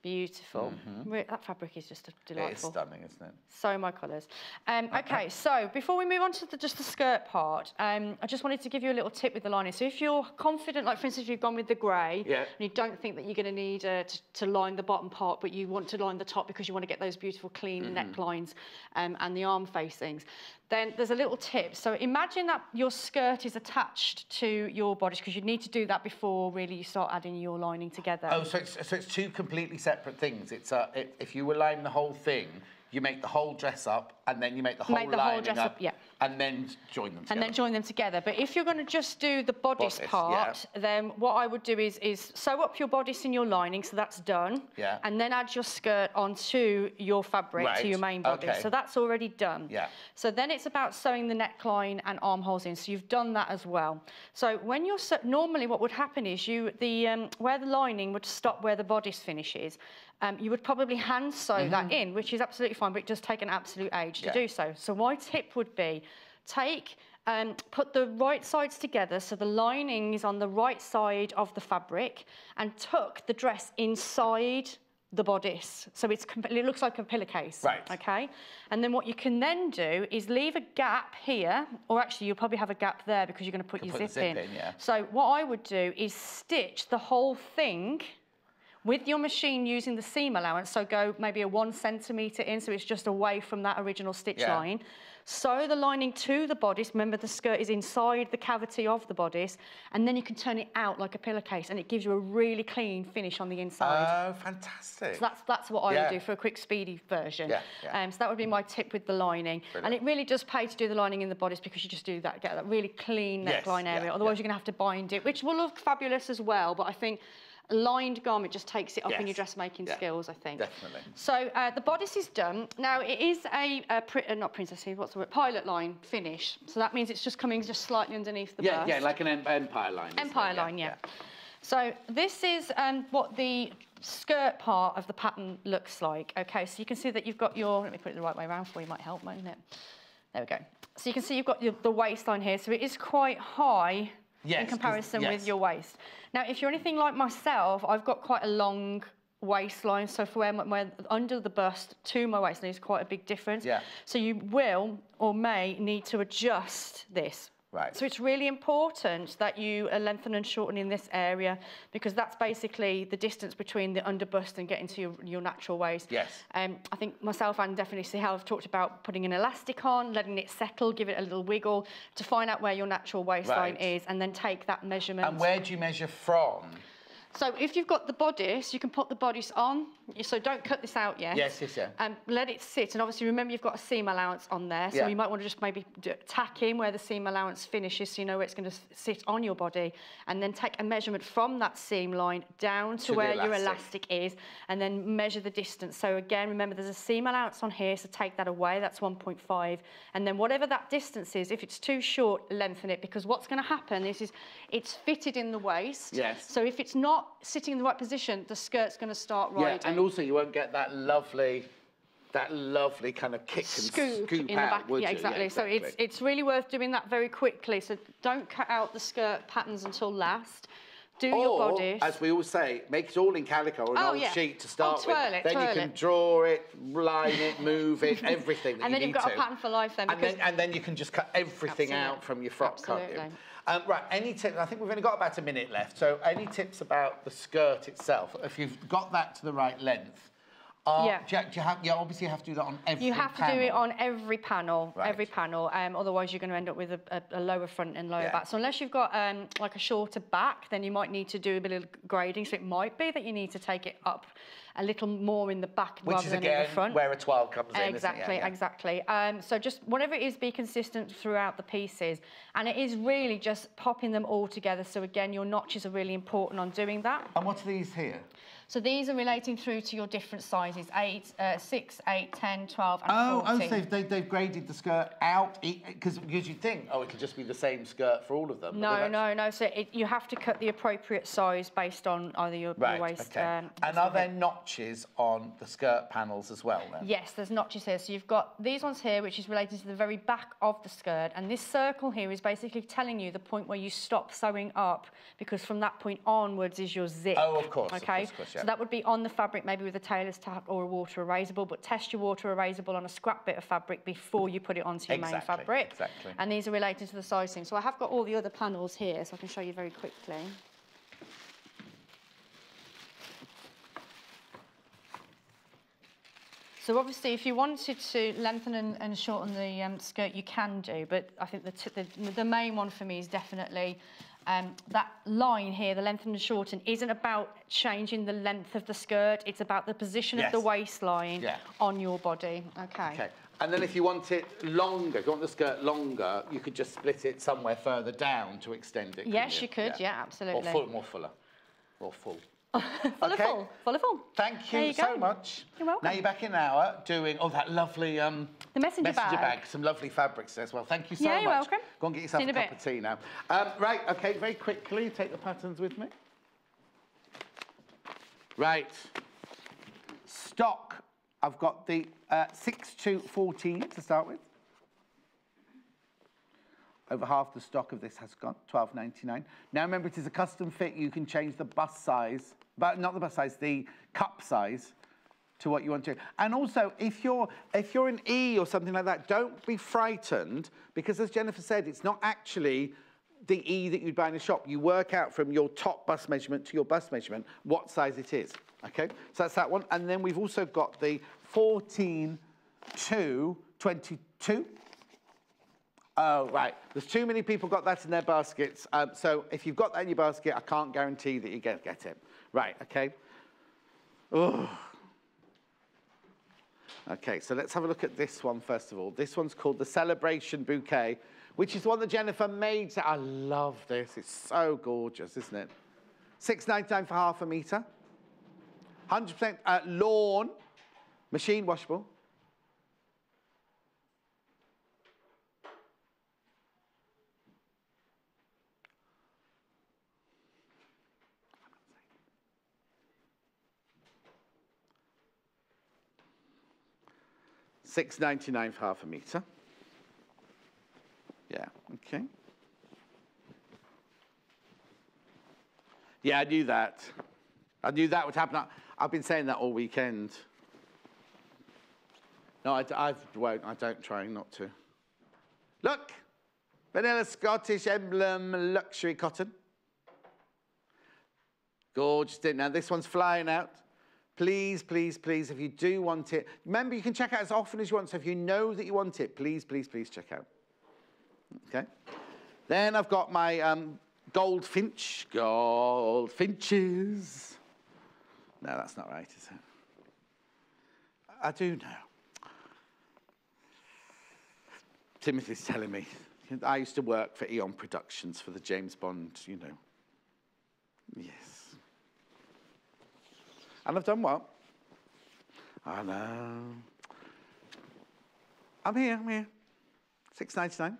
beautiful. That fabric is just delightful. It is stunning, isn't it? So my colours. Okay, so before we move on to just the skirt part, I just wanted to give you a little tip with the lining. So if you're confident, like for instance, if you've gone with the grey, and you don't think that you're going to need to line the bottom part, but you want to line the top because you want to get those beautiful clean necklines and the arm facings, then there's a little tip. So imagine that your skirt is attached to your bodice, because you need to do that before really you start adding your lining together. Oh, so it's two completely separate things. If you align the whole thing, you make the whole dress up, and then you make the whole lining up. Yeah. And then join them together. And then join them together. But if you're going to just do the bodice part, then what I would do is sew up your bodice in your lining, so that's done. Yeah. And then add your skirt onto your fabric, to your main bodice. Okay. So that's already done. Yeah. So then it's about sewing the neckline and armholes in. So you've done that as well. So when you're normally what would happen is where the lining would stop where the bodice finishes, you would probably hand sew that in, which is absolutely fine, but it does take an absolute age to do so. So my tip would be put the right sides together so the lining is on the right side of the fabric, and tuck the dress inside the bodice, so it looks like a pillowcase. Right. Okay. And then what you can then do is leave a gap here, or actually you'll probably have a gap there because you're going to put your zip in. Yeah. So what I would do is stitch the whole thing with your machine using the seam allowance, so go maybe a 1 centimetre in, so it's just away from that original stitch line. Sew the lining to the bodice. Remember, the skirt is inside the cavity of the bodice, and then you can turn it out like a pillowcase, and it gives you a really clean finish on the inside. Oh, fantastic. So that's what I would do for a quick, speedy version. So that would be my tip with the lining. Brilliant. And it really does pay to do the lining in the bodice, because you just do that, get that really clean neckline area. Otherwise, you're going to have to bind it, which will look fabulous as well, but I think a lined garment just takes it up in your dressmaking skills, I think. Definitely. So the bodice is done. Now it is not princess, what's the word? Pilot line finish. So that means it's just coming just slightly underneath the bust. Yeah, like an empire line. Empire line, yeah. So this is what the skirt part of the pattern looks like. Okay, so you can see that you've got your, let me put it the right way around for you, might help, won't it? There we go. So you can see you've got the waistline here, so it is quite high in comparison with your waist. Now, if you're anything like myself, I've got quite a long waistline, so for where under the bust to my waistline is quite a big difference. So you will or may need to adjust this. Right. So it's really important that you lengthen and shorten in this area, because that's basically the distance between the under bust and getting to your natural waist. Yes. I think myself and definitely Sahel have talked about putting an elastic on, letting it settle, give it a little wiggle to find out where your natural waistline is, and then take that measurement. And where do you measure from? So if you've got the bodice, you can put the bodice on. So don't cut this out yet. Yes. And let it sit. And obviously, remember, you've got a seam allowance on there. So you might want to just maybe tack in where the seam allowance finishes, so you know where it's going to sit on your body. And then take a measurement from that seam line down to where your elastic is, and then measure the distance. So again, remember, there's a seam allowance on here, so take that away. That's 1.5. And then whatever that distance is, if it's too short, lengthen it, because what's going to happen is it's fitted in the waist. Yes. So if it's not sitting in the right position, the skirt's going to start riding. Yeah, and also you won't get that lovely kind of kick and scoop in the out, back. would Yeah, you? exactly. Yeah, exactly. So it's really worth doing that very quickly. So don't cut out the skirt patterns until last. Do your bodice. As we always say, make it all in calico or an old sheet to start with. Then you can draw it, line it, move it, everything that and you then need you've got to. a pattern for life then. And then you can just cut everything out from your frock, can't you? Right, any tips? I think we've only got about a minute left. So any tips about the skirt itself? If you've got that to the right length, you obviously have to do that on every panel. You have to do it on every panel, otherwise you're going to end up with a lower front and lower back. So unless you've got like a shorter back, then you might need to do a bit of grading. So it might be that you need to take it up a little more in the back rather than in the front. Where a 12 comes in, Exactly, isn't it? exactly. So just whatever it is, be consistent throughout the pieces. And it is really just popping them all together. So again, your notches are really important on doing that. And what are these here? So these are relating through to your different sizes, 6, 8, 10, 12 and 14. So they've graded the skirt out, because you'd think, it'll just be the same skirt for all of them. No. So you have to cut the appropriate size based on either your waist. Okay. And are there notches on the skirt panels as well then? Yes, there's notches here. So you've got these ones here, which is related to the very back of the skirt. And this circle here is basically telling you the point where you stop sewing up, because from that point onwards is your zip. Oh, of course. Okay. Of course, So that would be on the fabric, maybe with a tailor's tack or a water erasable, but test your water erasable on a scrap bit of fabric before you put it onto your main fabric. Exactly. And these are related to the sizing. So I have got all the other panels here, so I can show you very quickly. So obviously, if you wanted to lengthen and shorten the skirt, you can do. But I think the main one for me is definitely that line here, the lengthen and shorten, isn't about changing the length of the skirt. It's about the position of the waistline on your body. Okay. And then if you want it longer, if you want the skirt longer, you could just split it somewhere further down to extend it. Yes, you could. Yeah, absolutely. Or more fuller. Or full. Full of full. Thank you so much. You're welcome. Now you're back in an hour doing that lovely the messenger bag. Some lovely fabrics there as well. Thank you so much. Yeah, you're welcome. Go and get yourself a cup of tea now. Right, okay, very quickly, take the patterns with me. Right. Stock. I've got the 6 to 14 to start with. Over half the stock of this has gone, $12.99. Now remember, it is a custom fit. You can change the bust size, but not the bust size, the cup size to what you want to. And also, if you're an E or something like that, don't be frightened, because as Jennifer said, it's not actually the E that you'd buy in a shop. You work out from your top bust measurement to your bust measurement what size it is. Okay, so that's that one. And then we've also got the 14 to 22. Oh, right. There's too many people got that in their baskets. So if you've got that in your basket, I can't guarantee that you get it. Right, okay. Oh. Okay, so let's have a look at this one first of all. This one's called the Celebration Bouquet, which is one that Jennifer made. I love this. It's so gorgeous, isn't it? $6.99 for half a metre. 100% lawn, machine washable. $6.99 for half a metre. Yeah, okay. Yeah, I knew that. I knew that would happen. I've been saying that all weekend. No, I won't. I don't try not to. Look! Vanilla Scottish emblem luxury cotton. Gorgeous. Now, this one's flying out. Please, please, please, if you do want it, remember, you can check out as often as you want. So if you know that you want it, please, please, please check out. Okay. Then I've got my goldfinches. No, that's not right, is it? I do know. Timothy's telling me. I used to work for Eon Productions for the James Bond, you know. Yes. And I've done what? I know. I'm here. $6.99,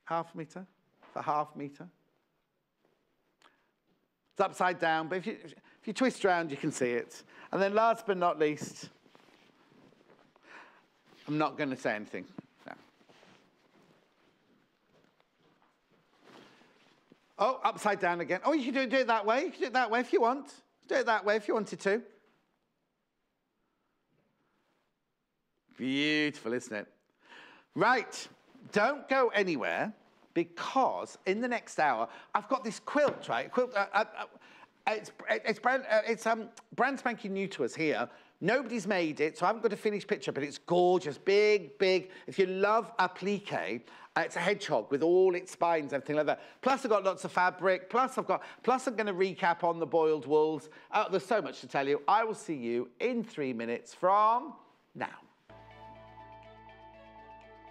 half a metre, for half metre. It's upside down, but if you twist around, you can see it. And then last but not least, I'm not going to say anything. No. Oh, upside down again. Oh, you can do it that way. You can do it that way if you want. Do it that way if you wanted to. Beautiful, isn't it? Right, don't go anywhere, because in the next hour, I've got this quilt, right? Quilt, it's brand spanking new to us here. Nobody's made it, so I haven't got a finished picture, but it's gorgeous, big, big. If you love applique, it's a hedgehog with all its spines, everything like that. Plus, I've got lots of fabric. Plus, I'm going to recap on the boiled wools. There's so much to tell you. I will see you in 3 minutes from now.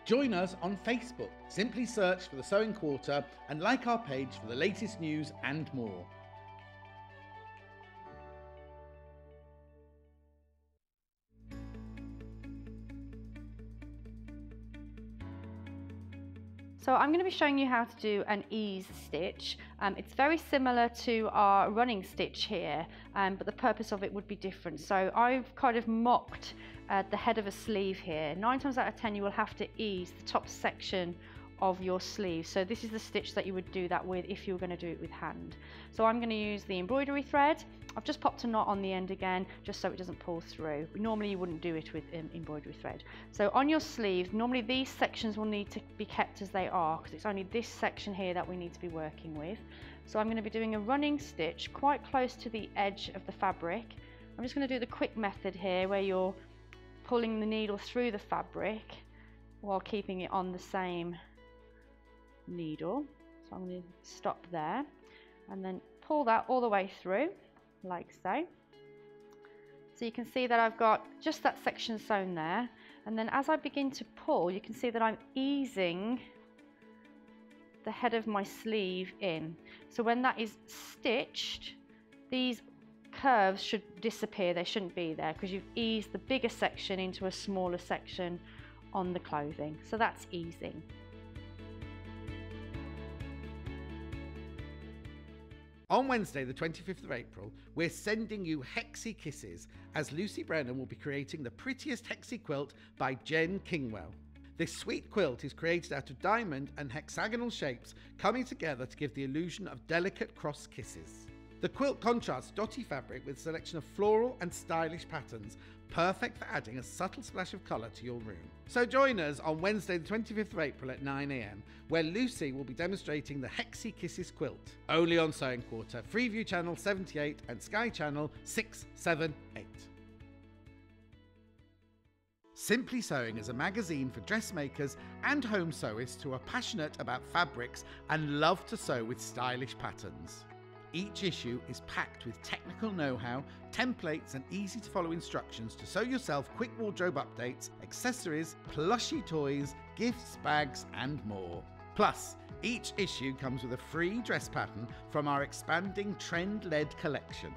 Join us on Facebook. Simply search for The Sewing Quarter and like our page for the latest news and more. So I'm going to be showing you how to do an ease stitch. It's very similar to our running stitch here, but the purpose of it would be different. So I've kind of mocked the head of a sleeve here. 9 times out of 10 you will have to ease the top section of your sleeve. So this is the stitch that you would do that with if you were going to do it with hand. So I'm going to use the embroidery thread. I've just popped a knot on the end again, just so it doesn't pull through. Normally you wouldn't do it with embroidery thread. So on your sleeve, normally these sections will need to be kept as they are, because it's only this section here that we need to be working with. So I'm going to be doing a running stitch quite close to the edge of the fabric. I'm just going to do the quick method here, where you're pulling the needle through the fabric while keeping it on the same needle. So I'm going to stop there. and then pull that all the way through, like so. So you can see that I've got just that section sewn there, and then as I begin to pull, you can see that I'm easing the head of my sleeve in. So when that is stitched, these curves should disappear, they shouldn't be there, because you've eased the bigger section into a smaller section on the clothing. So that's easing. On Wednesday, the 25th of April, we're sending you Hexy Kisses, as Lucy Brennan will be creating the prettiest Hexy quilt by Jen Kingwell. This sweet quilt is created out of diamond and hexagonal shapes coming together to give the illusion of delicate cross kisses. The quilt contrasts dotty fabric with a selection of floral and stylish patterns, perfect for adding a subtle splash of colour to your room. So join us on Wednesday the 25th of April at 9 AM, where Lucy will be demonstrating the Hexy Kisses quilt, only on Sewing Quarter, Freeview Channel 78 and Sky Channel 678. Simply Sewing is a magazine for dressmakers and home sewists who are passionate about fabrics and love to sew with stylish patterns. Each issue is packed with technical know-how, templates and easy-to-follow instructions to sew yourself quick wardrobe updates, accessories, plushy toys, gifts, bags and more. Plus, each issue comes with a free dress pattern from our expanding trend-led collection.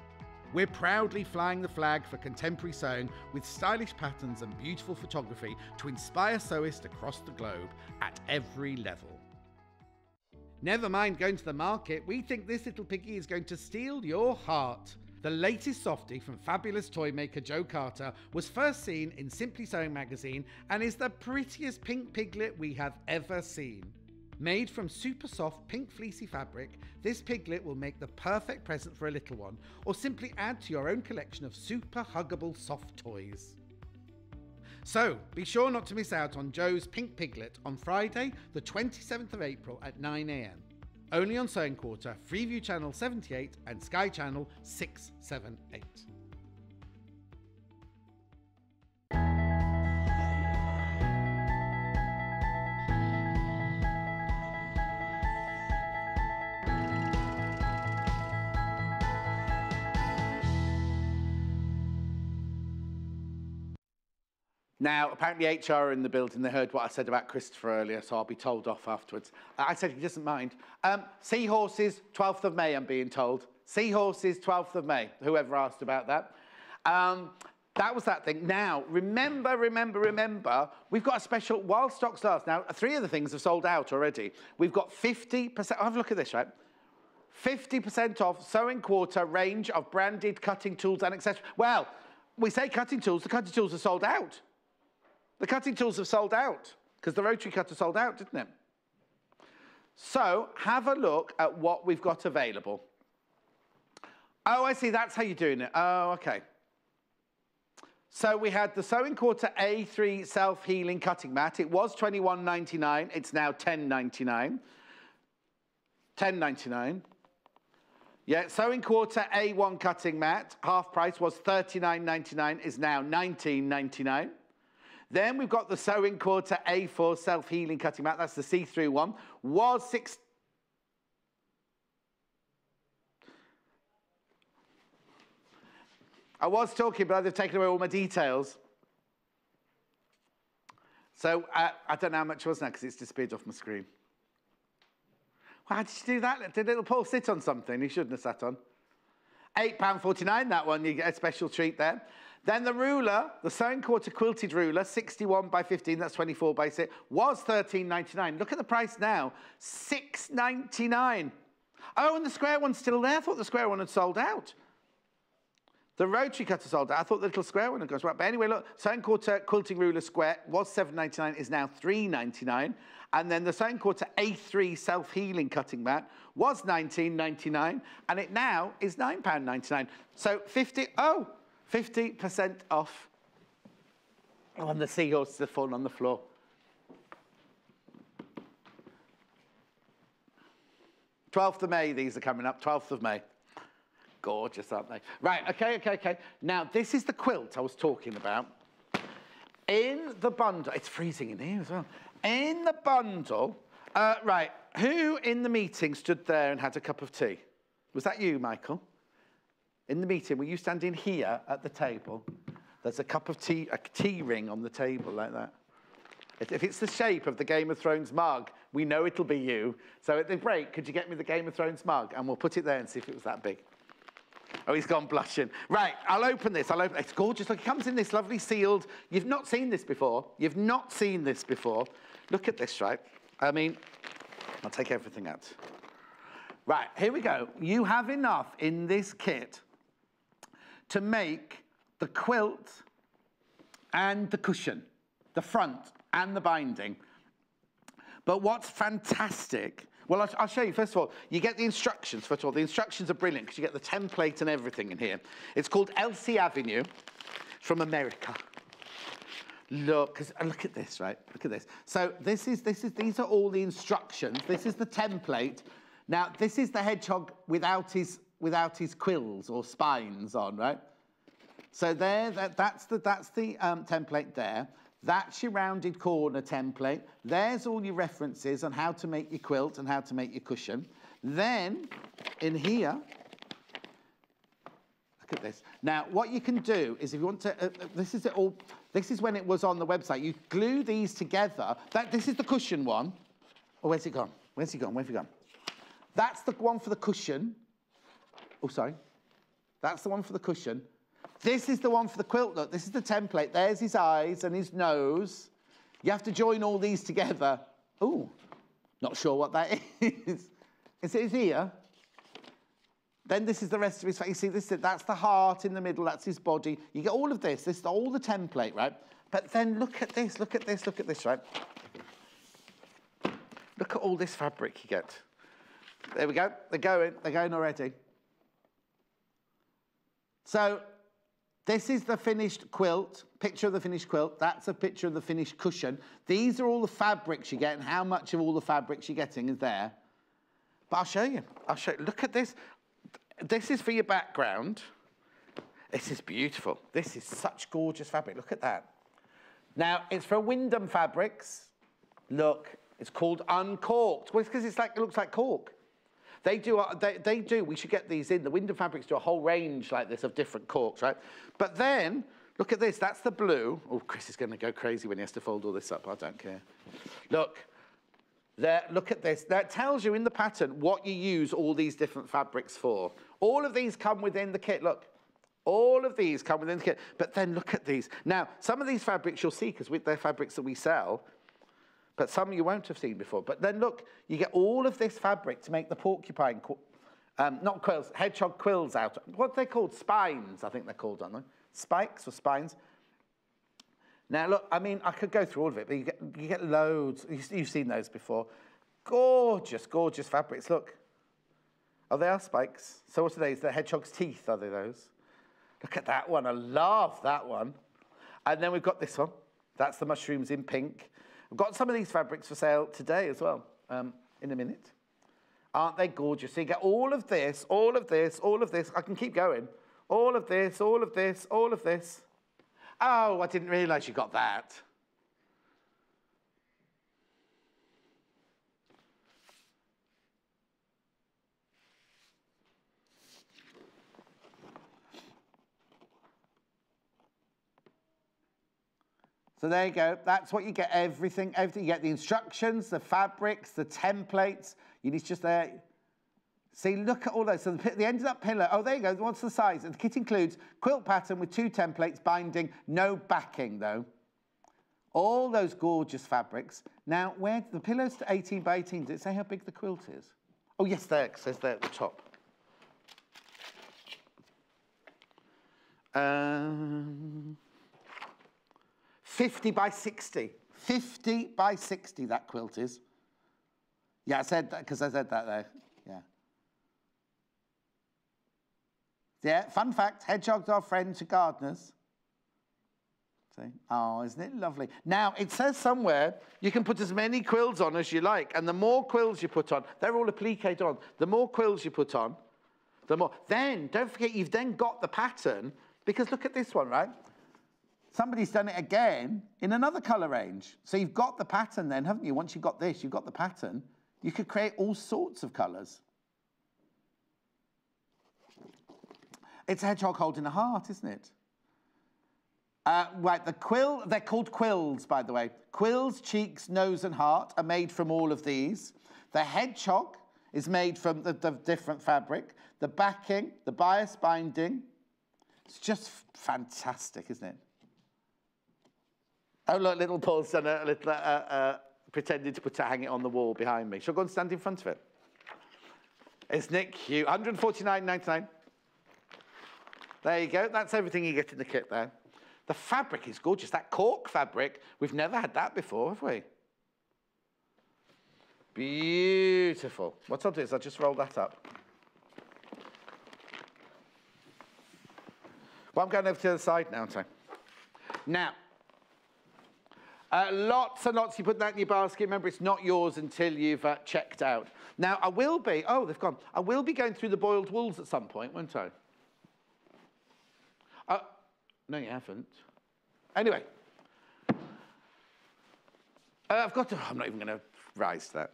We're proudly flying the flag for contemporary sewing with stylish patterns and beautiful photography to inspire sewists across the globe at every level. Never mind going to the market, we think this little piggy is going to steal your heart. The latest softie from fabulous toy maker Joe Carter was first seen in Simply Sewing magazine and is the prettiest pink piglet we have ever seen. Made from super soft pink fleecy fabric, this piglet will make the perfect present for a little one, or simply add to your own collection of super huggable soft toys. So, be sure not to miss out on Joe's Pink Piglet on Friday, the 27th of April at 9 AM. Only on Sewing Quarter, Freeview Channel 78 and Sky Channel 678. Now, apparently HR are in the building. They heard what I said about Christopher earlier, so I'll be told off afterwards. I said he doesn't mind. Seahorses, 12th of May, I'm being told. Seahorses, 12th of May, whoever asked about that. That was that thing. Now, remember, we've got a special, while stocks last. Now, 3 of the things have sold out already. We've got 50%, have a look at this, right? 50% off Sewing Quarter range of branded cutting tools and accessories. Well, we say cutting tools, the cutting tools are sold out. The cutting tools have sold out because the rotary cutter sold out, didn't it? So have a look at what we've got available. Oh, I see, that's how you're doing it. Oh, okay. So we had the Sewing Quarter A3 self-healing cutting mat. It was $21.99. It's now $10.99. $10.99. Yeah, Sewing Quarter A1 cutting mat, half price, was $39.99, is now $19.99. Then we've got the Sewing Quarter A4 self-healing cutting mat. That's the see-through one. Was I was talking, but they've taken away all my details. So I don't know how much it was now because it's disappeared off my screen. Well, how did you do that? Did little Paul sit on something he shouldn't have sat on? £8.49, that one. You get a special treat there. Then the ruler, the Sewing Quarter quilted ruler, 61 by 15, that's 24 by 6, was $13.99. Look at the price now, $6.99. Oh, and the square one's still there. I thought the square one had sold out. The rotary cutter sold out. I thought the little square one had gone right. But anyway, look, Sewing Quarter quilting ruler square was $7.99, is now $3.99. And then the Sewing Quarter A3 self-healing cutting mat was $19.99, and it now is £9.99. So 50% off on the seahorses that have fallen on the floor. '12th of May, these are coming up, 12th of May. Gorgeous, aren't they? Right, okay. Now, this is the quilt I was talking about. In the bundle, it's freezing in here as well. In the bundle, right, who in the meeting stood there and had a cup of tea? Was that you, Michael? In the meeting, were you standing here at the table? There's a cup of tea, a tea ring on the table like that. If it's the shape of the Game of Thrones mug, we know it'll be you. So at the break, could you get me the Game of Thrones mug? And we'll put it there and see if it was that big. Oh, he's gone blushing. Right, I'll open this. It's gorgeous. Look, it comes in this lovely sealed. You've not seen this before. You've not seen this before. Look at this, right? I mean, I'll take everything out. Right, here we go. You have enough in this kit to make the quilt and the cushion, the front and the binding. But what's fantastic, well, I'll show you. First of all, you get the instructions. First of all, the instructions are brilliant because you get the template and everything in here. It's called Elsie Avenue from America. Look at this, right? Look at this. So these are all the instructions. This is the template. Now, this is the hedgehog without his quills or spines on, right? So that's the template there. That's your rounded corner template. There's all your references on how to make your quilt and how to make your cushion. Then, in here, look at this. Now, what you can do is if you want to, this is when it was on the website. You glue these together. This is the cushion one. Oh, where's it gone? Where's he gone? Where's he gone? That's the one for the cushion. Oh, sorry. That's the one for the cushion. This is the one for the quilt. Look, this is the template. There's his eyes and his nose. You have to join all these together. Ooh, not sure what that is. Is it his ear? Then this is the rest of his face. You see, that's the heart in the middle. That's his body. You get all of this. This is all the template, right? But then look at this. Look at this. Look at this, right? Look at all this fabric you get. There we go. They're going already. So this is the finished quilt, picture of the finished quilt. That's a picture of the finished cushion. These are all the fabrics you get and how much of all the fabrics you're getting is there. But I'll show you. Look at this. This is for your background. This is beautiful. This is such gorgeous fabric. Look at that. Now, it's for Wyndham Fabrics. Look, it's called Uncorked. Well, it's because it looks like cork. They do, we should get these in. The Wyndham Fabrics do a whole range like this of different corks, right? But then, look at this, that's the blue. Oh, Chris is gonna go crazy when he has to fold all this up, I don't care. Look, there, look at this. That tells you in the pattern what you use all these different fabrics for. All of these come within the kit, look. All of these come within the kit. But then look at these. Now, some of these fabrics you'll see, because they're fabrics that we sell, but some you won't have seen before. But then look, you get all of this fabric to make the porcupine, not quills, hedgehog quills out. What are they called? Spines, I think they're called, aren't they? Spikes or spines. Now look, I mean, I could go through all of it, but you get loads. You've seen those before. Gorgeous, gorgeous fabrics, look. Oh, they are spikes. So what are these? They're hedgehog's teeth, are they those? Look at that one, I love that one. And then we've got this one. That's the mushrooms in pink. We've got some of these fabrics for sale today as well, in a minute. Aren't they gorgeous? So you get all of this, all of this, all of this. I can keep going. All of this, all of this, all of this. Oh, I didn't realise you got that. So there you go. That's what you get, everything. You get the instructions, the fabrics, the templates. You need just there. See, look at all those. So the ended up pillow. Oh, there you go. What's the size? And the kit includes quilt pattern with 2 templates, binding, no backing though. All those gorgeous fabrics. Now, where the pillow's to 18 by 18. Does it say how big the quilt is? Oh, yes, there. It says there at the top. 50 by 60. 50 by 60 that quilt is. Yeah, I said that because I said that there. Yeah. Yeah, fun fact, hedgehogs are friends to gardeners. See? Oh, isn't it lovely? Now, it says somewhere you can put as many quills on as you like, and the more quills you put on, they're all appliqued on, the more quills you put on, the more. Then, don't forget, you've then got the pattern, because look at this one, right? Somebody's done it again in another colour range. So you've got the pattern then, haven't you? Once you've got this, you've got the pattern. You could create all sorts of colours. It's a hedgehog holding a heart, isn't it? Right, they're called quills, by the way. Quills, cheeks, nose and heart are made from all of these. The hedgehog is made from the different fabric. The backing, the bias binding. It's just fantastic, isn't it? Oh, look, little Paul's done a little, pretended to hang it on the wall behind me. Shall I go and stand in front of it? Isn't it cute? £149.99. There you go. That's everything you get in the kit there. The fabric is gorgeous. That cork fabric, we've never had that before, have we? Beautiful. What I'll do is I'll just roll that up. Well, I'm going over to the other side now, aren't I? Now, lots and lots. You put that in your basket. Remember, it's not yours until you've checked out. Now, I will be... Oh, they've gone. I will be going through the boiled wools at some point, won't I? No, you haven't. Anyway. I've got to... I'm not even going to rise to that.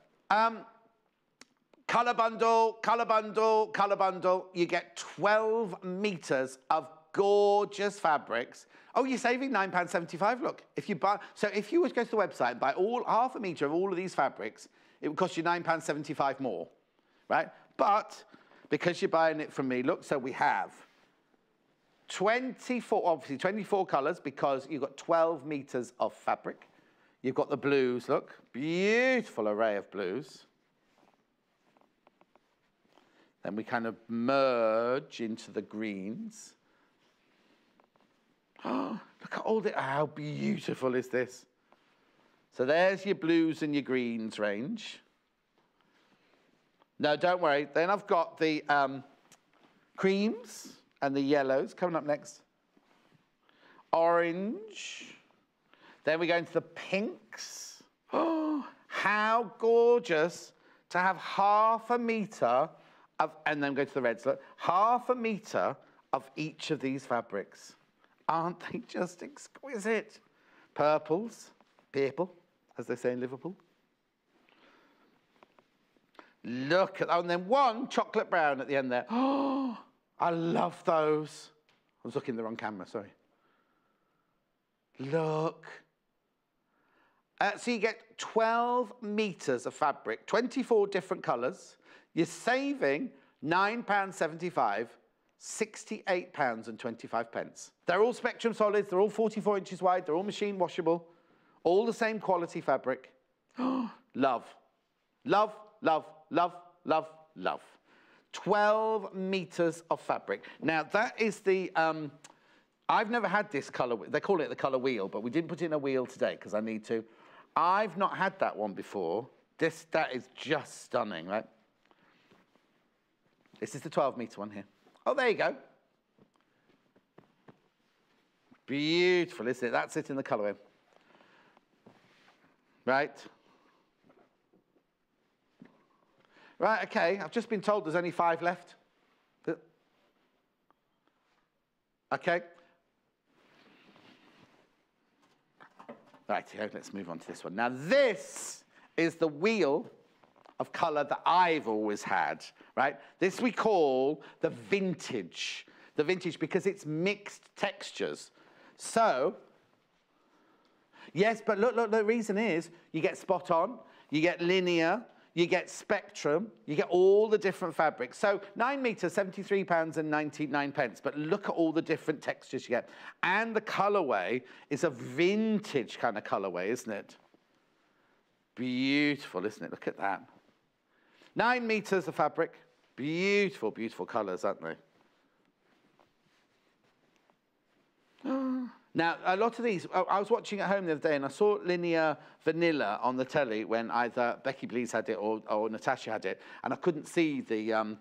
Colour bundle, colour bundle, colour bundle. You get 12 metres of gorgeous fabrics. Oh, you're saving £9.75. Look, if you buy... So if you were to go to the website and buy half a metre of all of these fabrics, it would cost you £9.75 more, right? But because you're buying it from me, look, so we have 24 colours because you've got 12 metres of fabric. You've got the blues, look, beautiful array of blues. Then we kind of merge into the greens. Oh, look at all the, how beautiful is this? So there's your blues and your greens range. No, don't worry. Then I've got the creams and the yellows coming up next. Orange. Then we go into the pinks. Oh, how gorgeous to have half a metre of, and then go to the reds. Look, half a metre of each of these fabrics. Aren't they just exquisite? Purples, purple, as they say in Liverpool. Look at that, and then one chocolate brown at the end there. Oh, I love those. I was looking at the wrong camera, sorry. Look. So you get 12 metres of fabric, 24 different colours. You're saving £9.75, £68.25. They're all Spectrum solids, they're all 44 inches wide, they're all machine washable, all the same quality fabric. Love, love, love, love, love, love. 12 metres of fabric. Now that is the, I've never had this colour, they call it the colour wheel, but we didn't put in a wheel today because I need to. I've not had that one before. That is just stunning, right? This is the 12 metre one here. Oh, there you go. Beautiful, isn't it? That's it in the colourway. Right. Right, okay. I've just been told there's only 5 left. Okay. Right, let's move on to this one. Now, this is the wheel of colour that I've always had, right? This we call the vintage. The vintage because it's mixed textures. So, yes, but look, the reason is you get spot on, you get linear, you get spectrum, you get all the different fabrics. So 9 metres, £73.99. But look at all the different textures you get. And the colourway is a vintage kind of colourway, isn't it? Beautiful, isn't it? Look at that. 9 metres of fabric. Beautiful, beautiful colours, aren't they? Now, a lot of these, I was watching at home the other day and I saw linear vanilla on the telly when either Becky Blease had it or Natasha had it, and I couldn't see the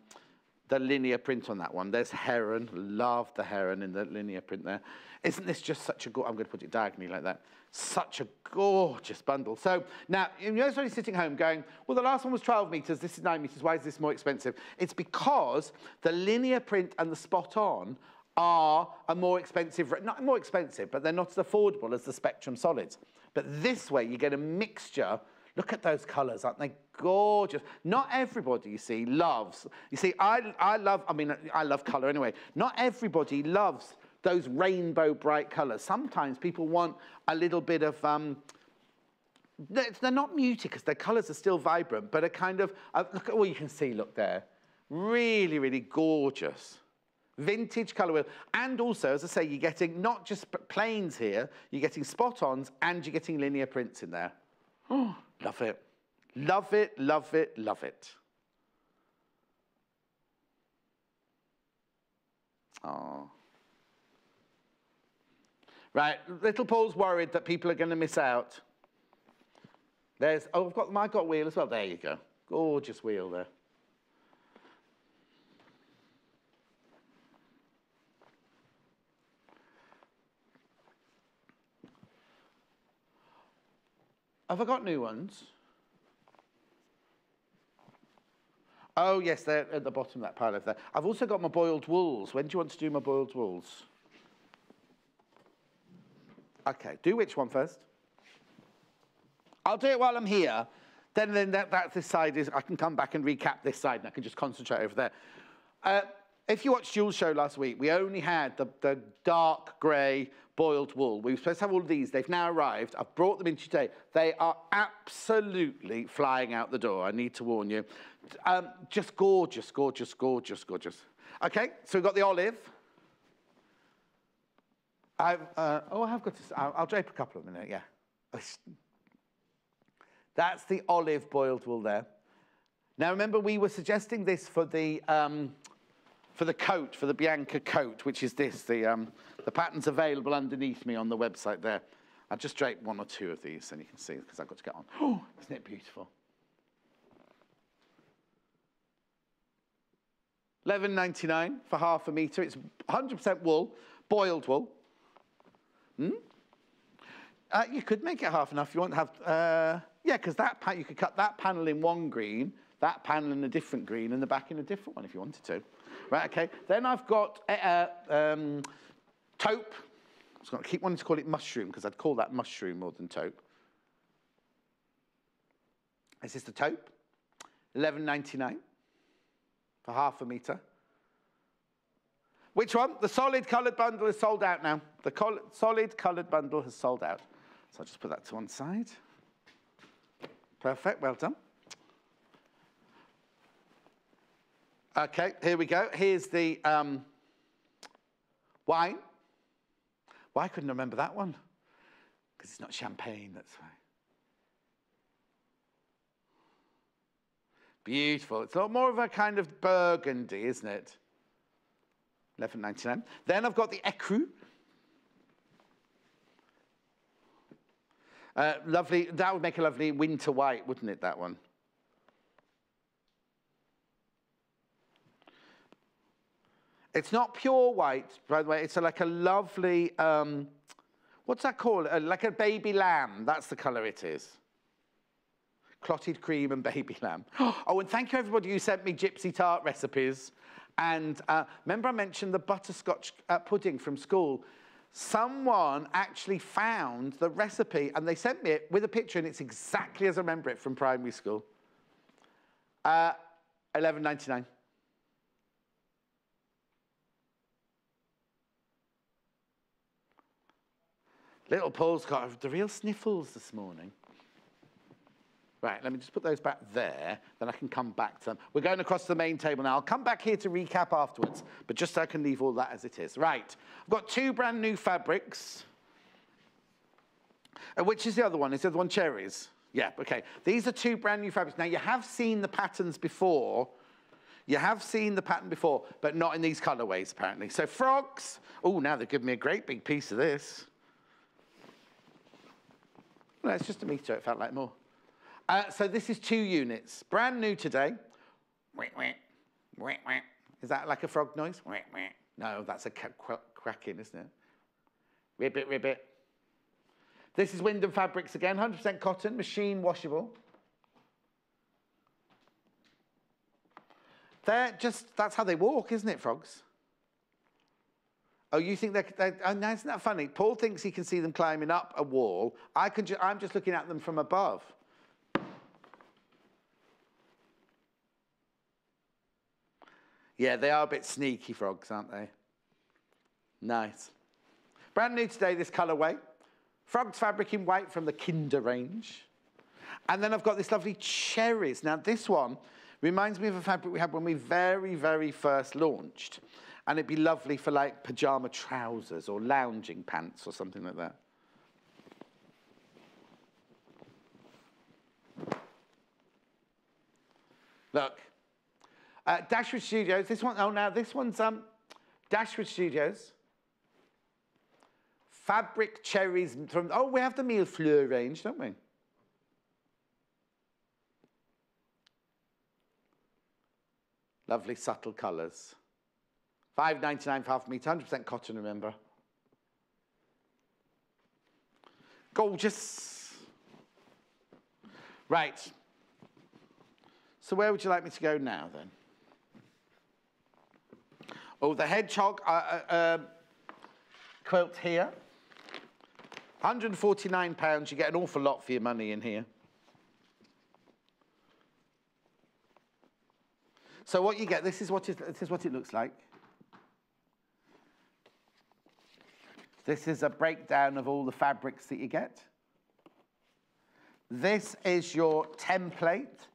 linear print on that one. There's heron, love the heron in the linear print there. Isn't this just such a I'm going to put it diagonally like that. Such a gorgeous bundle. So now, you're somebody sitting home going, well, the last one was 12 metres, this is 9 metres, why is this more expensive? It's because the linear print and the spot on are a more expensive, not more expensive, but they're not as affordable as the Spectrum solids. But this way, you get a mixture. Look at those colours, aren't they gorgeous? Not everybody, you see, loves. You see, I love colour anyway. Not everybody loves those rainbow bright colours. Sometimes people want a little bit of, they're not muted because their colours are still vibrant, but a kind of, look at what you can see, look there. Really, really gorgeous. Vintage colour wheel. And also, as I say, you're getting not just plains here, you're getting spot-ons and you're getting linear prints in there. Oh, love it. Love it, love it, love it. Oh. Right, little Paul's worried that people are going to miss out. There's, oh, I've got wheel as well. There you go. Gorgeous wheel there. Have I got new ones? Oh, yes, they're at the bottom of that pile over there. I've also got my boiled wools. When do you want to do my boiled wools? Okay, do which one first? I'll do it while I'm here. Then that's this side is, I can come back and recap this side and I can just concentrate over there. If you watched Jules' show last week, we only had the dark grey boiled wool. We were supposed to have all of these. They've now arrived. I've brought them in today. They are absolutely flying out the door, I need to warn you. Just gorgeous, gorgeous, gorgeous, gorgeous. Okay, so we've got the olive. I have got to, I'll drape a couple of them in there, yeah. That's the olive boiled wool there. Now remember, we were suggesting this for the coat, for the Bianca coat, which is this. The pattern's available underneath me on the website there. I'll just drape one or two of these, and you can see, because I've got to get on. Oh, isn't it beautiful? $11.99 for half a metre. It's 100% wool, boiled wool. You could make it half enough if you want to have, yeah, because you could cut that panel in one green, that panel in a different green, and the back in a different one if you wanted to. Right, okay. Then I've got taupe. I was going to keep wanting to call it mushroom because I'd call that mushroom more than taupe. This is the taupe. $11.99 for half a metre. Which one? The solid coloured bundle is sold out now. The solid coloured bundle has sold out. So I'll just put that to one side. Perfect, well done. Okay, here we go. Here's the wine. Why I couldn't remember that one? Because it's not champagne, that's why. Beautiful. It's a lot more of a kind of burgundy, isn't it? $11.99. Then I've got the écru. Lovely. That would make a lovely winter white, wouldn't it, that one? It's not pure white, by the way. It's like a lovely, what's that called? Like a baby lamb. That's the colour it is. Clotted cream and baby lamb. Oh, and thank you everybody who sent me gypsy tart recipes. And remember I mentioned the butterscotch pudding from school? Someone actually found the recipe and they sent me it with a picture and it's exactly as I remember it from primary school. $11.99. Little Paul's got the real sniffles this morning. Right, let me just put those back there, then I can come back to them. We're going across the main table now. I'll come back here to recap afterwards, but just so I can leave all that as it is. Right, I've got two brand new fabrics. Which is the other one? Is the other one cherries? Yeah, okay. These are two brand new fabrics. Now, you have seen the patterns before. You have seen the pattern before, but not in these colourways, apparently. So frogs. Oh, now they've given me a great big piece of this. No, it's just a metre. It felt like more. So this is 2 units, brand new today. Is that like a frog noise? No, that's a cracking, isn't it? Ribbit, ribbit. This is Wyndham Fabrics again, 100% cotton, machine washable. They're just, that's how they walk, isn't it, frogs? Oh, you think they're oh, no, isn't that funny? Paul thinks he can see them climbing up a wall. I'm just looking at them from above. Yeah, they are a bit sneaky frogs, aren't they? Nice. Brand new today, this colourway. Frogs fabric in white from the Kinder range. And then I've got this lovely cherries. Now, this one reminds me of a fabric we had when we very, very first launched. And it'd be lovely for, like, pyjama trousers or lounging pants or something like that. Look. Dashwood Studios. This one, oh, now this one's Dashwood Studios. Fabric cherries from, oh, we have the Mille Fleur range, don't we? Lovely subtle colours. $5.99 for half a metre, 100% cotton, remember. Gorgeous. Right. So where would you like me to go now, then? Oh, the hedgehog quilt here. £149. You get an awful lot for your money in here. So what you get, this is what it looks like. This is a breakdown of all the fabrics that you get. This is your template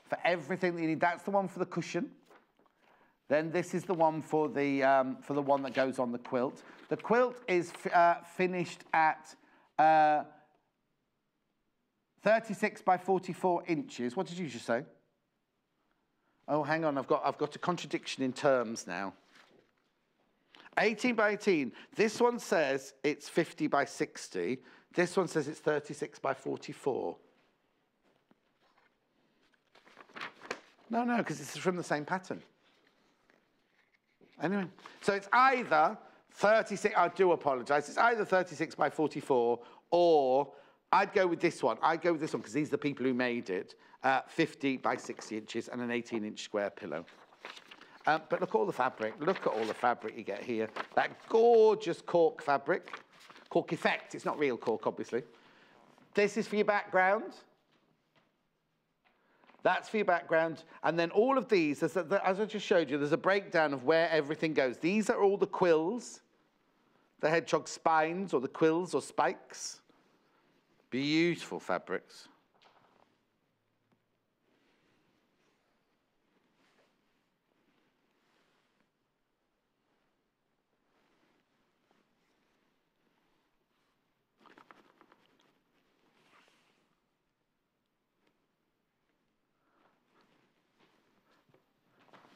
for everything that you need. That's the one for the cushion. Then this is the one for the one that goes on the quilt. The quilt is finished at 36 by 44 inches. What did you just say? Oh, hang on, I've got a contradiction in terms now. 18 by 18. This one says it's 50 by 60. This one says it's 36 by 44. No, because this is from the same pattern. Anyway, so it's either 36, I do apologise, it's either 36 by 44 or I'd go with this one. I'd go with this one because these are the people who made it. 50 by 60 inches and an 18-inch square pillow. But look at all the fabric. Look at all the fabric you get here. That gorgeous cork fabric. Cork effect. It's not real cork, obviously. This is for your background. That's for your background. And then all of these, as I just showed you, there's a breakdown of where everything goes. These are all the quills, the hedgehog spines, or the quills or spikes. Beautiful fabrics.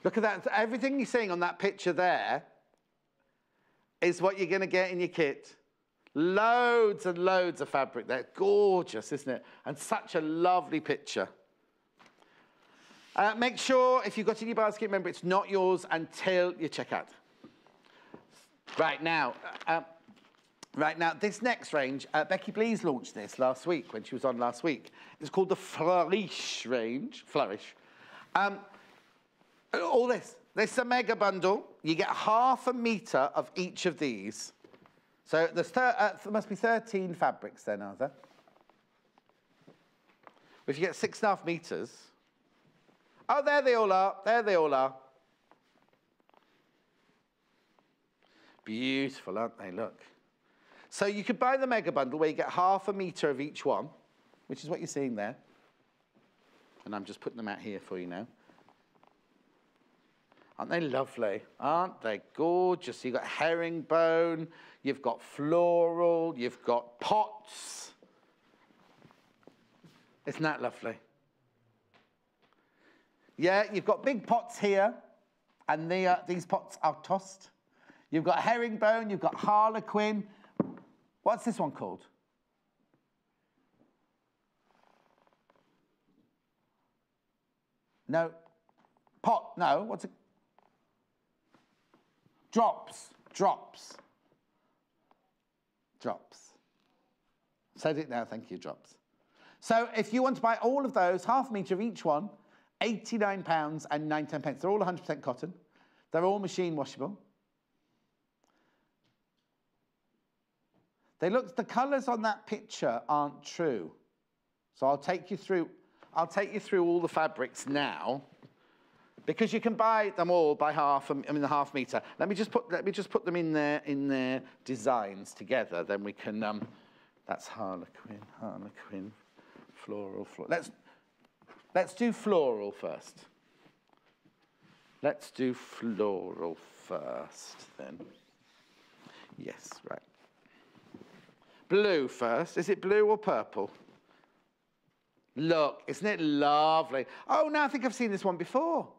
Look at that. Everything you're seeing on that picture there is what you're going to get in your kit. Loads and loads of fabric there. Gorgeous, isn't it? And such a lovely picture. Make sure, if you've got it in your basket, remember, it's not yours until you check out. Right now, this next range, Becky Blease launched this last week, when she was on last week. It's called the Flourish range. Flourish. All this is a mega bundle. You get half a metre of each of these. So there's there must be 13 fabrics then, are there? If you get 6.5 metres. Oh, there they all are. There they all are. Beautiful, aren't they? Look. So you could buy the mega bundle where you get half a metre of each one, which is what you're seeing there. And I'm just putting them out here for you now. Aren't they lovely? Aren't they gorgeous? You've got herringbone, you've got floral, you've got pots. Isn't that lovely? Yeah, you've got big pots here, and these pots are tossed. You've got herringbone, you've got harlequin. What's this one called? No. Pot, no, what's it? Drops. Said it now, thank you, drops. So if you want to buy all of those, half a metre of each one, £89 and 9 pence. They're all 100% cotton. They're all machine washable. The colours on that picture aren't true. So I'll take you through all the fabrics now. Because you can buy them all by half, I mean the half metre. Let me just put them in their designs together. Then we can. That's harlequin, floral. Let's do floral first. Let's do floral first then. Yes, right. Blue first. Is it blue or purple? Look, isn't it lovely? Oh, no, I think I've seen this one before.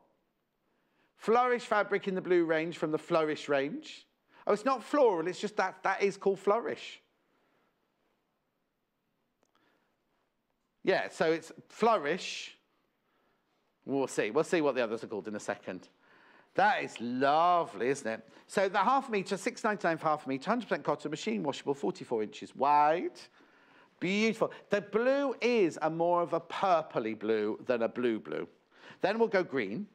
Flourish fabric in the blue range from the Flourish range. Oh, it's not floral, it's just that is called Flourish. Yeah, so it's Flourish. We'll see what the others are called in a second. That is lovely, isn't it? So the half metre, £6.99 for half a metre, 100% cotton, machine washable, 44 inches wide. Beautiful. The blue is a more of a purpley blue than a blue. Then we'll go green.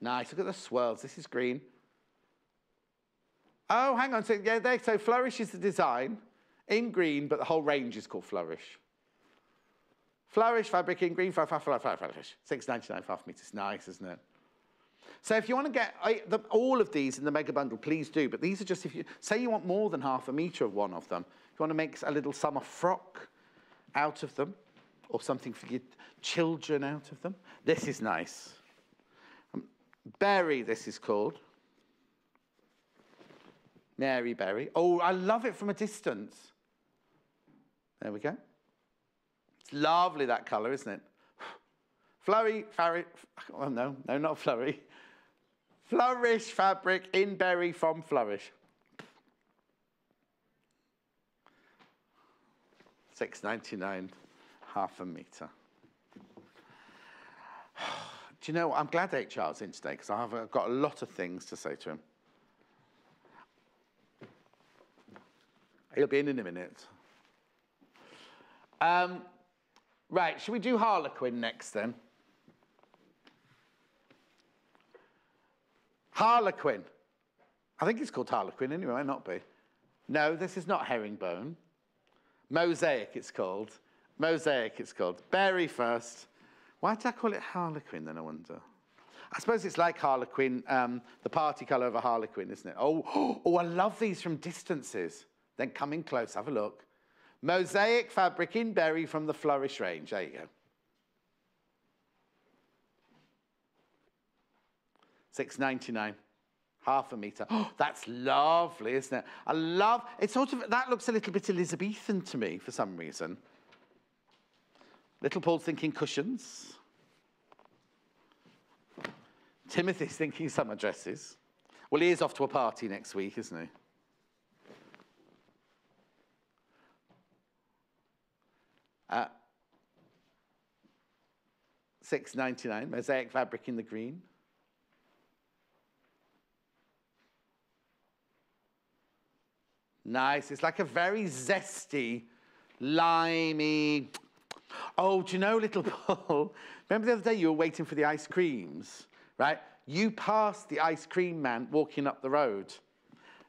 Nice, look at the swirls. This is green. Oh, hang on. So, yeah, so Flourish is the design in green, but the whole range is called Flourish. Flourish fabric in green, Flourish. £6.99 half metres. Nice, isn't it? So if you want to get all of these in the mega bundle, please do. But these are just if you say you want more than half a metre of one of them. If you want to make a little summer frock out of them, or something for your children out of them, this is nice. Berry, this is called. Mary Berry. Oh, I love it from a distance. There we go. It's lovely, that colour, isn't it? Flurry, oh, no, not flurry. Flourish fabric in berry from Flourish. £6.99, half a metre. Do you know what? I'm glad HR's in today because I've got a lot of things to say to him. He'll be in a minute. Right, should we do Harlequin next then? Harlequin. I think it's called Harlequin anyway, it might not be. No, this is not herringbone. Mosaic it's called. Mosaic it's called. Berry first. Why did I call it Harlequin then, I wonder? I suppose it's like Harlequin, the party colour of a Harlequin, isn't it? Oh, I love these from distances. Then come in close, have a look. Mosaic fabric in berry from the Flourish range. There you go. £6.99, half a metre. Oh, that's lovely, isn't it? I love, it's sort of, that looks a little bit Elizabethan to me for some reason. Little Paul's thinking cushions. Timothy's thinking summer dresses. Well, he is off to a party next week, isn't he? £6.99, mosaic fabric in the green. Nice. It's like a very zesty, limey. Oh, do you know, little Paul? Remember the other day you were waiting for the ice creams, right? You passed the ice cream man walking up the road.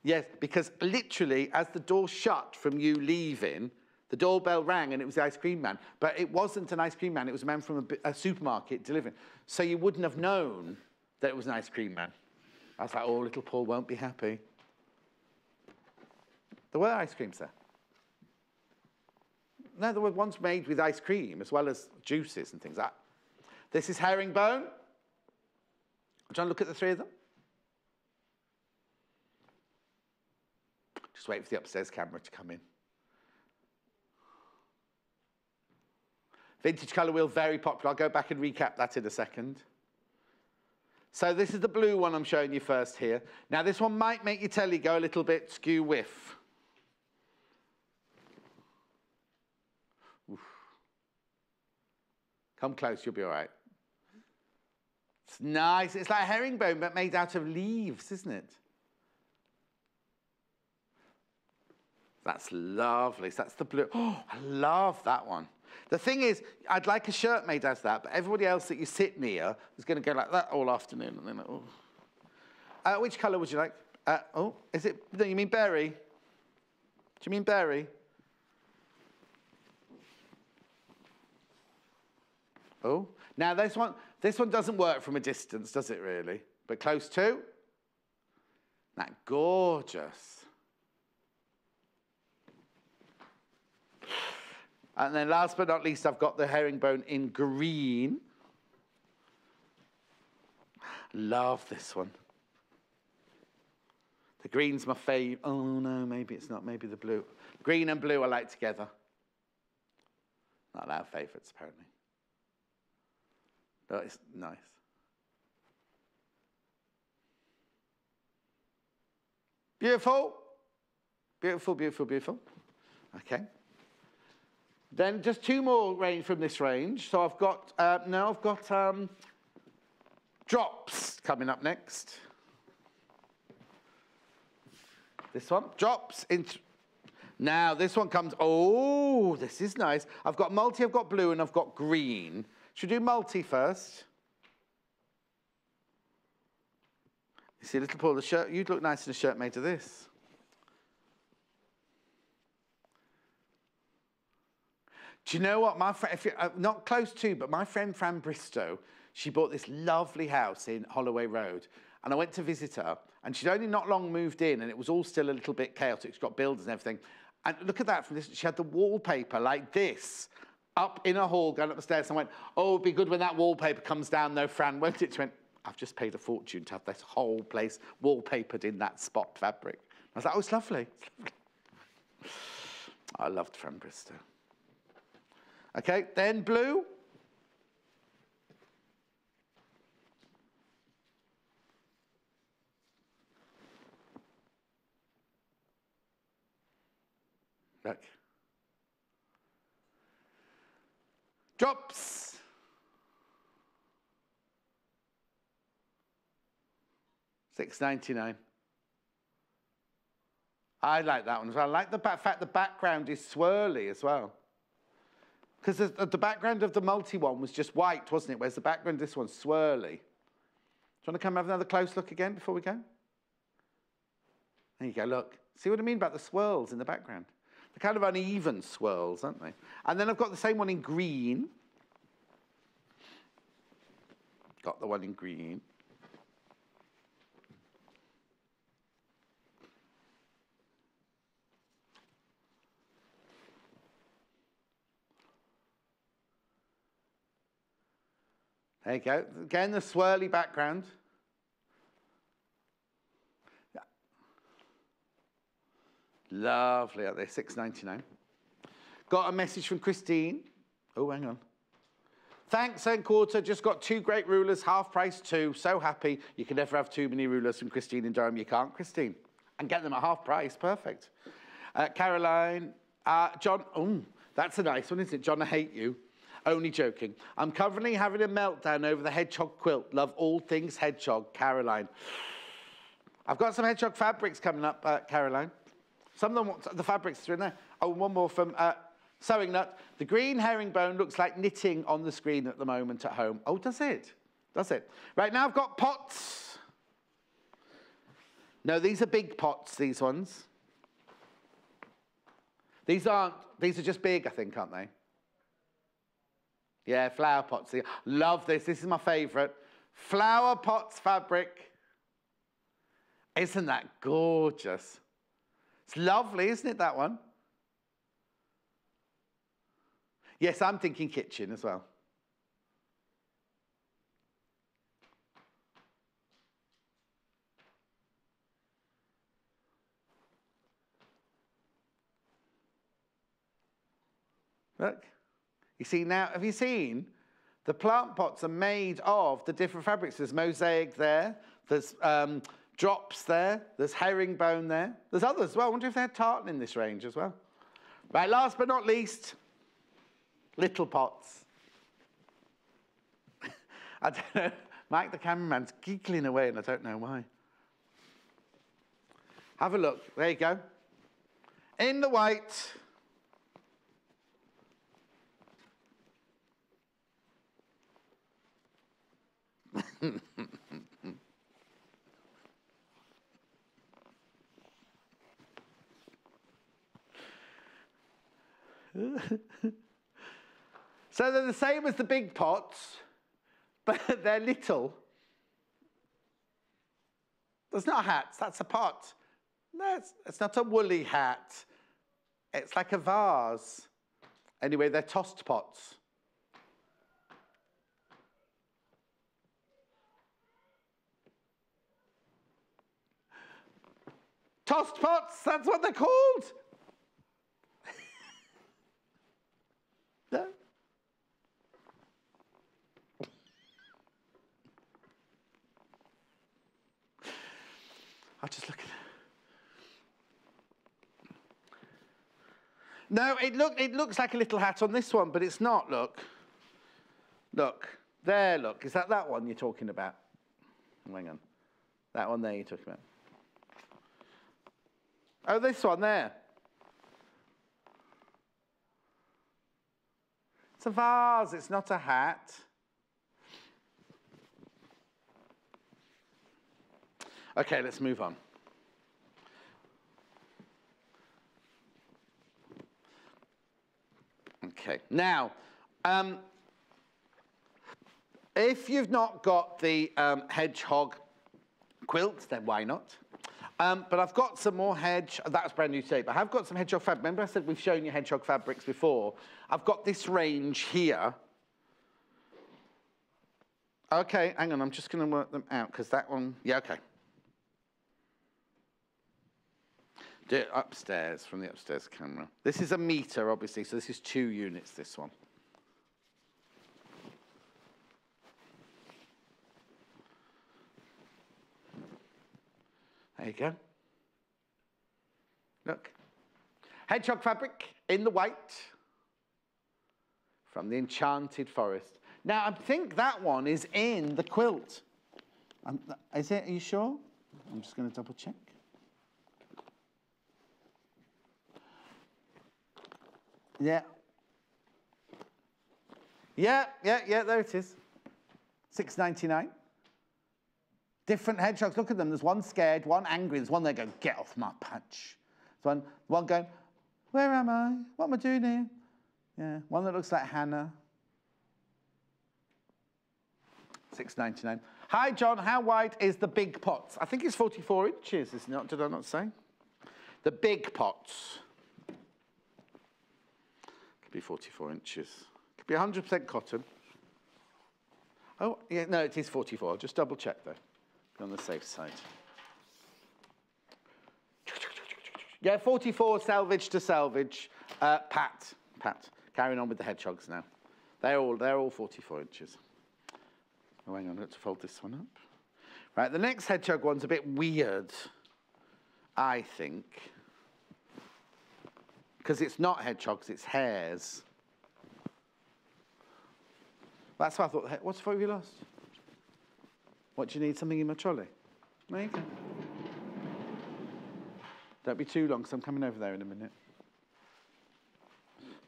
Yes, because literally, as the door shut from you leaving, the doorbell rang and it was the ice cream man. But it wasn't an ice cream man, it was a man from a supermarket delivering. So you wouldn't have known that it was an ice cream man. I was like, oh, little Paul won't be happy. There were ice creams there. No, there were ones made with ice cream as well as juices and things like that. This is herringbone. Do you want to look at the three of them? Just wait for the upstairs camera to come in. Vintage colour wheel, very popular. I'll go back and recap that in a second. So this is the blue one I'm showing you first here. Now this one might make your telly go a little bit skew whiff. Oof. Come close, you'll be all right. It's nice. It's like herringbone, but made out of leaves, isn't it? That's lovely. So that's the blue. Oh, I love that one. The thing is, I'd like a shirt made out of that, but everybody else that you sit near is going to go like that all afternoon. And then, oh. Which colour would you like? Oh, is it? No, you mean berry? Do you mean berry? Oh, now this one doesn't work from a distance, does it really? But close to. That gorgeous. And then last but not least, I've got the herringbone in green. Love this one. The green's my favourite. Oh, no, maybe it's not. Maybe the blue. Green and blue I like together. Not our favourites, apparently. But it's nice. Beautiful. Beautiful, beautiful, beautiful. Okay. Then just two more range from this range. So I've got, drops coming up next. This one, drops into. Now this one comes, oh, this is nice. I've got multi, I've got blue, and I've got green. Should we do multi first? You see, little Paul, the shirt, you'd look nice in a shirt made of this. Do you know what? My friend, if you're not close to, but my friend Fran Bristow, she bought this lovely house in Holloway Road. And I went to visit her, and she'd only not long moved in, and it was all still a little bit chaotic. She's got builders and everything. And look at that from this. She had the wallpaper like this up in a hall going up the stairs. And I went, oh, it'd be good when that wallpaper comes down, though, Fran, won't it? She went, I've just paid a fortune to have this whole place wallpapered in that spot fabric. I was like, oh, it's lovely. It's lovely. I loved Fran Bristow. Okay, then blue. Look. Drops. $6.99. I like that one as well. I like the fact the background is swirly as well. Because the background of the multi one was just white, wasn't it? Whereas the background of this one's swirly. Do you want to come have another close look again before we go? There you go, look. See what I mean about the swirls in the background? They're kind of uneven swirls, aren't they? And then I've got the same one in green. Got the one in green. There you go. Again, the swirly background. Yeah. Lovely out there, $6.99. Got a message from Christine. Oh, hang on. Thanks, Quarter. Just got 2 great rulers, half price 2. So happy. You can never have too many rulers from Christine in Durham. You can't, Christine. And get them at half price. Perfect. Caroline. John. Oh, that's a nice one, isn't it? John, I hate you. Only joking. I'm currently having a meltdown over the hedgehog quilt. Love all things hedgehog. Caroline. I've got some hedgehog fabrics coming up, Caroline. Some of them, the fabrics are in there. Oh, one more from Sewing Nut. The green herringbone looks like knitting on the screen at the moment at home. Oh, does it? Does it? Right, now I've got pots. No, these are big pots, these ones. These are just big, I think, aren't they? Yeah, flower pots. Love this. This is my favourite. Flower pots fabric. Isn't that gorgeous? It's lovely, isn't it, that one? Yes, I'm thinking kitchen as well. Look. You see now, have you seen? The plant pots are made of the different fabrics. There's mosaic there. There's drops there. There's herringbone there. There's others as well. I wonder if they had tartan in this range as well. Right, last but not least, little pots. I don't know. Mike, the cameraman's giggling away, and I don't know why. Have a look. There you go. In the white. So they're the same as the big pots, but they're little. That's not hats, that's a pot. No, it's not a woolly hat. It's like a vase. Anyway, they're tossed pots. Tossed pots, that's what they're called. No? I'll just look at it. No, it looks like a little hat on this one, but it's not, look. Look. There, look. Is that one you're talking about? Hang on. That one there you're talking about. Oh, this one there. It's a vase, it's not a hat. Okay, let's move on. Okay, now, if you've not got the hedgehog quilt, then why not? But I've got some more that's brand new today, but I've got some hedgehog fabric. Remember I said we've shown you hedgehog fabrics before? I've got this range here. Okay, hang on, I'm just going to work them out, because that one, yeah, okay. Do it upstairs, from the upstairs camera. This is a metre, obviously, so this is 2 units, this one. There you go. Look. Hedgehog fabric in the white from the Enchanted Forest. Now, I think that one is in the quilt. Is it? Are you sure? I'm just going to double check. Yeah. Yeah, there it is. £6.99. Different hedgehogs. Look at them. There's one scared, one angry. There's one there going, get off my patch. There's one going, where am I? What am I doing here? Yeah. One that looks like Hannah. £6.99. Hi, John. How wide is the big pots? I think it's 44 inches, isn't it? Did I not say? The big pots. Could be 44 inches. Could be 100% cotton. Oh, yeah, no, it is 44. I'll just double check, though. Be on the safe side. Yeah, 44 salvage to salvage. Pat. Carrying on with the hedgehogs now. They're all 44 inches. Oh, hang on, let's fold this one up. Right, the next hedgehog one's a bit weird, I think. Because it's not hedgehogs, it's hares. That's what I thought. What have you lost? What, do you need something in my trolley? There you go. Don't be too long, because I'm coming over there in a minute.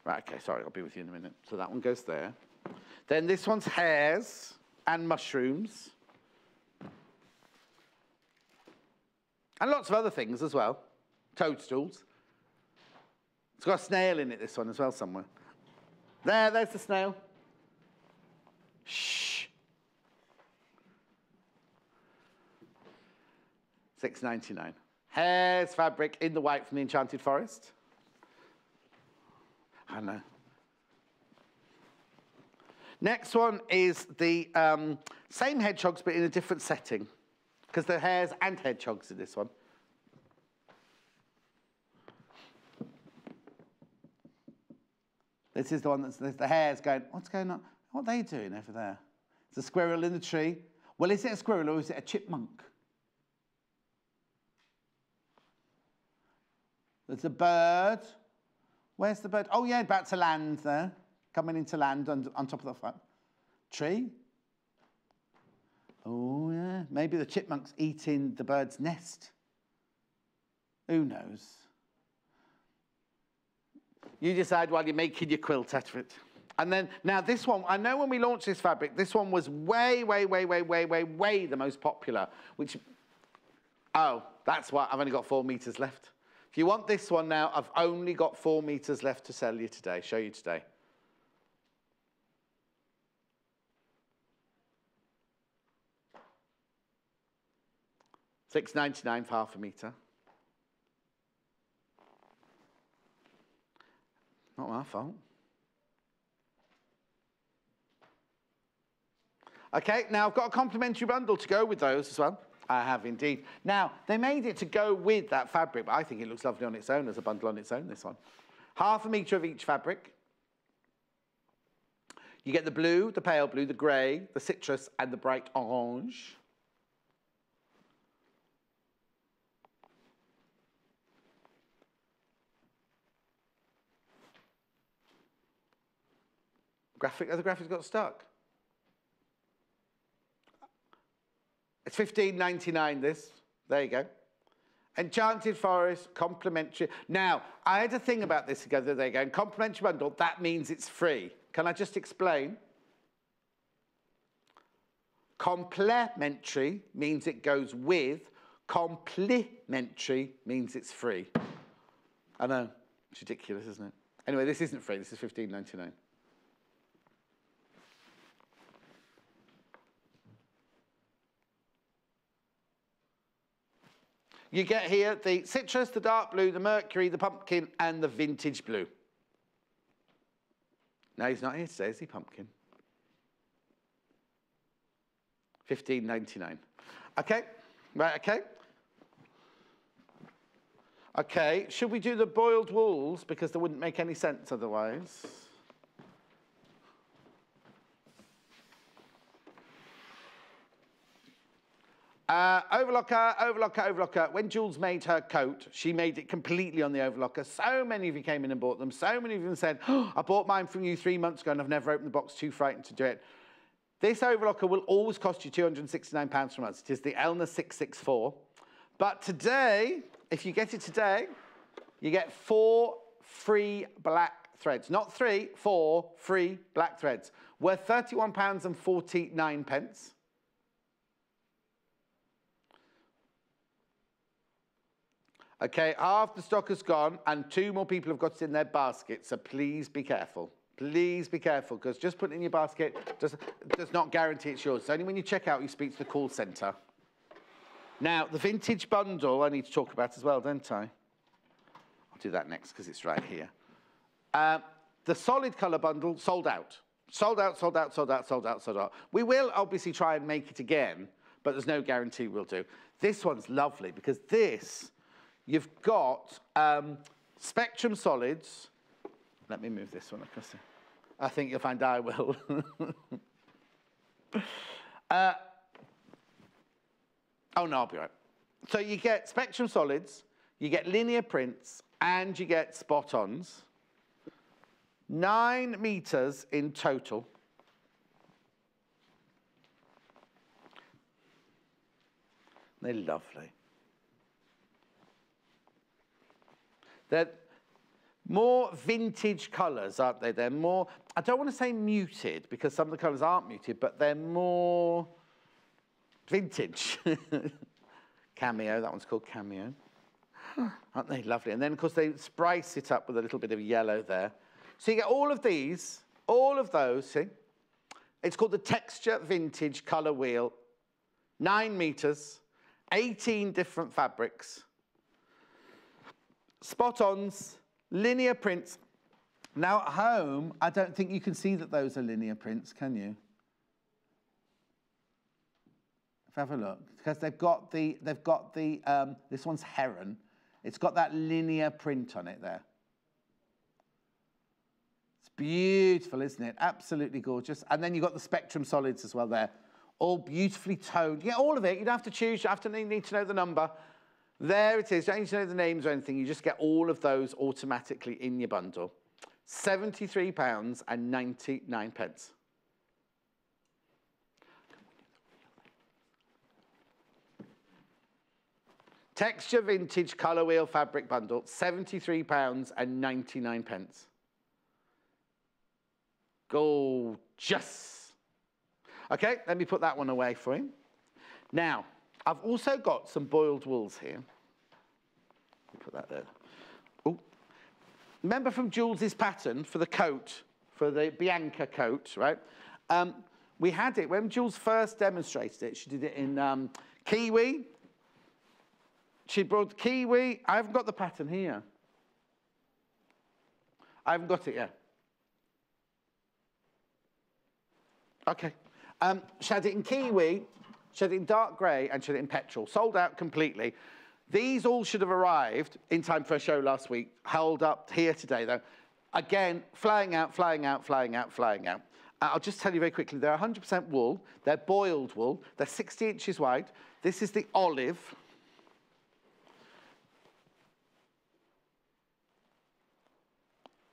Right, okay, sorry, I'll be with you in a minute. So that one goes there. Then this one's hares and mushrooms. And lots of other things as well. Toadstools. It's got a snail in it, this one, as well, somewhere. There's the snail. Shh. £6.99. Hares fabric in the white from the Enchanted Forest. I know. Next one is the same hedgehogs, but in a different setting. Because there are hares and hedgehogs in this one. This is the one that's the hares going, what's going on? What are they doing over there? It's a squirrel in the tree. Well, is it a squirrel or is it a chipmunk? There's a bird. Where's the bird? Oh, yeah, about to land there. Coming into land on top of the front. Tree. Oh, yeah. Maybe the chipmunk's eating the bird's nest. Who knows? You decide while you're making your quilt out of it. And then, now this one, I know when we launched this fabric, this one was way the most popular, which, oh, that's why I've only got 4 meters left. If you want this one now, I've only got 4 meters left to show you today. £6.99 for half a metre. Not my fault. Okay, now I've got a complimentary bundle to go with those as well. I have indeed. Now, they made it to go with that fabric, but I think it looks lovely on its own as a bundle on its own, this one. Half a metre of each fabric. You get the blue, the pale blue, the grey, the citrus, and the bright orange. The graphics got stuck. It's £15.99 this. There you go. Enchanted Forest, complimentary. Now, I had a thing about this together. There you go. Complimentary bundle, that means it's free. Can I just explain? Complementary means it goes with. Complimentary means it's free. I know. It's ridiculous, isn't it? Anyway, this isn't free. This is £15.99. You get here the citrus, the dark blue, the mercury, the pumpkin, and the vintage blue. No, he's not here today, is he, pumpkin? £15.99. Okay, right, okay. Okay, should we do the boiled wools? Because they wouldn't make any sense otherwise. Overlocker. When Jules made her coat, she made it completely on the overlocker. So many of you came in and bought them. So many of you said, oh, I bought mine from you 3 months ago and I've never opened the box, too frightened to do it. This overlocker will always cost you £269 from us. It is the Elna 664. But today, if you get it today, you get 4 free black threads. Not 3, 4 free black threads. Worth £31.49. Okay, half the stock has gone and 2 more people have got it in their basket, so please be careful. Please be careful, because just putting it in your basket does not guarantee it's yours. It's only when you check out you speak to the call centre. Now, the vintage bundle I need to talk about as well, don't I? I'll do that next because it's right here. The solid colour bundle sold out. Sold out. We will obviously try and make it again, but there's no guarantee we'll do. This one's lovely because this... You've got Spectrum Solids. Let me move this one across. I think you'll find I will. Oh, no, I'll be right. So you get Spectrum Solids, you get linear prints, and you get spot-ons. 9 meters in total. They're lovely. They're more vintage colours, aren't they? They're more, I don't want to say muted, because some of the colours aren't muted, but they're more vintage. Cameo, that one's called Cameo. Aren't they lovely? And then, of course, they spice it up with a little bit of yellow there. So you get all of these, all of those, see? It's called the Texture Vintage Colour Wheel. 9 meters, 18 different fabrics. Spot-ons, linear prints. Now at home, I don't think you can see that those are linear prints, can you? Have a look, because they've got the this one's Heron. It's got that linear print on it there. It's beautiful, isn't it? Absolutely gorgeous. And then you've got the Spectrum Solids as well there. All beautifully toned. You get all of it. You don't have to choose. You need to know the number. There it is. You don't need to know the names or anything. You just get all of those automatically in your bundle. £73.99. Texture Vintage Colour Wheel Fabric Bundle, £73.99. Gorgeous. Okay, let me put that one away for you. Now, I've also got some boiled wools here. Let me put that there. Oh, remember from Jules's pattern for the coat, for the Bianca coat, right? We had it, when Jules first demonstrated it, she did it in kiwi, she brought kiwi. I haven't got the pattern here. I haven't got it yet. Okay. She had it in kiwi, she had it in dark grey, and she had it in petrol. Sold out completely. These all should have arrived in time for a show last week. Held up here today, though. Again, flying out, flying out, flying out, flying out. I'll just tell you very quickly, they're 100% wool. They're boiled wool. They're 60 inches wide. This is the olive.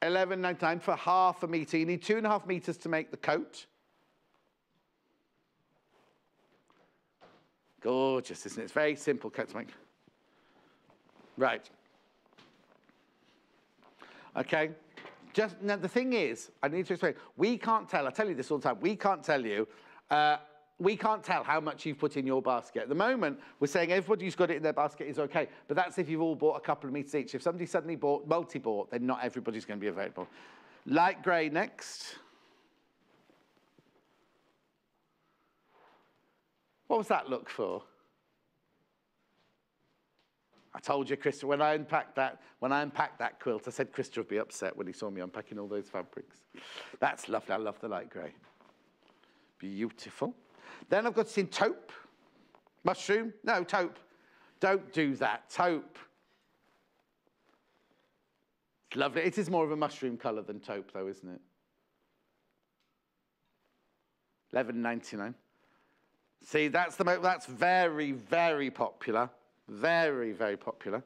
$11.99 for half a metre. You need 2.5 metres to make the coat. Gorgeous, isn't it? It's very simple coat to make. Right. Okay. Just now, the thing is, I need to explain. We can't tell. I tell you this all the time. We can't tell you. We can't tell how much you've put in your basket. At the moment, we're saying everybody who's got it in their basket is okay. But that's if you've all bought a couple of metres each. If somebody suddenly bought, multi-bought, then not everybody's going to be available. Light grey next. What was that look for? I told you, Krista, when I unpacked that quilt, I said Krista would be upset when he saw me unpacking all those fabrics. That's lovely. I love the light grey. Beautiful. Then I've got this in taupe. Mushroom? No, taupe. Don't do that. Taupe. It's lovely. It is more of a mushroom colour than taupe, though, isn't it? $11.99. See, that's very, very popular. Very, very popular.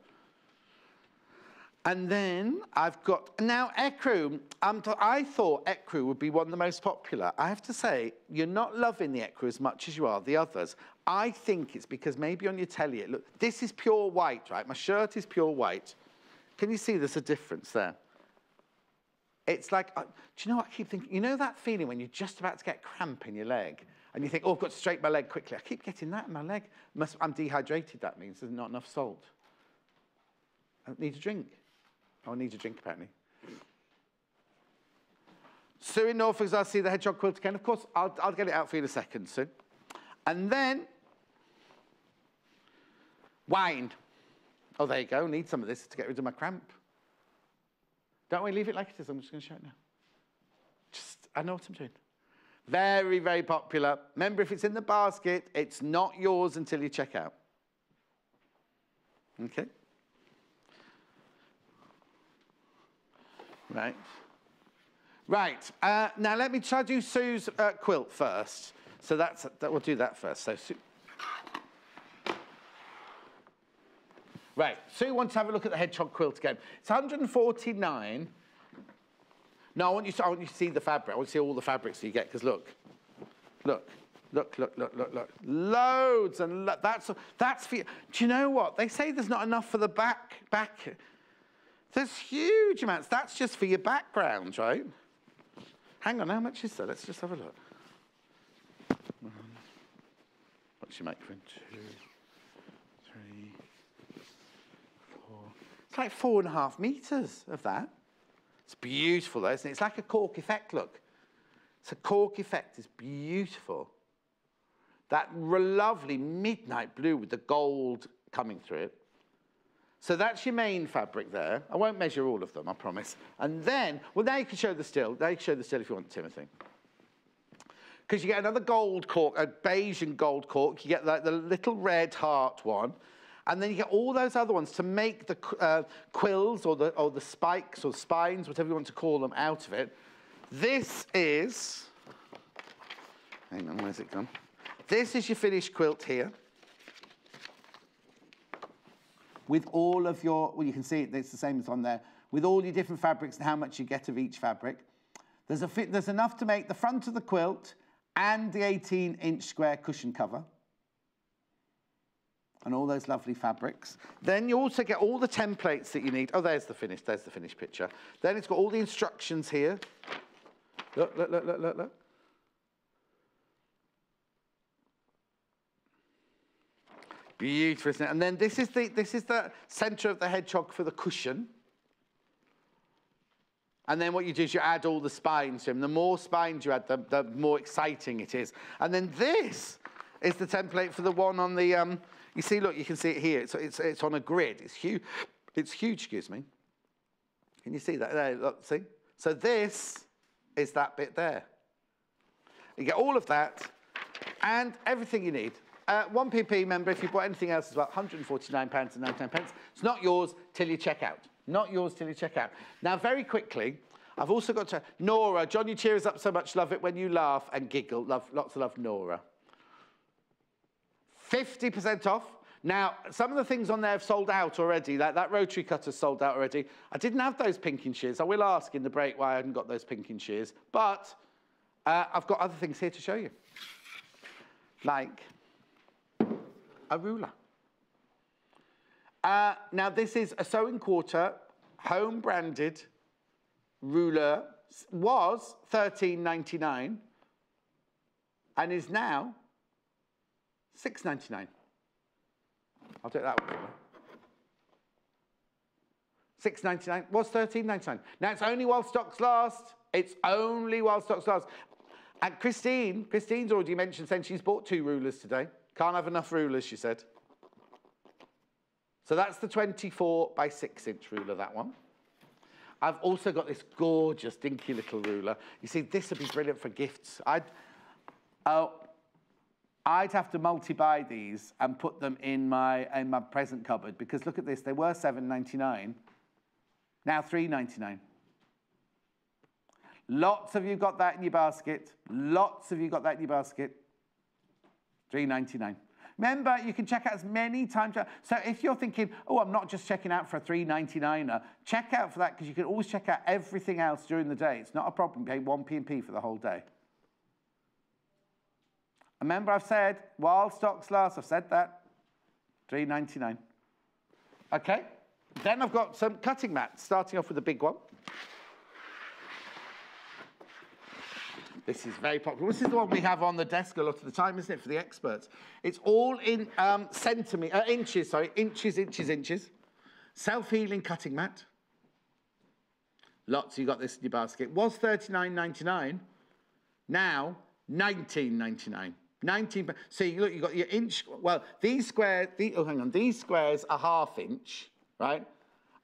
And then I've got, now ecru, I thought ecru would be one of the most popular. I have to say, you're not loving the ecru as much as you are the others. I think it's because maybe on your telly, look, this is pure white, right? My shirt is pure white. Can you see there's a difference there? It's like, do you know what I keep thinking? You know that feeling when you're just about to get cramp in your leg? And you think, oh, I've got to straighten my leg quickly. I keep getting that in my leg. I'm dehydrated, that means. There's not enough salt. I need a drink. Oh, I need a drink, apparently. Sue in Norfolk, I'll see the hedgehog quilt again. Of course, I'll get it out for you in a second, Sue. And then, wine. Oh, there you go. Need some of this to get rid of my cramp. Don't we leave it like it is? I'm just going to show it now. I know what I'm doing. Very, very popular. Remember, if it's in the basket, it's not yours until you check out. Okay? Right. Right. Now, let me try to do Sue's quilt first. So we'll do that first. So, Sue. Right. Sue wants to have a look at the hedgehog quilt again. It's $149. No, I want you to see the fabric. I want to see all the fabrics that you get, because look. Loads and that's for you. Do you know what? They say there's not enough for the back. There's huge amounts. That's just for your background, right? Hang on, how much is that? Let's just have a look. What's your microphone? 2, 3, 4. It's like 4.5 meters of that. It's beautiful, though, isn't it? It's like a cork effect, look. It's a cork effect. It's beautiful. That lovely midnight blue with the gold coming through it. So that's your main fabric there. I won't measure all of them, I promise. And then, well, now you can show the still. Now you can show the still if you want, Timothy. Because you get another gold cork, a beige and gold cork. You get like the little red heart one. And then you get all those other ones to make the quills or the spikes or spines, whatever you want to call them, out of it. This is, hang on, where's it gone? This is your finished quilt here. With all of your, well, you can see it's the same as on there, with all your different fabrics and how much you get of each fabric. There's enough to make the front of the quilt and the 18-inch square cushion cover. And all those lovely fabrics. Then you also get all the templates that you need. Oh, there's the finished picture. Then it's got all the instructions here. Look. Beautiful, isn't it? And then this is the centre of the hedgehog for the cushion. And then what you do is you add all the spines to him. The more spines you add, the more exciting it is. And then this, is the template for the one on the, you see, look, you can see it here. It's on a grid. It's huge. It's huge, excuse me. Can you see that there? Look, see? So this is that bit there. You get all of that and everything you need. 1pp, member, if you bought anything else, it's about £149.99. It's not yours till you check out. Not yours till you check out. Now, very quickly, I've also got to... Nora, John, you cheer us up so much. Love it when you laugh and giggle. Lots of love, Nora. 50% off. Now, some of the things on there have sold out already. That rotary cutter's sold out already. I didn't have those pinking shears. I will ask in the break why I hadn't got those pinking shears. But I've got other things here to show you. Like a ruler. Now, this is a sewing quarter, home-branded ruler. Was $13.99 and is now $6.99. I'll take that one. $6.99 was $13.99. Now, it's only while stocks last. It's only while stocks last. And Christine's already mentioned saying she's bought 2 rulers today. Can't have enough rulers, she said. So that's the 24 by 6-inch ruler, that one. I've also got this gorgeous, dinky little ruler. You see, this would be brilliant for gifts. I'd have to multi-buy these and put them in my present cupboard because look at this. They were $7.99. Now $3.99. Lots of you got that in your basket. Lots of you got that in your basket. $3.99. Remember, you can check out as many times. So if you're thinking, oh, I'm not just checking out for a $3.99er, check out for that because you can always check out everything else during the day. It's not a problem. Pay 1p for the whole day. Remember, I've said, while stocks last, I've said that. $3.99. Okay. Then I've got some cutting mats, starting off with the big one. This is very popular. This is the one we have on the desk a lot of the time, isn't it, for the experts? It's all in inches. Self-healing cutting mat. Lots, you got this in your basket. Was $39.99. Now, $19.99. 19. See, look, you got your inch. Well, these squares. These squares are ½ inch, right?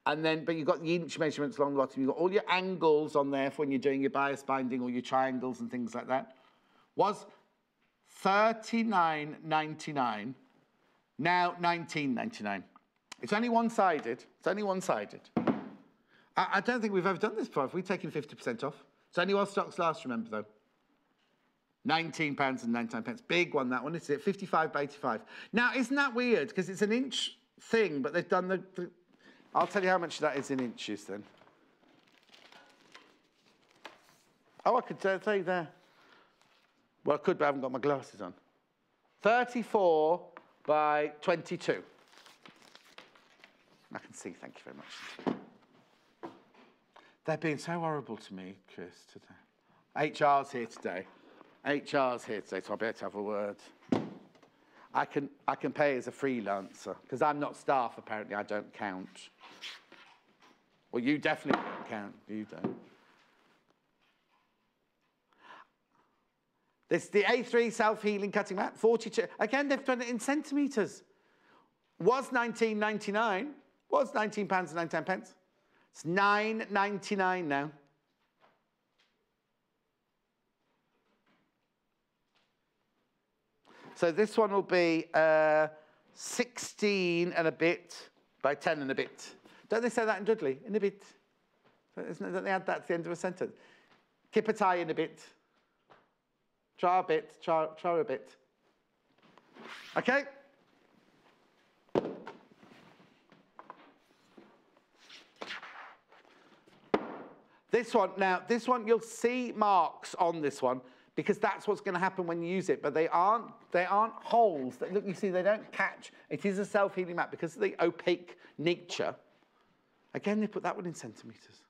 And then, but you've got the inch measurements along the bottom. You've got all your angles on there for when you're doing your bias binding or your triangles and things like that. Was $39.99. Now $19.99. It's only one-sided. It's only one-sided. I don't think we've ever done this before. Have we taken 50% off? It's only while stocks last, remember, though. £19.99. Big one, that one, isn't it? 55 by 85. Now, isn't that weird? Because it's an inch thing, but they've done the... I'll tell you how much that is in inches, then. Oh, I could tell you there. Well, I could, but I haven't got my glasses on. 34 by 22. I can see, thank you very much. They're being so horrible to me, Chris, today. HR's here today. HR's here today, so I'll be able to have a word. I can pay as a freelancer, because I'm not staff, apparently, I don't count. Well, you definitely don't count, you don't. This is the A3 self-healing cutting mat, 42. Again, they've done it in centimetres. Was £19.99, was £19.99. It's £9.99 now. So this one will be 16 and a bit by 10 and a bit. Don't they say that in Dudley? In a bit. Don't they add that to the end of a sentence? Kip a tie in a bit. Try a bit, try a bit. Okay? This one, now, this one, you'll see marks on this one because that's what's going to happen when you use it, but they aren't holes. Look, you see, they don't catch. It is a self-healing mat because of the opaque nature. Again, they put that one in centimetres.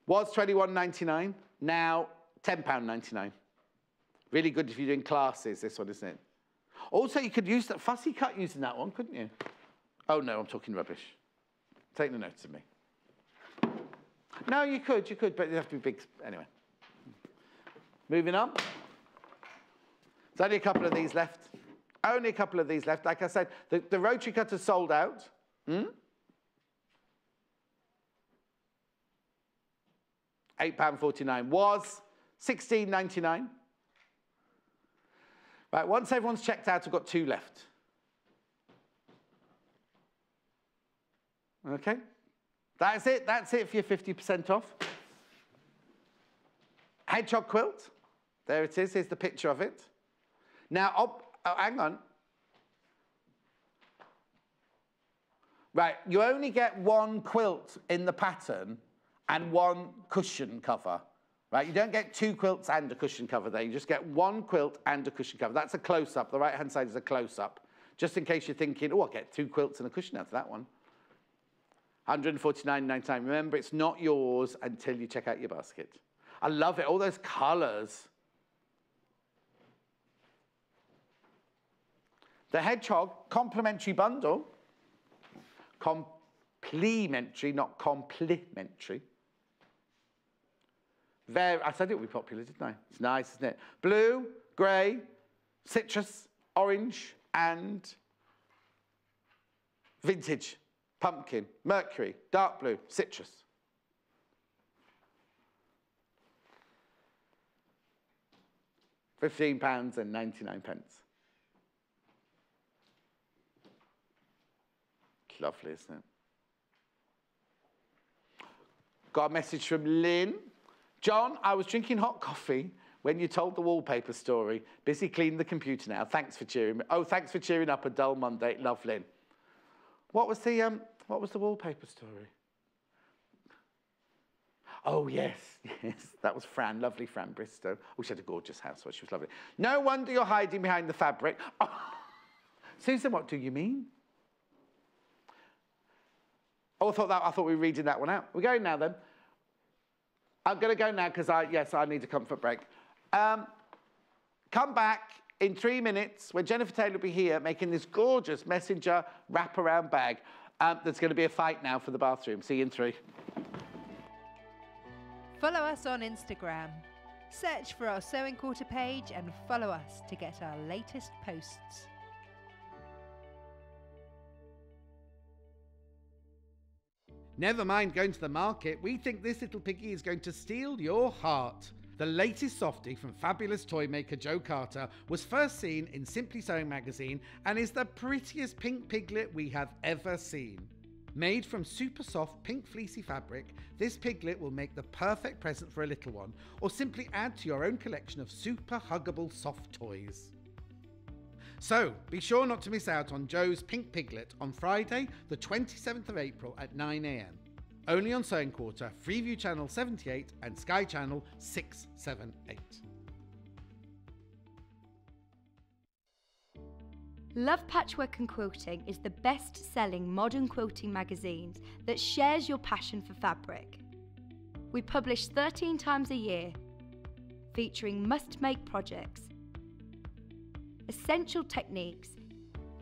Was £21.99, now £10.99. Really good if you're doing classes, this one, isn't it? Also, you could use that fussy cut using that one, couldn't you? Oh, no, I'm talking rubbish. Take the notes of me. No, you could, but it'd have to be big. Anyway. Moving on. There's only a couple of these left. Only a couple of these left. Like I said, the rotary cutter sold out. £8.49 was £16.99. Right, once everyone's checked out, I've got 2 left. Okay, that's it. That's it for your 50% off. Hedgehog quilt. There it is. Here's the picture of it. Now, oh, hang on. Right, you only get 1 quilt in the pattern and 1 cushion cover. Right, you don't get 2 quilts and a cushion cover there. You just get 1 quilt and a cushion cover. That's a close-up. The right-hand side is a close-up. Just in case you're thinking, oh, I'll get 2 quilts and a cushion out of that one. £149.99. Remember, it's not yours until you check out your basket. I love it. All those colours. The Hedgehog complimentary bundle. Complimentary, not complimentary. I said it would be popular, didn't I? It's nice, isn't it? Blue, grey, citrus, orange, and vintage, pumpkin, mercury, dark blue, citrus. £15.99. Lovely, isn't it? Got a message from Lynn. John, I was drinking hot coffee when you told the wallpaper story. Busy cleaning the computer now. Thanks for cheering me. Oh, thanks for cheering up a dull Monday. Love, Lynn. What was the wallpaper story? Oh, yes, yes. That was Fran, lovely Fran Bristow. Oh, she had a gorgeous house. Well, she was lovely. No wonder you're hiding behind the fabric. Oh. Susan, what do you mean? Oh, I thought we were reading that one out. We're going now, then. I'm going to go now because I need a comfort break. Come back in 3 minutes when Jenniffer Taylor will be here making this gorgeous messenger wraparound bag. There's going to be a fight now for the bathroom. See you in 3. Follow us on Instagram. Search for our Sewing Quarter page and follow us to get our latest posts. Never mind going to the market, we think this little piggy is going to steal your heart. The latest softie from fabulous toy maker Joe Carter was first seen in Simply Sewing magazine and is the prettiest pink piglet we have ever seen. Made from super soft pink fleecy fabric, this piglet will make the perfect present for a little one, or simply add to your own collection of super huggable soft toys. So, be sure not to miss out on Joe's Pink Piglet on Friday, the 27th of April at 9 AM. Only on Sewing Quarter, Freeview Channel 78 and Sky Channel 678. Love Patchwork and Quilting is the best-selling modern quilting magazine that shares your passion for fabric. We publish 13 times a year, featuring must-make projects, essential techniques,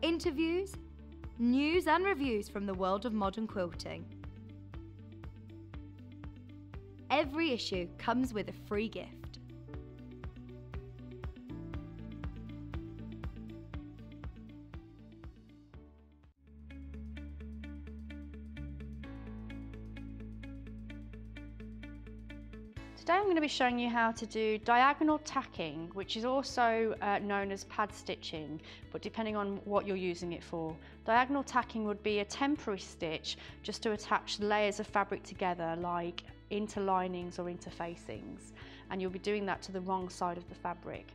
interviews, news and reviews from the world of modern quilting. Every issue comes with a free gift. Today I'm going to be showing you how to do diagonal tacking, which is also known as pad stitching, but depending on what you're using it for. Diagonal tacking would be a temporary stitch just to attach layers of fabric together, like interlinings or interfacings, and you'll be doing that to the wrong side of the fabric.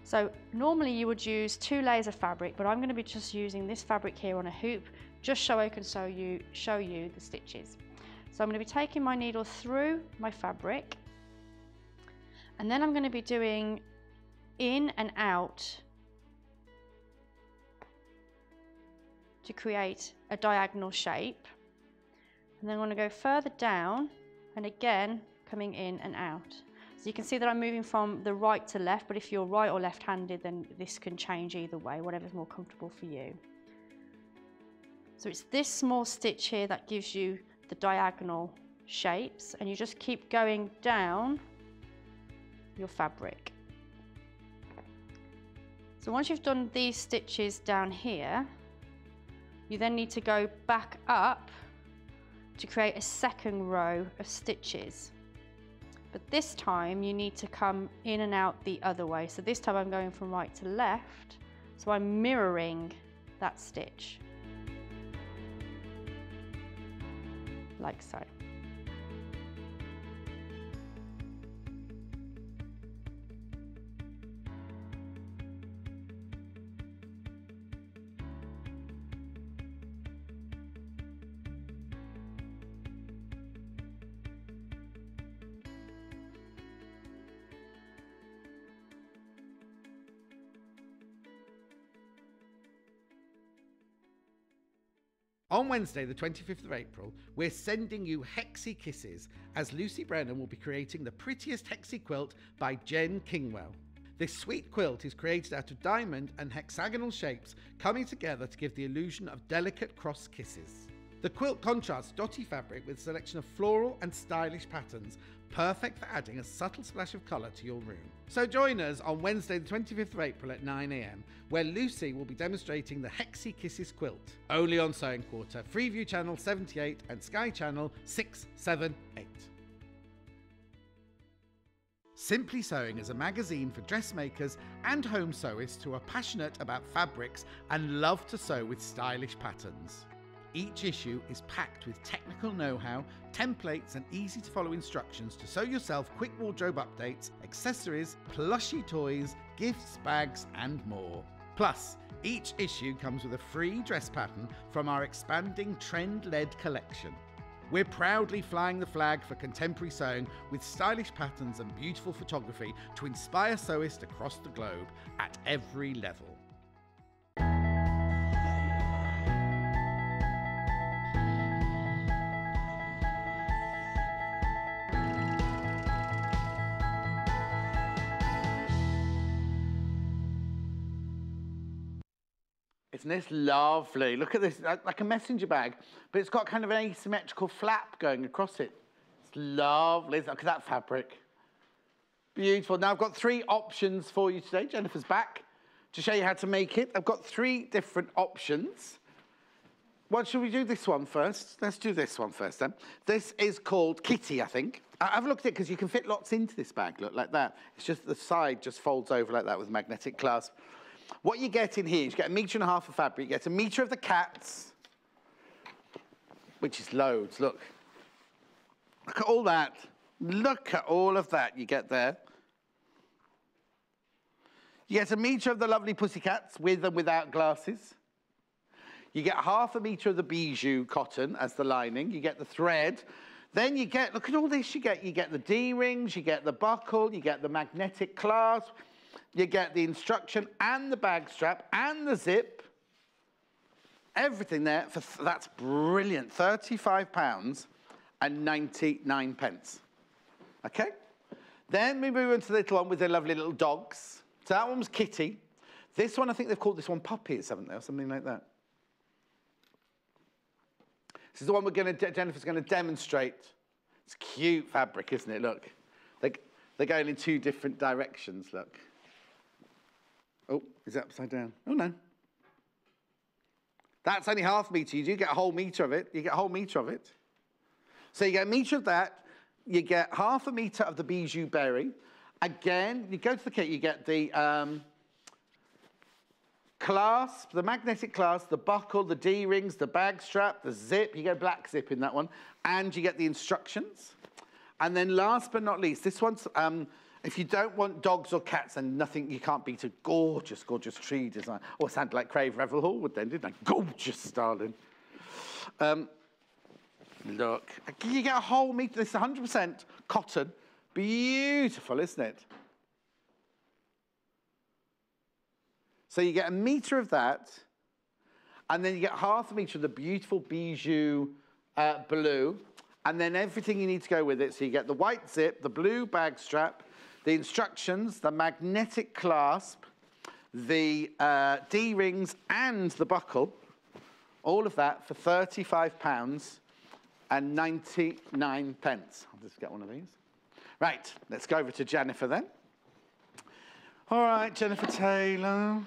So normally you would use 2 layers of fabric, but I'm going to be just using this fabric here on a hoop, just so I can show you the stitches. So I'm going to be taking my needle through my fabric, and then I'm going to be doing in and out to create a diagonal shape. And then I'm going to go further down and again coming in and out. So you can see that I'm moving from the right to left, but if you're right or left-handed, then this can change either way, whatever's more comfortable for you. So it's this small stitch here that gives you the diagonal shapes, and you just keep going down your fabric. So So once you've done these stitches down here, you then need to go back up to create a second row of stitches. But this time you need to come in and out the other way. So this time I'm going from right to left, so I'm mirroring that stitch, like so. On Wednesday, the 25th of April, we're sending you Hexy Kisses, as Lucy Brennan will be creating the prettiest Hexy quilt by Jen Kingwell. This sweet quilt is created out of diamond and hexagonal shapes coming together to give the illusion of delicate cross kisses. The quilt contrasts dotty fabric with a selection of floral and stylish patterns, perfect for adding a subtle splash of colour to your room. So join us on Wednesday the 25th of April at 9 AM, where Lucy will be demonstrating the Hexy Kisses quilt, only on Sewing Quarter, Freeview Channel 78 and Sky Channel 678. Simply Sewing is a magazine for dressmakers and home sewists who are passionate about fabrics and love to sew with stylish patterns. Each issue is packed with technical know-how, templates and easy to follow instructions to sew yourself quick wardrobe updates, accessories, plushy toys, gifts, bags and more. Plus, each issue comes with a free dress pattern from our expanding trend-led collection. We're proudly flying the flag for contemporary sewing with stylish patterns and beautiful photography to inspire sewists across the globe at every level. Isn't this lovely? Look at this, like a messenger bag, but it's got kind of an asymmetrical flap going across it. It's lovely. Look at that fabric. Beautiful. Now I've got 3 options for you today. Jennifer's back to show you how to make it. I've got 3 different options. Well, should we do this one first? Let's do this one first then. This is called Kitty, I think. I've looked at it because you can fit lots into this bag, look, like that. It's just the side just folds over like that with magnetic clasp. What you get in here is you get 1.5 meters of fabric, you get 1 meter of the cats, which is loads, look. Look at all that. Look at all of that you get there. You get 1 meter of the lovely pussycats with and without glasses. You get 0.5 meter of the bijou cotton as the lining. You get the thread. Then you get, look at all this you get the D-rings, you get the buckle, you get the magnetic clasp. You get the instruction and the bag strap and the zip. Everything there, that's brilliant. £35.99. Okay? Then we move on to the little one with the lovely little dogs. So that one was Kitty. This one, I think they've called this one Puppies, haven't they, or something like that. This is the one Jennifer's going to demonstrate. It's cute fabric, isn't it? Look. They're going in 2 different directions, look. Oh, is that upside down? Oh, no. That's only 0.5 meter. You do get a whole meter of it. You get a whole meter of it. So you get 1 meter of that. You get 0.5 meter of the bijou berry. Again, you go to the kit, you get the clasp, the magnetic clasp, the buckle, the D-rings, the bag strap, the zip. You get a black zip in that one. And you get the instructions. And then last but not least, this one's, if you don't want dogs or cats, and nothing, you can't beat a gorgeous, gorgeous tree design. Or sounded like Crave Revel Hallwood then, didn't I? Gorgeous, darling. Look, you get a whole meter. This is 100% cotton. Beautiful, isn't it? So you get 1 meter of that, and then you get 0.5 meter of the beautiful bijou blue, and then everything you need to go with it. So you get the white zip, the blue bag strap, the instructions, the magnetic clasp, the D-rings and the buckle, all of that for £35.99. I'll just get one of these. Right, let's go over to Jennifer then. All right, Jennifer Taylor.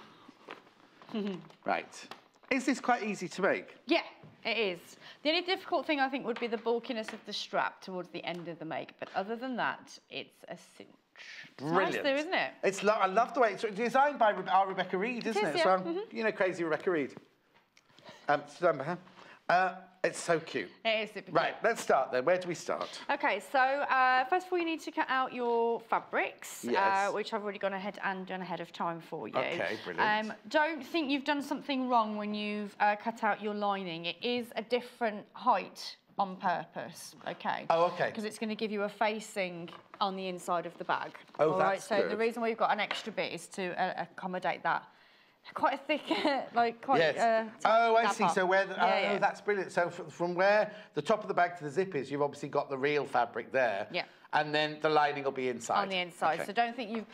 Right. Is this quite easy to make? Yeah, it is. The only difficult thing I think would be the bulkiness of the strap towards the end of the make, but other than that, it's a cinch. Brilliant. Nice though, isn't it? It's I love the way it's designed by our Rebecca Reed, isn't it? Yeah. So, you know, crazy Rebecca Reed. It's so cute. It is super cute. Right, let's start then. Where do we start? Okay, so first of all, you need to cut out your fabrics, Yes. which I've already gone ahead and done ahead of time for you. Okay, brilliant. Don't think you've done something wrong when you've cut out your lining. It is a different height on purpose, okay? Oh, okay. Because it's going to give you a facing on the inside of the bag. Oh, all right? that's So good. the reason why you've got an extra bit is to accommodate that. Quite a thick, like quite. Yes. Oh, I that see. part. So where? Yeah. That's brilliant. So from where the top of the bag to the zip is, you've obviously got the real fabric there. Yeah. And then the lining will be inside. On the inside. Okay. So don't think you've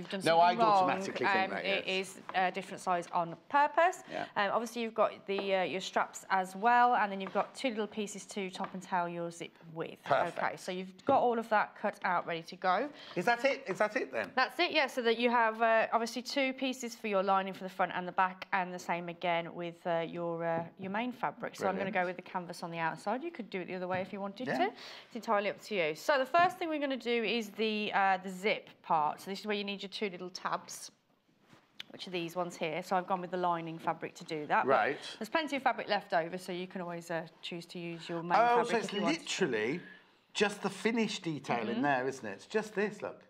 done something No, I'd wrong. automatically think that, yes. It is a different size on purpose. Yeah. Obviously you've got the your straps as well, and then you've got two little pieces to top and tail your zip with. Perfect. Okay, so you've got all of that cut out, ready to go. Is that it? Is that it then? That's it, yeah. So that you have obviously two pieces for your lining for the front and the back, and the same again with your main fabric. So I'm going to go with the canvas on the outside. You could do it the other way if you wanted to. It's entirely up to you. So the first thing we're going to do is the zip part. So this is where you need your two little tabs, which are these ones here. So I've gone with the lining fabric to do that. Right. But there's plenty of fabric left over, so you can always choose to use your main Oh, fabric so it's if you want. literally just the finish detail in there, isn't it? It's just this, look.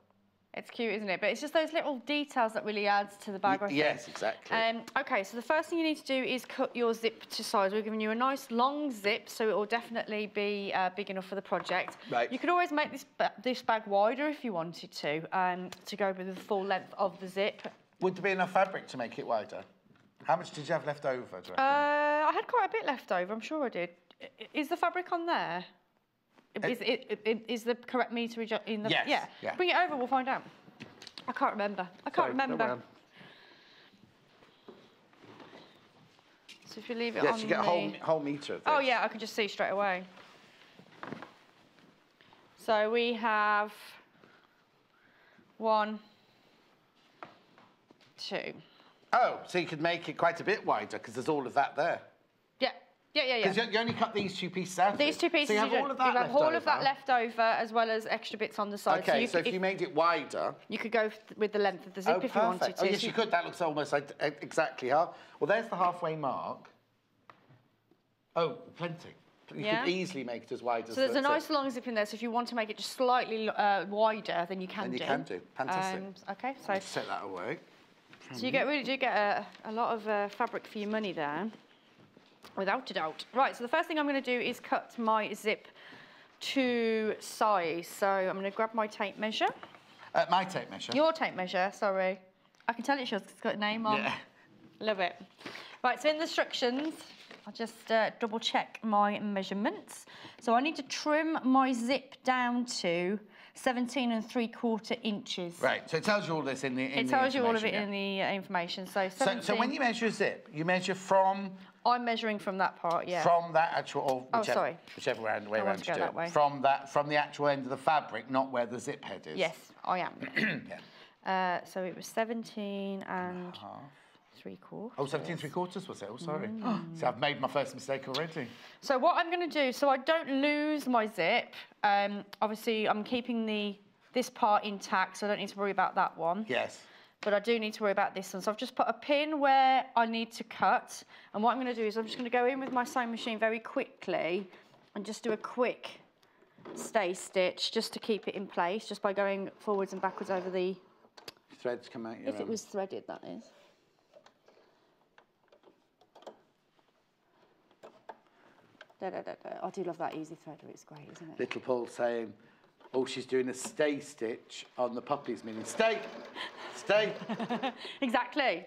It's cute, isn't it? But it's just those little details that really adds to the bag, I think. Yes, exactly. Okay, so the first thing you need to do is cut your zip to size. We're giving you a nice long zip, so it will definitely be big enough for the project. Right. You could always make this bag wider if you wanted to go with the full length of the zip. Would there be enough fabric to make it wider? How much did you have left over, do you reckon? I had quite a bit left over, I'm sure I did. Is the fabric on there? Is the correct meterage in the... Yes. Yeah. Bring it over, we'll find out. I can't remember. Sorry, don't worry. So if you leave it Yes, on you get a whole metre of this. Oh yeah, I can just see straight away. So we have 1, 2. Oh, so you could make it quite a bit wider because there's all of that there. Yeah. Because you only cut these two pieces out. These two pieces, so you have all of that left over. all of that left over, as well as extra bits on the side. Okay, so if you made it wider... You could go with the length of the zip if you wanted to. Oh, yes, you could. That looks almost like exactly half. Well, there's the halfway mark. Oh, plenty. You could easily make it as wide as... So there's a nice long zip in there, so if you want to make it just slightly wider, then you can do. Then you can do. Fantastic. Okay, so... Let's set that away. So you really do get a lot of fabric for your money there. Without a doubt. Right, so the first thing I'm going to do is cut my zip to size. So I'm going to grab my tape measure. My tape measure. Your tape measure, sorry. I can tell it's yours 'cause it's got a name on. Yeah. Love it. Right, so in the instructions, I'll just double check my measurements. So I need to trim my zip down to 17 3/4 inches. Right, so it tells you all this in the It tells you all of it in the information. So 17. So when you measure a zip, you measure from... I'm measuring from that part, yeah. From that actual, or whichever way around want you to go do that it. way. From the actual end of the fabric, not where the zip head is. Yes, I am. Yeah. So it was 17 3/4. Oh, 17 3/4 was it? Oh, sorry. So I've made my first mistake already. So what I'm going to do, so I don't lose my zip, obviously I'm keeping this part intact, so I don't need to worry about that one. Yes. But I do need to worry about this one. So I've just put a pin where I need to cut. And what I'm going to do is I'm just going to go in with my sewing machine very quickly and just do a quick stay stitch just to keep it in place, just by going forwards and backwards over the... Threads come out your If it was threaded, that is. I do love that easy threader, it's great, isn't it? Little Paul saying, oh, she's doing a stay stitch on the puppies, meaning stay, stay. Exactly.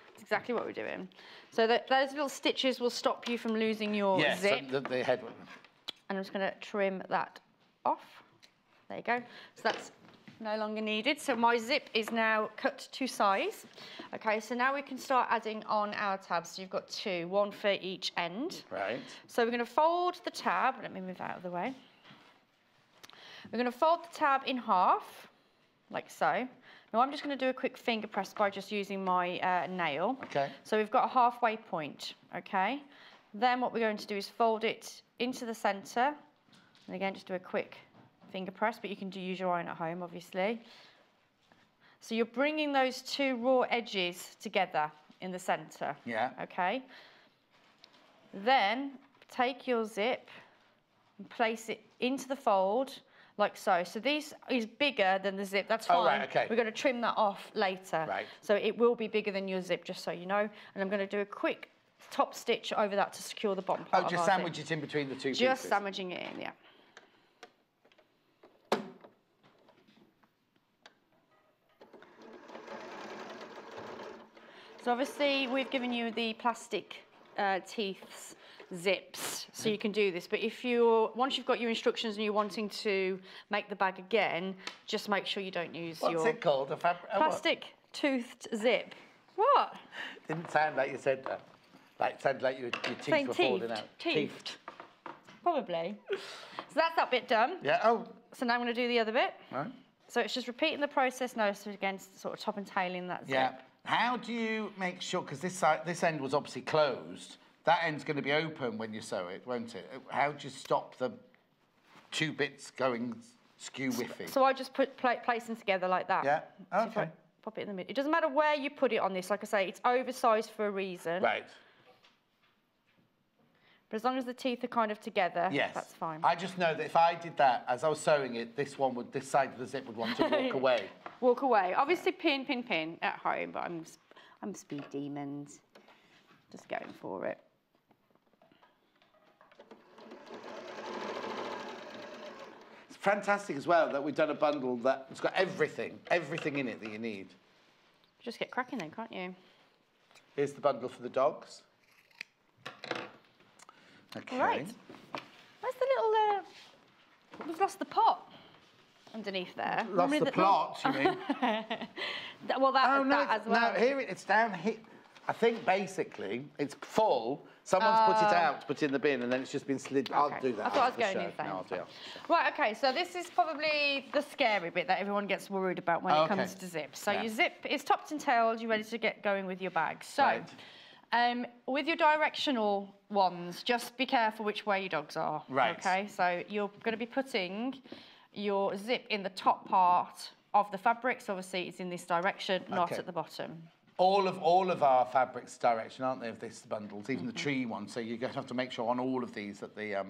That's exactly what we're doing. So those little stitches will stop you from losing your zip. Yes, the head one. And I'm just going to trim that off. There you go. So that's no longer needed. So my zip is now cut to size. Okay, so now we can start adding on our tabs. So you've got two, one for each end. Right. So we're going to fold the tab. Let me move out of the way. We're going to fold the tab in half, like so. Now I'm just going to do a quick finger press by just using my nail. Okay. So we've got a halfway point, okay? Then what we're going to do is fold it into the centre. And again, just do a quick finger press, but you can use your own at home, obviously. So you're bringing those two raw edges together in the centre. Yeah. Okay. Then take your zip and place it into the fold like so. So this is bigger than the zip, that's fine. Oh, right, okay. We're going to trim that off later. Right. So it will be bigger than your zip, just so you know. And I'm going to do a quick top stitch over that to secure the bottom part. Oh, just sandwich it in between the two pieces? Just sandwiching it in, yeah. So obviously we've given you the plastic teeth zips, so you can do this. But if once you've got your instructions and you're wanting to make the bag again, just make sure you don't use What's it called? plastic toothed zip. What? Didn't sound like you said that. Like, it sounded like your teeth were falling out. Teethed. Probably. So that's that bit done. Yeah. Oh. So now I'm going to do the other bit. Right. So it's just repeating the process now, so again, sort of top and tailing that zip. Yeah. How do you make sure, because this end was obviously closed, that end's going to be open when you sew it, won't it? How do you stop the two bits going skew-whiffy? So I just place them together like that. Yeah, So okay. Pop it in the middle. It doesn't matter where you put it on this. Like I say, it's oversized for a reason. Right. But as long as the teeth are kind of together, Yes. that's fine. I just know that if I did that, as I was sewing it, this side of the zip would want to walk away. Walk away. Obviously pin at home, but I'm speed demons. Just going for it. It's fantastic as well that we've done a bundle that's got everything in it that you need. Just get cracking then, can't you? Here's the bundle for the dogs. Okay. Right. Where's the little... we've lost the pot underneath there. Lost the plot, you mean? Well, that, Oh, no, that as well. no, here it's down here. I think basically it's full. Someone's put it out, put it in the bin, and then it's just been slid. I'll do that. I thought I was after going the in show. the No, I'll do it. Right, okay, so this is probably the scary bit that everyone gets worried about when it Okay. comes to zips. So Yeah. your zip is topped and tailed, you're ready to get going with your bag. So, Right. with your directional ones, just be careful which way your dogs are. Right. Okay, so you're going to be putting your zip in the top part of the fabric, so obviously it's in this direction, not Okay. at the bottom. All of our fabrics direction, aren't they, of this bundles, even the tree one. So you're going to have to make sure on all of these that the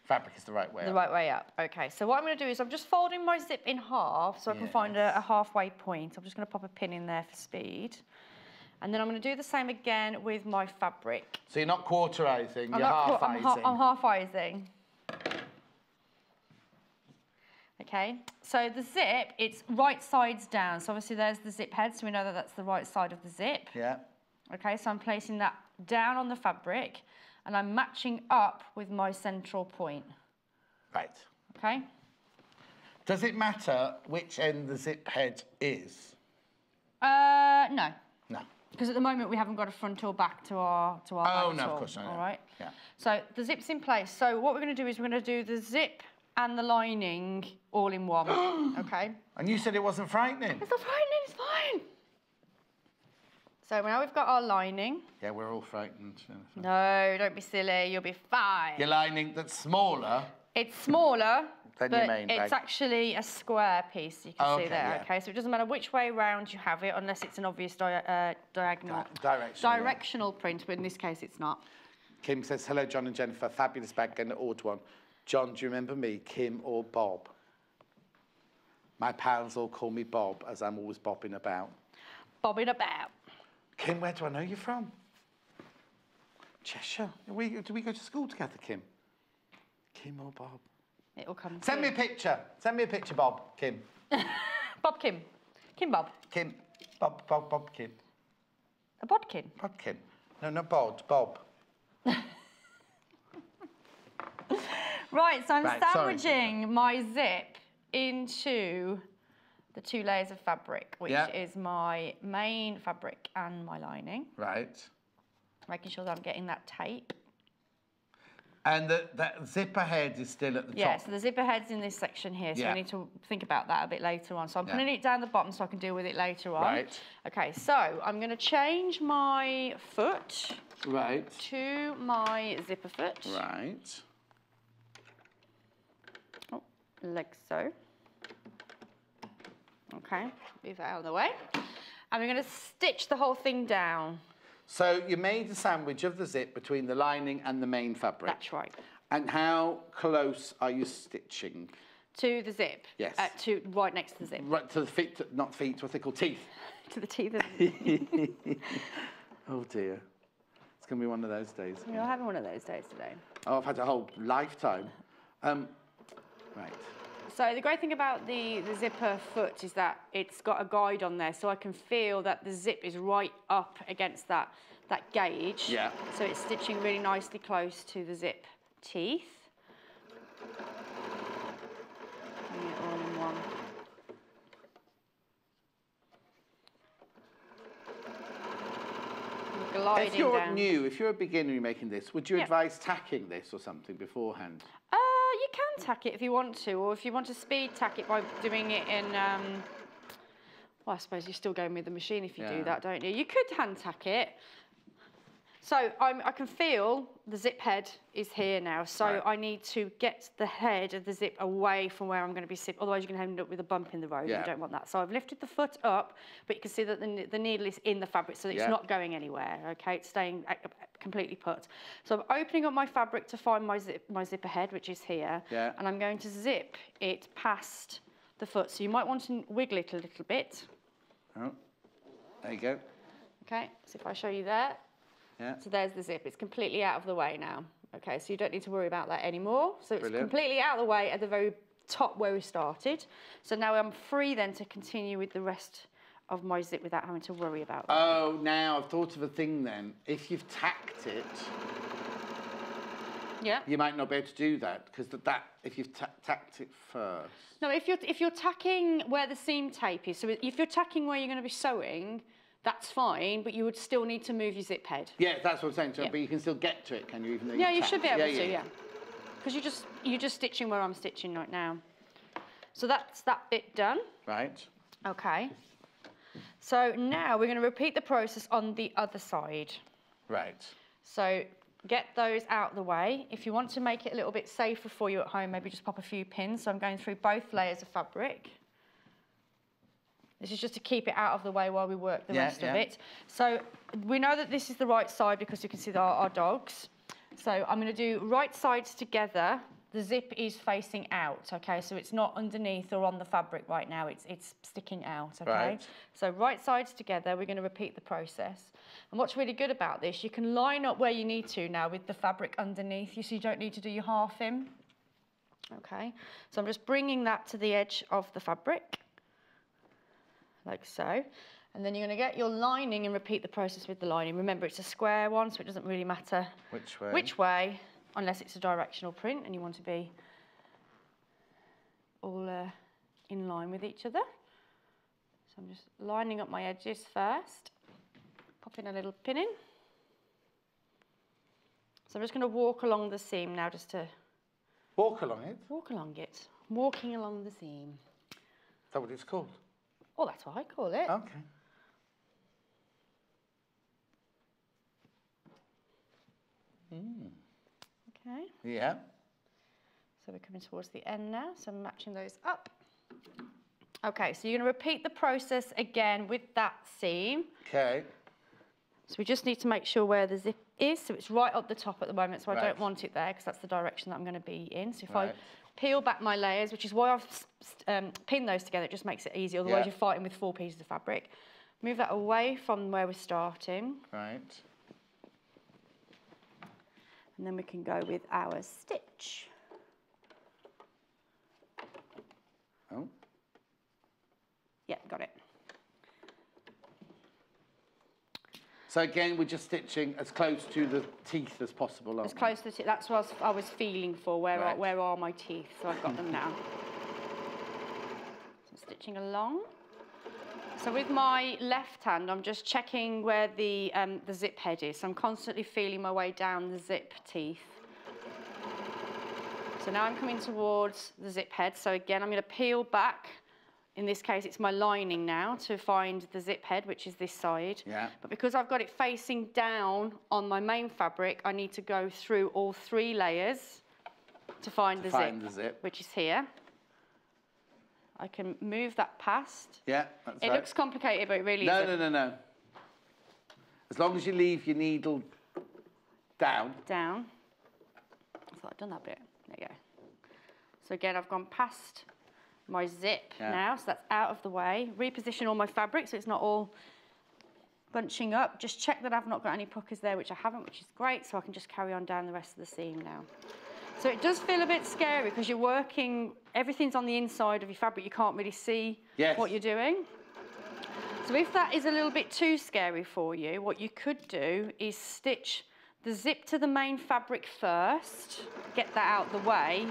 fabric is the right way The up. right way up. Okay, so what I'm going to do is I'm just folding my zip in half so I can find a halfway point. I'm just going to pop a pin in there for speed. And then I'm going to do the same again with my fabric. So you're not quarterizing, you're I'm half-izing. I'm half-izing. Okay, so the zip, it's right sides down. So obviously there's the zip head, so we know that that's the right side of the zip. Yeah. Okay, so I'm placing that down on the fabric and I'm matching up with my central point. Right. Okay? Does it matter which end the zip head is? No. No. Because at the moment we haven't got a front or back to our Oh, bag no, at of all. course not. All right. Yeah. So the zip's in place. So what we're going to do is we're going to do the zip and the lining all in one. Okay. And you said it wasn't frightening. It's not frightening. It's fine. So now we've got our lining. Yeah, we're all frightened. Jennifer. No, don't be silly. You'll be fine. Your lining that's smaller. It's smaller, Than but your main it's bag. actually a square piece. You can see Okay, there. yeah. Okay, so it doesn't matter which way round you have it, unless it's an obvious diagonal. Directional print, but in this case, it's not. Kim says, hello, John and Jennifer. Fabulous bag, going to order one. John, do you remember me, Kim or Bob? My pals all call me Bob, as I'm always bobbing about. Bobbing about. Kim, where do I know you from? Cheshire. Do we go to school together, Kim? Kim or Bob? It will come. Send me a picture. Send me a picture, Bob. Kim. Bob Kim. Kim Bob. Kim. Bob Kim. A bodkin. Bob Kim. No, not Bod. Bob. Right, so I'm Right, sorry. sandwiching my zip into the 2 layers of fabric, which Yeah. is my main fabric and my lining. Right. Making sure that I'm getting that tape. And that zipper head is still at the top. Yeah, so the zipper head's in this section here, so I need to think about that a bit later on. So I'm putting it down the bottom so I can deal with it later on. Right. Okay, so I'm going to change my foot to my zipper foot. Right. Oh, like so. Okay, move that out of the way. And we're going to stitch the whole thing down. So you made a sandwich of the zip between the lining and the main fabric. That's right. And how close are you stitching? To the zip. Yes. To right next to the zip. Right to the feet, not feet, what they call teeth. To the teeth of the zip. Oh dear. It's going to be one of those days. You're having one of those days today. Oh, I've had a whole lifetime. Right. So the great thing about the zipper foot is that it's got a guide on there, so I can feel that the zip is right up against that gauge. Yeah. So it's stitching really nicely close to the zip teeth. Bring it all in one. Gliding if you're down. new, if you're a beginner making this, would you advise tacking this or something beforehand? You can tack it if you want to, or if you want to speed tack it by doing it in, well, I suppose you're still going with the machine if you do that, don't you? You could hand tack it. So I can feel the zip head is here now, so I need to get the head of the zip away from where I'm going to be sitting, otherwise you're going to end up with a bump in the road. You don't want that. So I've lifted the foot up, but you can see that the needle is in the fabric, so it's not going anywhere, okay? It's staying completely put. So I'm opening up my fabric to find my zipper head, which is here, and I'm going to zip it past the foot. So you might want to wiggle it a little bit. Oh, there you go. Okay, so if I show you there. Yeah. So there's the zip. It's completely out of the way now. Okay, so you don't need to worry about that anymore. So it's completely out of the way at the very top where we started. So now I'm free then to continue with the rest of my zip without having to worry about that. Oh, now I've thought of a thing then. If you've tacked it, you might not be able to do that because if you've tacked it first. No, if you're tacking where the seam tape is, so if you're tacking where you're going to be sewing, that's fine, but you would still need to move your zip head. Yeah, that's what I'm saying. So, but you can still get to it, can you? Even though you should be able to, because you're just stitching where I'm stitching right now. So that's that bit done. Right. Okay. So now we're going to repeat the process on the other side. Right. So get those out of the way. If you want to make it a little bit safer for you at home, maybe just pop a few pins. So I'm going through both layers of fabric. This is just to keep it out of the way while we work the rest of it. So we know that this is the right side because you can see our dogs. So I'm going to do right sides together. The zip is facing out, okay? So it's not underneath or on the fabric right now. It's sticking out, okay? Right. So right sides together, we're going to repeat the process. And what's really good about this, you can line up where you need to now with the fabric underneath you, so you don't need to do your half in. Okay, so I'm just bringing that to the edge of the fabric, like so. And then you're going to get your lining and repeat the process with the lining. Remember, it's a square one, so it doesn't really matter which way, unless it's a directional print and you want to be all in line with each other. So I'm just lining up my edges first, popping a little pin in. So I'm just going to walk along the seam now, just to... Walk along it? Walk along it. Walking along the seam. Is that what it's called? Oh, that's what I call it. Okay. Okay. Yeah. So we're coming towards the end now, so I'm matching those up. Okay, so you're going to repeat the process again with that seam. Okay. So we just need to make sure where the zip is. So it's right up the top at the moment, so I don't want it there because that's the direction that I'm going to be in. So if I peel back my layers, which is why I've pinned those together, it just makes it easy. Otherwise you're fighting with 4 pieces of fabric. Move that away from where we're starting. Right. And then we can go with our stitch. Oh. Yeah, got it. So again, we're just stitching as close to the teeth as possible. As close to the teeth. That's what I was feeling for. Where are my teeth? So I've got them now. So I'm stitching along. So with my left hand, I'm just checking where the zip head is. So I'm constantly feeling my way down the zip teeth. So now I'm coming towards the zip head. So again, I'm going to peel back. In this case, it's my lining now to find the zip head, which is this side. Yeah. But because I've got it facing down on my main fabric, I need to go through all 3 layers to find the zip, which is here. I can move that past. Yeah, that's right. It looks complicated, but it really isn't. No. As long as you leave your needle down. Down. I thought I'd done that bit. There you go. So again, I've gone past my zip now, so that's out of the way. Reposition all my fabric so it's not all bunching up. Just check that I've not got any puckers there, which I haven't, which is great, so I can just carry on down the rest of the seam now. So it does feel a bit scary because you're working, everything's on the inside of your fabric, you can't really see what you're doing. So if that is a little bit too scary for you, what you could do is stitch the zip to the main fabric first, get that out the way,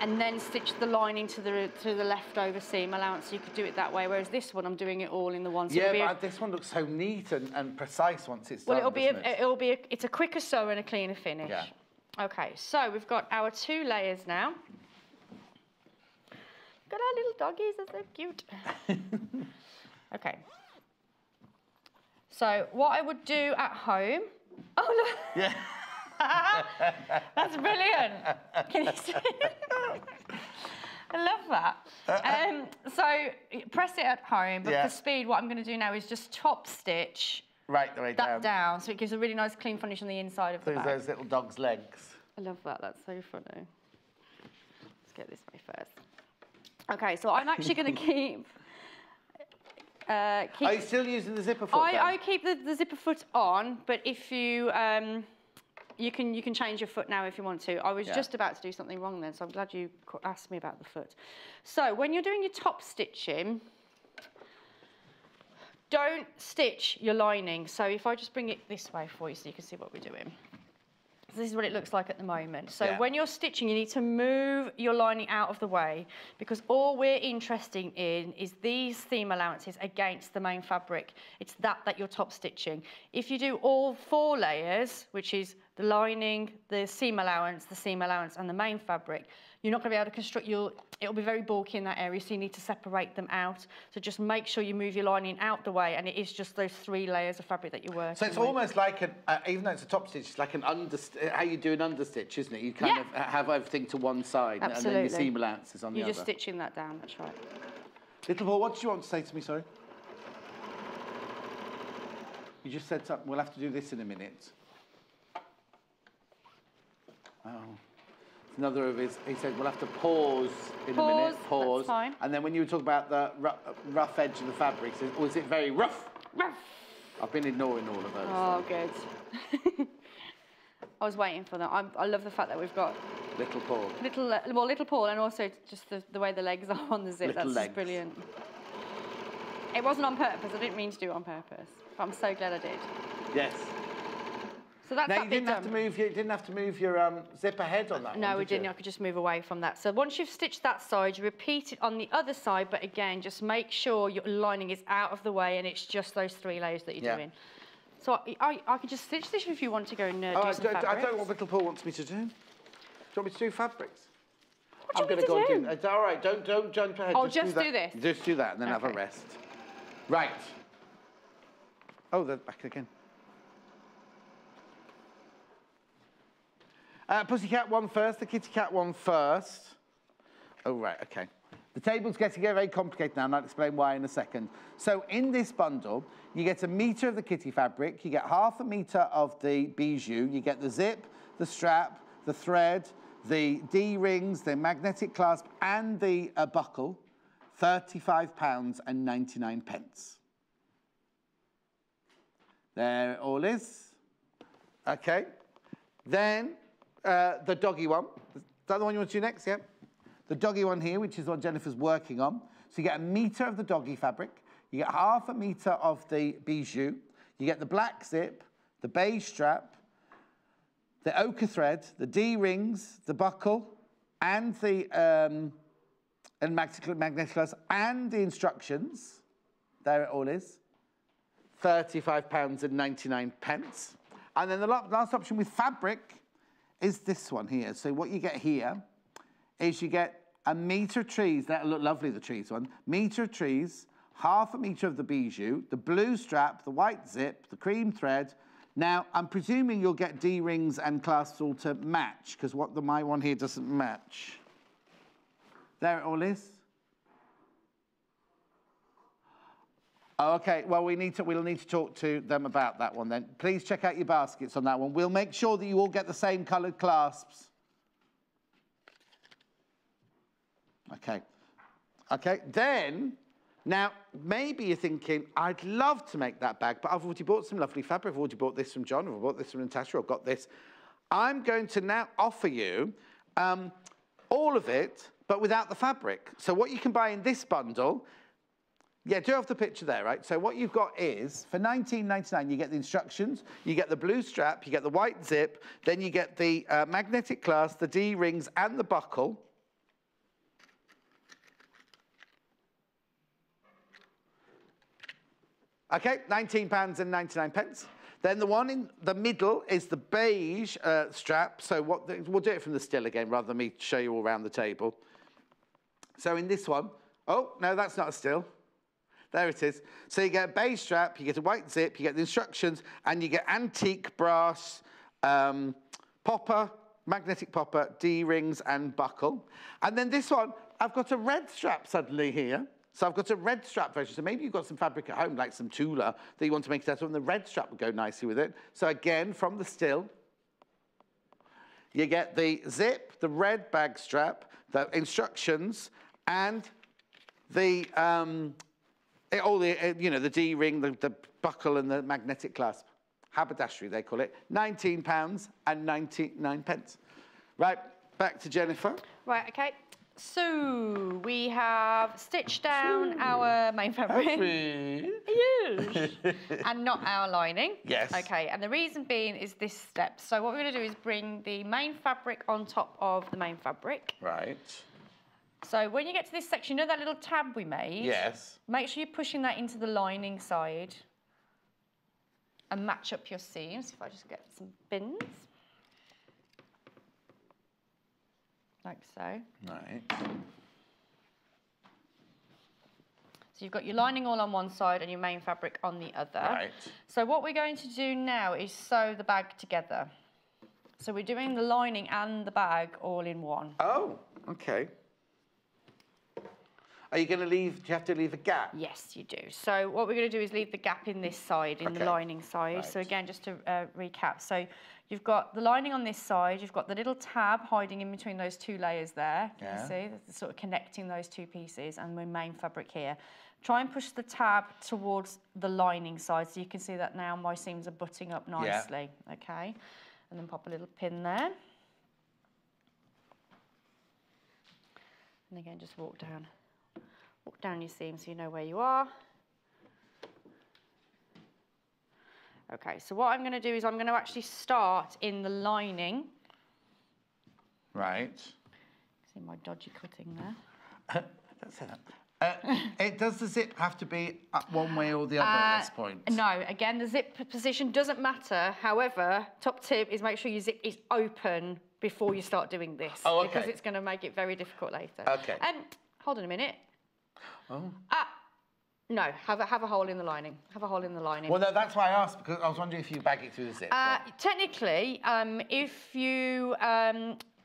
and then stitch the lining to the leftover seam allowance. You could do it that way, whereas this one, I'm doing it all in the one. So but this one looks so neat and precise once it's done. Well, it's a quicker sew and a cleaner finish. Yeah. Okay, so we've got our 2 layers now. Got our little doggies, they're so cute. Okay. So what I would do at home, oh look. Yeah. That's brilliant. Can you see? I love that. So press it at home, but for speed, what I'm going to do now is just top stitch the way down, so it gives a really nice clean finish on the inside of the bag. Those little dog's legs. I love that. That's so funny. Let's get this way first. Okay, so I'm actually going to keep. Are you still using the zipper foot? I keep the zipper foot on, but if you you can change your foot now if you want to. I was just about to do something wrong then, so I'm glad you asked me about the foot. So when you're doing your top stitching, don't stitch your lining. So if I just bring it this way for you so you can see what we're doing. So this is what it looks like at the moment. So when you're stitching, you need to move your lining out of the way because all we're interested in is these seam allowances against the main fabric. It's that you're top stitching. If you do all 4 layers, which is the lining, the seam allowance, and the main fabric, you're not going to be able to construct it'll be very bulky in that area, so you need to separate them out. So just make sure you move your lining out the way, and it is just those 3 layers of fabric that you're working with. So it's almost like even though it's a top stitch, it's like an how you do an understitch, isn't it? You kind of have everything to one side, and then your seam allowance is on the other. You're just stitching that down, that's right. Little Paul, what did you want to say to me, sorry? You just said something, we'll have to do this in a minute. Oh. Another of his, he said, we'll have to pause in a minute. Pause. That's fine. And then when you were talking about the rough edge of the fabric, was it very rough? Rough. I've been ignoring all of those. Oh, good. I was waiting for that. I love the fact that we've got... Little Paul. Little Paul, and also just the way the legs are on the zip. That's just brilliant. It wasn't on purpose. I didn't mean to do it on purpose. But I'm so glad I did. Yes. So that's now, you didn't have to move your zipper head on that one, No, we didn't. I could just move away from that. So once you've stitched that side, you repeat it on the other side, but again, just make sure your lining is out of the way and it's just those 3 layers that you're doing. So I could just stitch this if you want to go and do some fabrics. I don't know what Little Paul wants me to do. Do you want me to do fabrics? What do you want me to do? All right, don't jump ahead. I'll just do this. Just do that and then have a rest. Right. Oh, they're back again. Pussycat one first, the kitty cat one first. Oh, right, okay. The table's getting very complicated now, and I'll explain why in a second. So in this bundle, you get 1 metre of the kitty fabric, you get ½ metre of the bijou, you get the zip, the strap, the thread, the D-rings, the magnetic clasp, and the buckle, £35.99. There it all is. Okay. Then the doggy one. Is that the one you want to do next? Yeah. The doggy one here, which is what Jennifer's working on. So you get 1 metre of the doggy fabric. You get ½ metre of the bijou. You get the black zip, the beige strap, the ochre thread, the D-rings, the buckle, and the magnetic clasp, and the instructions. There it all is. £35.99. And then the last option with fabric is this one here. So what you get here is you get a metre of trees. That look lovely, the trees one. Metre of trees, half a metre of the bijou, the blue strap, the white zip, the cream thread. Now, I'm presuming you'll get D-rings and clasps all to match, because my one here doesn't match. There it all is. Oh, okay, well, we'll need to talk to them about that one then. Please check out your baskets on that one. We'll make sure that you all get the same coloured clasps. Okay. Okay, then, now, maybe you're thinking, I'd love to make that bag, but I've already bought some lovely fabric. I've already bought this from John, I've bought this from Natasha, I've got this. I'm going to now offer you all of it, but without the fabric. So what you can buy in this bundle, yeah, do have the picture there, right? So what you've got is, for $19.99, you get the instructions, you get the blue strap, you get the white zip, then you get the magnetic clasp, the D-rings, and the buckle. Okay, £19.99. Then the one in the middle is the beige strap. So we'll do it from the still again, rather than me show you all around the table. So in this one, oh, no, that's not a still. There it is. So you get a beige strap, you get a white zip, you get the instructions, and you get antique brass popper, magnetic popper, D-rings, and buckle. And then this one, I've got a red strap suddenly here. So I've got a red strap version. So maybe you've got some fabric at home, like some tulle, that you want to make it out of, and the red strap would go nicely with it. So again, from the still, you get the zip, the red bag strap, the instructions, and the the D-ring, the buckle, and the magnetic clasp. Haberdashery, they call it. £19.99. Right, back to Jennifer. Right, okay. So we have stitched down our main fabric. Yes. And not our lining. Yes. Okay, and the reason being is this step. So what we're going to do is bring the main fabric on top of the main fabric. Right. So when you get to this section, you know that little tab we made? Yes. Make sure you're pushing that into the lining side and match up your seams. If I just get some bins. Like so. Right. So you've got your lining all on one side and your main fabric on the other. Right. So what we're going to do now is sew the bag together. So we're doing the lining and the bag all in one. Oh, okay. Are you going to leave, do you have to leave a gap? Yes, you do. So what we're going to do is leave the gap in this side, in the lining side. Right. So again, just to recap. So you've got the lining on this side, you've got the little tab hiding in between those two layers there. Yeah. You see, that's sort of connecting those two pieces, and my main fabric here. Try and push the tab towards the lining side, so you can see that now my seams are butting up nicely. Yeah. Okay, and then pop a little pin there. And again, just walk down your seam so you know where you are. Okay, so what I'm going to do is I'm going to actually start in the lining. Right. See my dodgy cutting there. Don't say that. Does the zip have to be up one way or the other at this point? No, again, the zip position doesn't matter. However, top tip is make sure your zip is open before you start doing this. Oh, okay. Because it's going to make it very difficult later. Okay. Hold on a minute. Oh. No, have a hole in the lining. Have a hole in the lining. Well, no, that's why I asked, because I was wondering if you bag it through the zip. Technically, if you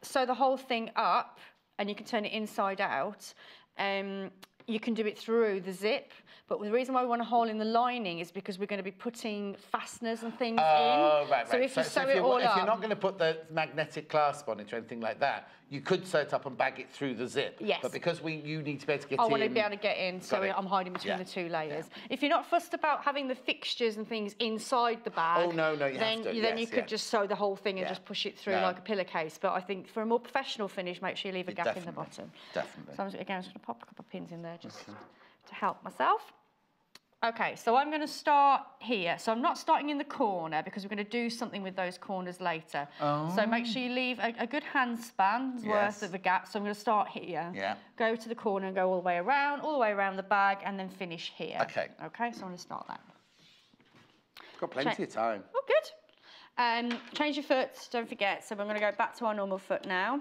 sew the whole thing up and you can turn it inside out, you can do it through the zip. But the reason why we want a hole in the lining is because we're going to be putting fasteners and things in. Right. So if you sew it all up... If you're not going to put the magnetic clasp on it or anything like that, you could sew it up and bag it through the zip. Yes. But because you need to be able to get in... I want to be able to get in, so I'm hiding between the two layers. Yeah. If you're not fussed about having the fixtures and things inside the bag... Oh, no, you have to. Then you could just sew the whole thing and just push it through like a pillowcase. But I think for a more professional finish, make sure you leave a gap in the bottom. Definitely. So again, I'm just going to pop a couple of pins in there just to help myself. Okay, so I'm going to start here. So I'm not starting in the corner because we're going to do something with those corners later. Oh. So make sure you leave a good handspan's worth of a gap. So I'm going to start here. Yeah. Go to the corner and go all the way around the bag, and then finish here. Okay. Okay, so I'm going to start that. Got plenty of time. Oh, good. Change your foot, don't forget. So we're going to go back to our normal foot now.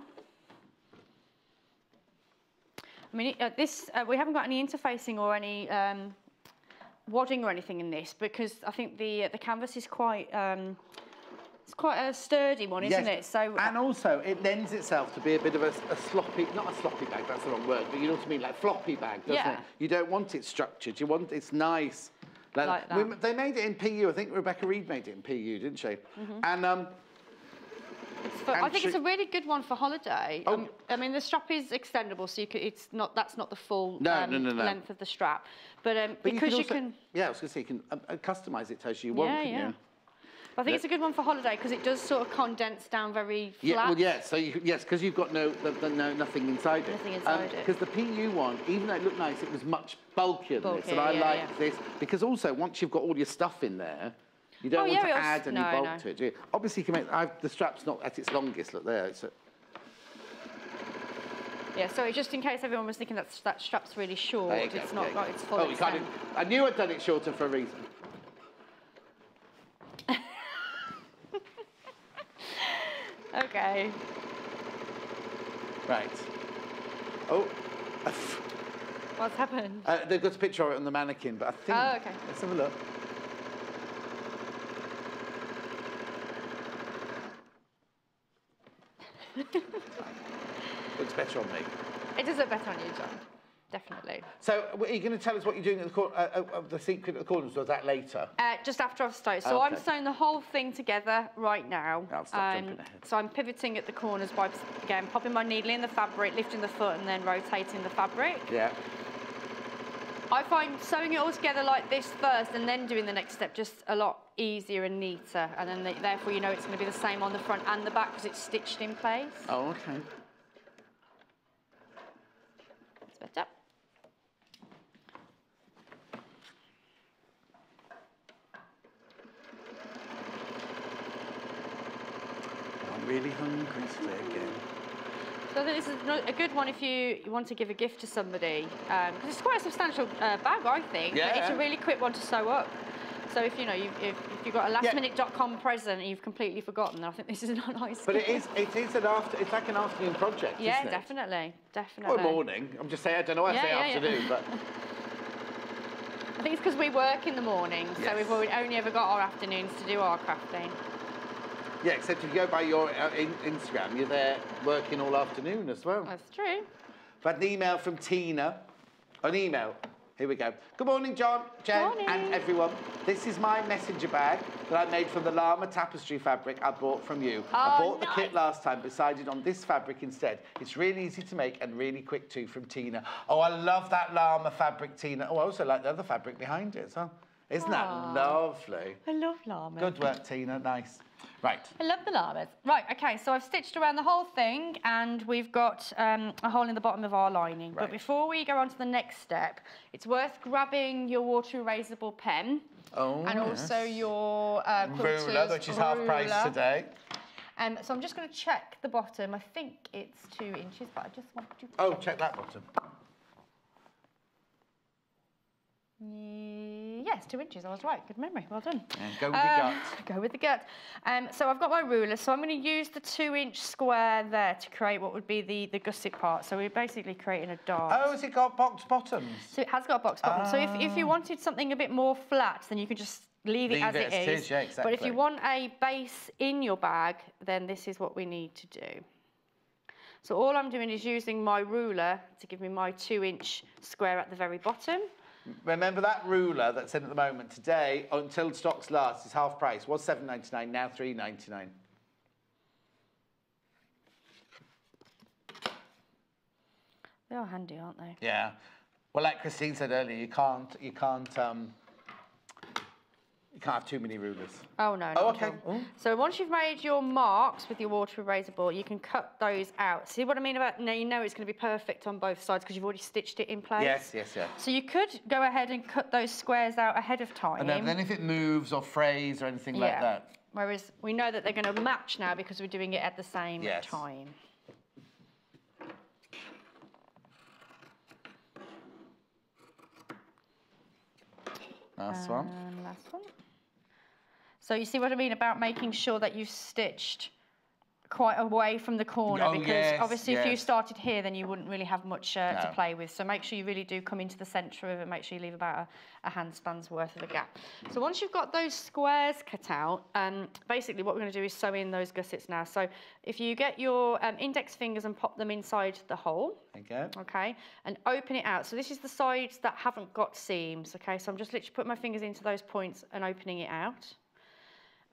I mean, we haven't got any interfacing or any wadding or anything in this because I think the canvas is quite it's quite a sturdy one, isn't it? So and also it lends itself to be a bit of a sloppy, not a sloppy bag, that's the wrong word, but you know what I mean, like floppy bag, doesn't it? You don't want it structured, you want it's nice. Like that. They made it in PU. I think Rebecca Reed made it in PU, didn't she? And I think it's a really good one for holiday. I mean, the strap is extendable, so you could, that's not the full length of the strap, but because you can. Yeah, I was going to say you can customise it as you want. You? I think it's a good one for holiday because it does sort of condense down very flat. Yeah, well, yes. So yes, because you've got nothing inside it. Nothing inside it. Because the PU one, even though it looked nice, it was much bulkier than this, and I like this because also once you've got all your stuff in there, you don't want to add any bulk to it. Do you? Obviously, you can make the strap's not at its longest. Look there. Yeah, so just in case everyone was thinking that strap's really short, it's not got its full extent. I knew I'd done it shorter for a reason. Okay. Right. Oh. What's happened? They've got a picture of it on the mannequin, but I think... Oh, okay. Let's have a look. Looks better on me. It does look better on you, John. Definitely. So, are you going to tell us what you're doing at the corner, of the sequin at the corners, or is that later? Just after I've sewed. So I'm sewing the whole thing together right now. I'll stop jumping ahead. So I'm pivoting at the corners by, again, popping my needle in the fabric, lifting the foot, and then rotating the fabric. Yeah. I find sewing it all together like this first and then doing the next step just a lot easier and neater. And then therefore you know it's going to be the same on the front and the back because it's stitched in place. Oh, okay. It's better. I'm really hungry today again. So I think this is a good one if you want to give a gift to somebody, because it's quite a substantial bag, I think. Yeah. But it's a really quick one to sew up. So if you know if you've got a lastminute.com present and you've completely forgotten, I think this is a nice. But it's like an afternoon project. Yeah, isn't it? definitely. Or morning. I'm just saying I don't know why I say afternoon, but. I think it's because we work in the morning, so we've only ever got our afternoons to do our crafting. Yeah, except if you go by your Instagram, you're there working all afternoon as well. That's true. I've had an email from Tina. An email. Here we go. Good morning, John, Jen, and everyone. This is my messenger bag that I made from the llama tapestry fabric I bought from you. I bought the kit last time, decided on this fabric instead. It's really easy to make and really quick too, from Tina. Oh, I love that llama fabric, Tina. Oh, I also like the other fabric behind it as well. Isn't that lovely? I love llamas. Good work, Tina. Nice. Right. I love the llamas. Right, okay, so I've stitched around the whole thing and we've got a hole in the bottom of our lining. Right. But before we go on to the next step, it's worth grabbing your water erasable pen. Oh, and also your ruler, which is half price today. So I'm just going to check the bottom. I think it's 2 inches, but I just want to... Oh, check that bottom. Yes, 2 inches. I was right. Good memory. Well done. And go with the gut. Go with the gut. So I've got my ruler. So I'm going to use the 2-inch square there to create what would be the gusset part. So we're basically creating a dart. Oh, has it got box bottoms? So it has got a box bottom. So if you wanted something a bit more flat, then you can just leave it as it is. Yeah, exactly. But if you want a base in your bag, then this is what we need to do. So all I'm doing is using my ruler to give me my 2-inch square at the very bottom. Remember that ruler that's in at the moment today, until stocks last, is half price. Was $7.99, now $3.99. They are handy, aren't they? Yeah. Well, like Christine said earlier, you can't have too many rulers. Oh, no. Oh, okay. So once you've made your marks with your water erasable, you can cut those out. See what I mean about, now you know it's going to be perfect on both sides because you've already stitched it in place? Yes, yes, yes. So you could go ahead and cut those squares out ahead of time. And then if it moves or frays or anything like that. Whereas we know that they're going to match now because we're doing it at the same time. Last one. Last one. So you see what I mean about making sure that you've stitched quite away from the corner Oh, because yes, obviously if you yes. started here, then you wouldn't really have much to play with. So make sure you really do come into the centre of it. Make sure you leave about a handspan's worth of a gap. So once you've got those squares cut out, basically what we're going to do is sew in those gussets now. So if you get your index fingers and pop them inside the hole. Okay, and open it out. So this is the sides that haven't got seams. Okay, so I'm just literally putting my fingers into those points and opening it out.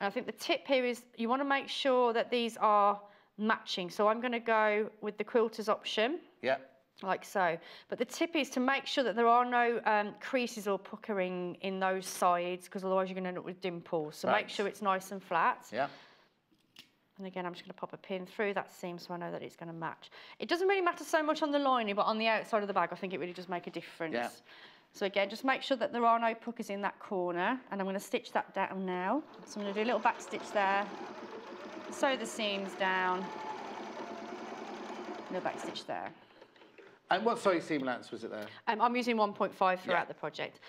And I think the tip here is you want to make sure that these are matching. So I'm going to go with the quilter's option. Yeah. Like so. But the tip is to make sure that there are no creases or puckering in those sides, because otherwise you're going to end up with dimples. So make sure it's nice and flat. Yeah. And again, I'm just going to pop a pin through that seam so I know that it's going to match. It doesn't really matter so much on the lining, but on the outside of the bag, I think it really does make a difference. Yeah. So again, just make sure that there are no puckers in that corner, and I'm going to stitch that down now. So I'm going to do a little back stitch there, sew the seams down, little back stitch there. And what size seam allowance was it there? I'm using 1.5 throughout the project.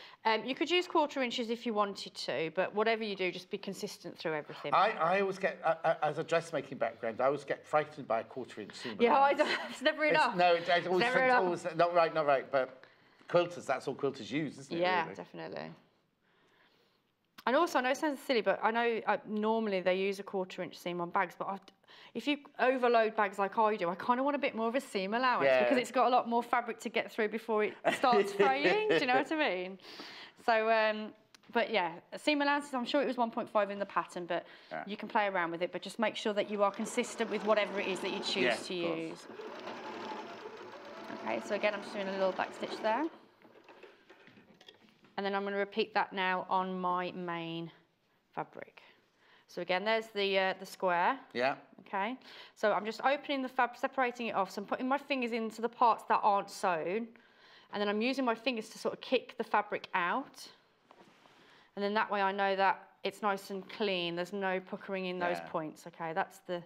You could use 1/4 inches if you wanted to, but whatever you do, just be consistent through everything. I always get, as a dressmaking background, I always get frightened by a 1/4 inch seam allowance. Yeah, I don't, it's never enough. It's always not right, but quilters, that's all quilters use, isn't it? Yeah, really? Definitely. And also, I know it sounds silly, but I know normally they use a 1/4 inch seam on bags, but if you overload bags like I do, I kind of want a bit more of a seam allowance because it's got a lot more fabric to get through before it starts fraying. Do you know what I mean? So, but yeah, seam allowances, I'm sure it was 1.5 in the pattern, but you can play around with it, but just make sure that you are consistent with whatever it is that you choose to use. Okay, so again, I'm just doing a little back stitch there. And then I'm going to repeat that now on my main fabric. So again, there's the square. Yeah. Okay. So I'm just opening the fabric, separating it off. So I'm putting my fingers into the parts that aren't sewn. And then I'm using my fingers to sort of kick the fabric out. And then that way I know that it's nice and clean. There's no puckering in those points. Okay, that's the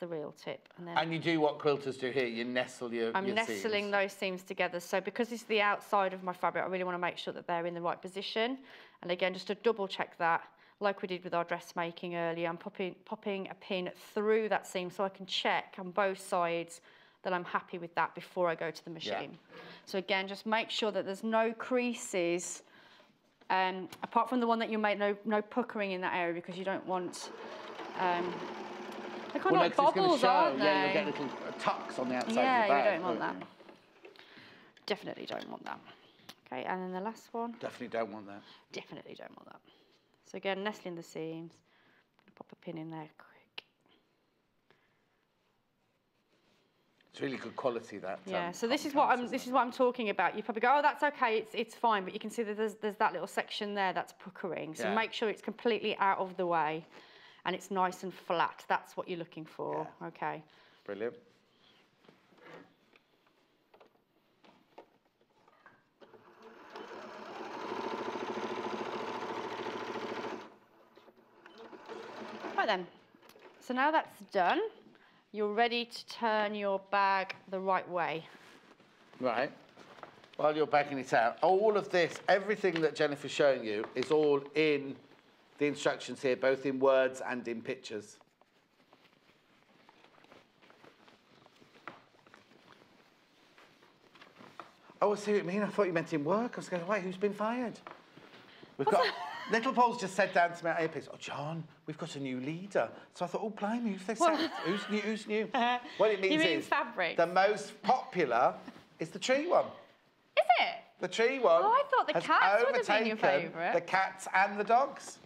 real tip. And you do what quilters do here, you nestle your I'm nestling those seams together. So because this is the outside of my fabric, I really want to make sure that they're in the right position. And again, just to double check that, like we did with our dressmaking earlier, I'm popping a pin through that seam so I can check on both sides that I'm happy with that before I go to the machine. So again, just make sure that there's no creases, apart from the one that you made, no puckering in that area, because you don't want... they're kind of like bobbles, aren't they? Yeah, you'll get little tucks on the outside of the bag. Yeah, you don't want that. Definitely don't want that. Okay, and then the last one. Definitely don't want that. Definitely don't want that. So again, nestling the seams. I'm gonna pop a pin in there quick. It's really good quality, that. Yeah. So this is what I'm talking about. You probably go, oh, that's okay, it's fine, but you can see that there's that little section there that's puckering. So make sure it's completely out of the way. And it's nice and flat. That's what you're looking for. Yeah. Okay. Brilliant. Right then. So now that's done, you're ready to turn your bag the right way. Right. While you're bagging it out, all of this, everything that Jennifer's showing you is all in the instructions here, both in words and in pictures. Oh, I see what you mean. I thought you meant in work. I was going, wait, who's been fired? We've got... Little Paul's just said down to me at earpiece, oh, John, we've got a new leader. So I thought, oh, blimey, who's they sacked? Who's new? What it means is... fabric? The most popular is the tree one. Is it? The tree one. Oh, I thought the cats would have been your favourite. The cats and the dogs.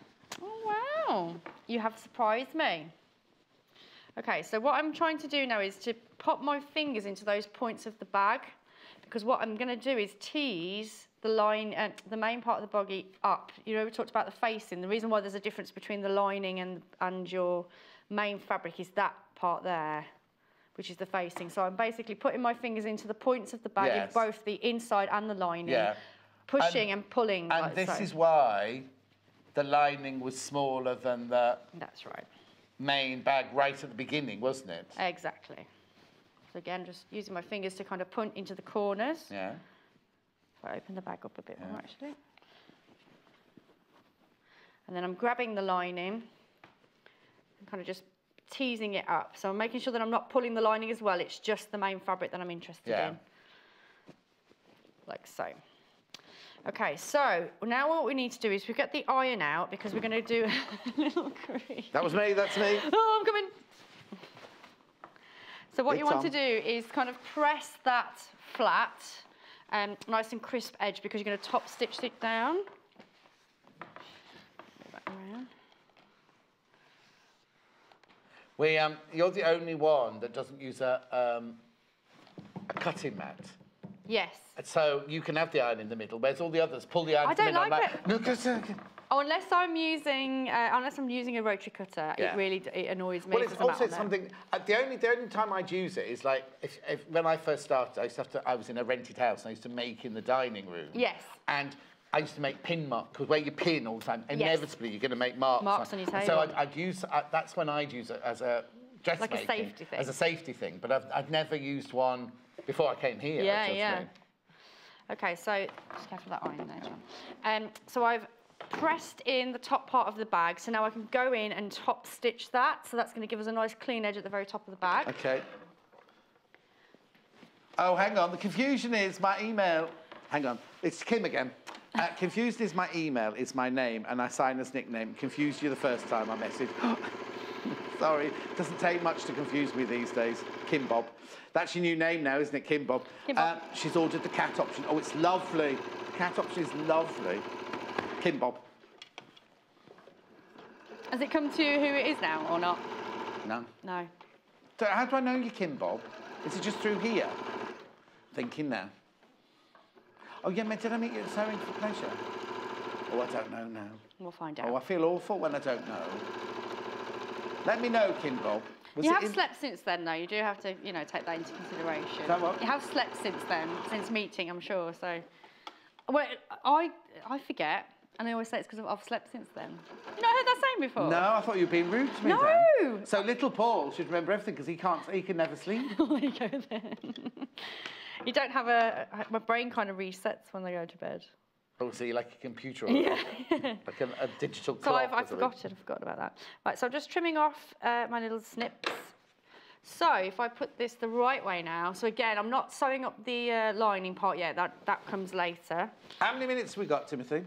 Oh, wow. You have surprised me. Okay, so what I'm trying to do now is to pop my fingers into those points of the bag, because what I'm going to do is tease the line, the main part of the buggy up. You know, we talked about the facing. The reason why there's a difference between the lining and your main fabric is that part there, which is the facing. So I'm basically putting my fingers into the points of the bag in both the inside and the lining, pushing and pulling. And this is why the lining was smaller than the main bag right at the beginning, wasn't it? Exactly. So again, just using my fingers to kind of punt into the corners. Yeah. If I open the bag up a bit more, actually. And then I'm grabbing the lining and kind of just teasing it up. So I'm making sure that I'm not pulling the lining as well. It's just the main fabric that I'm interested in. Like so. Okay, so now what we need to do is we get the iron out because we're going to do a little crease. That was me, that's me. Oh, I'm coming. So what It's you want on. to do is kind of press that flat, nice and crisp edge because you're going to top stitch it down. Back around. You're the only one that doesn't use a cutting mat. Yes. So you can have the iron in the middle, whereas all the others pull the iron I from don't in like on it. No, 'cause, Oh, unless I'm using a rotary cutter, Yeah. it annoys me. well, it's 'cause I'm out also on there. something. The only time I'd use it is like if when I first started, I was in a rented house and I used to make in the dining room. Yes. And I used to make pin marks because where you pin all the time, inevitably you're going to make marks. Marks on your table. So I'd use that's when I'd use it as a dressmaking. Like a safety thing. As a safety thing, but I've never used one before I came here. Yeah, trust yeah. me. Okay, so just careful that iron there, John. So I've pressed in the top part of the bag, so now I can go in and top stitch that. So that's going to give us a nice clean edge at the very top of the bag. Okay. Oh, hang on. The confusion is my email. Hang on. It's Kim again. Confused is my email, is my name, and I sign as nickname. Confused you the first time I messaged. Sorry, doesn't take much to confuse me these days. Kim Bob. That's your new name now, isn't it, Kim Bob? Kim Bob. She's ordered the cat option. Oh, it's lovely. The cat option is lovely. Kim Bob. Has it come to who it is now or not? No. No. So how do I know you, Kim Bob? Is it just through here? Thinking now. Oh, yeah, did I meet you at Sewing for Pleasure? Oh, I don't know now. We'll find out. Oh, I feel awful when I don't know. Let me know, Kim Bob. You have slept since then, though. You do have to, you know, take that into consideration. Is that what? You have slept since then, since meeting, I'm sure. So, well, I forget, and I always say it's because I've slept since then. You not heard that saying before? No, I thought you were being rude to me. No. Then. So little Paul should remember everything because he can never sleep. There you go then. You don't have my brain kind of resets when I go to bed. Oh, so you're like a computer, or Yeah. like a digital So clock. I've forgotten about that. Right, so I'm just trimming off my little snips. So if I put this the right way now, so again, I'm not sewing up the lining part yet, that comes later. How many minutes have we got, Timothy?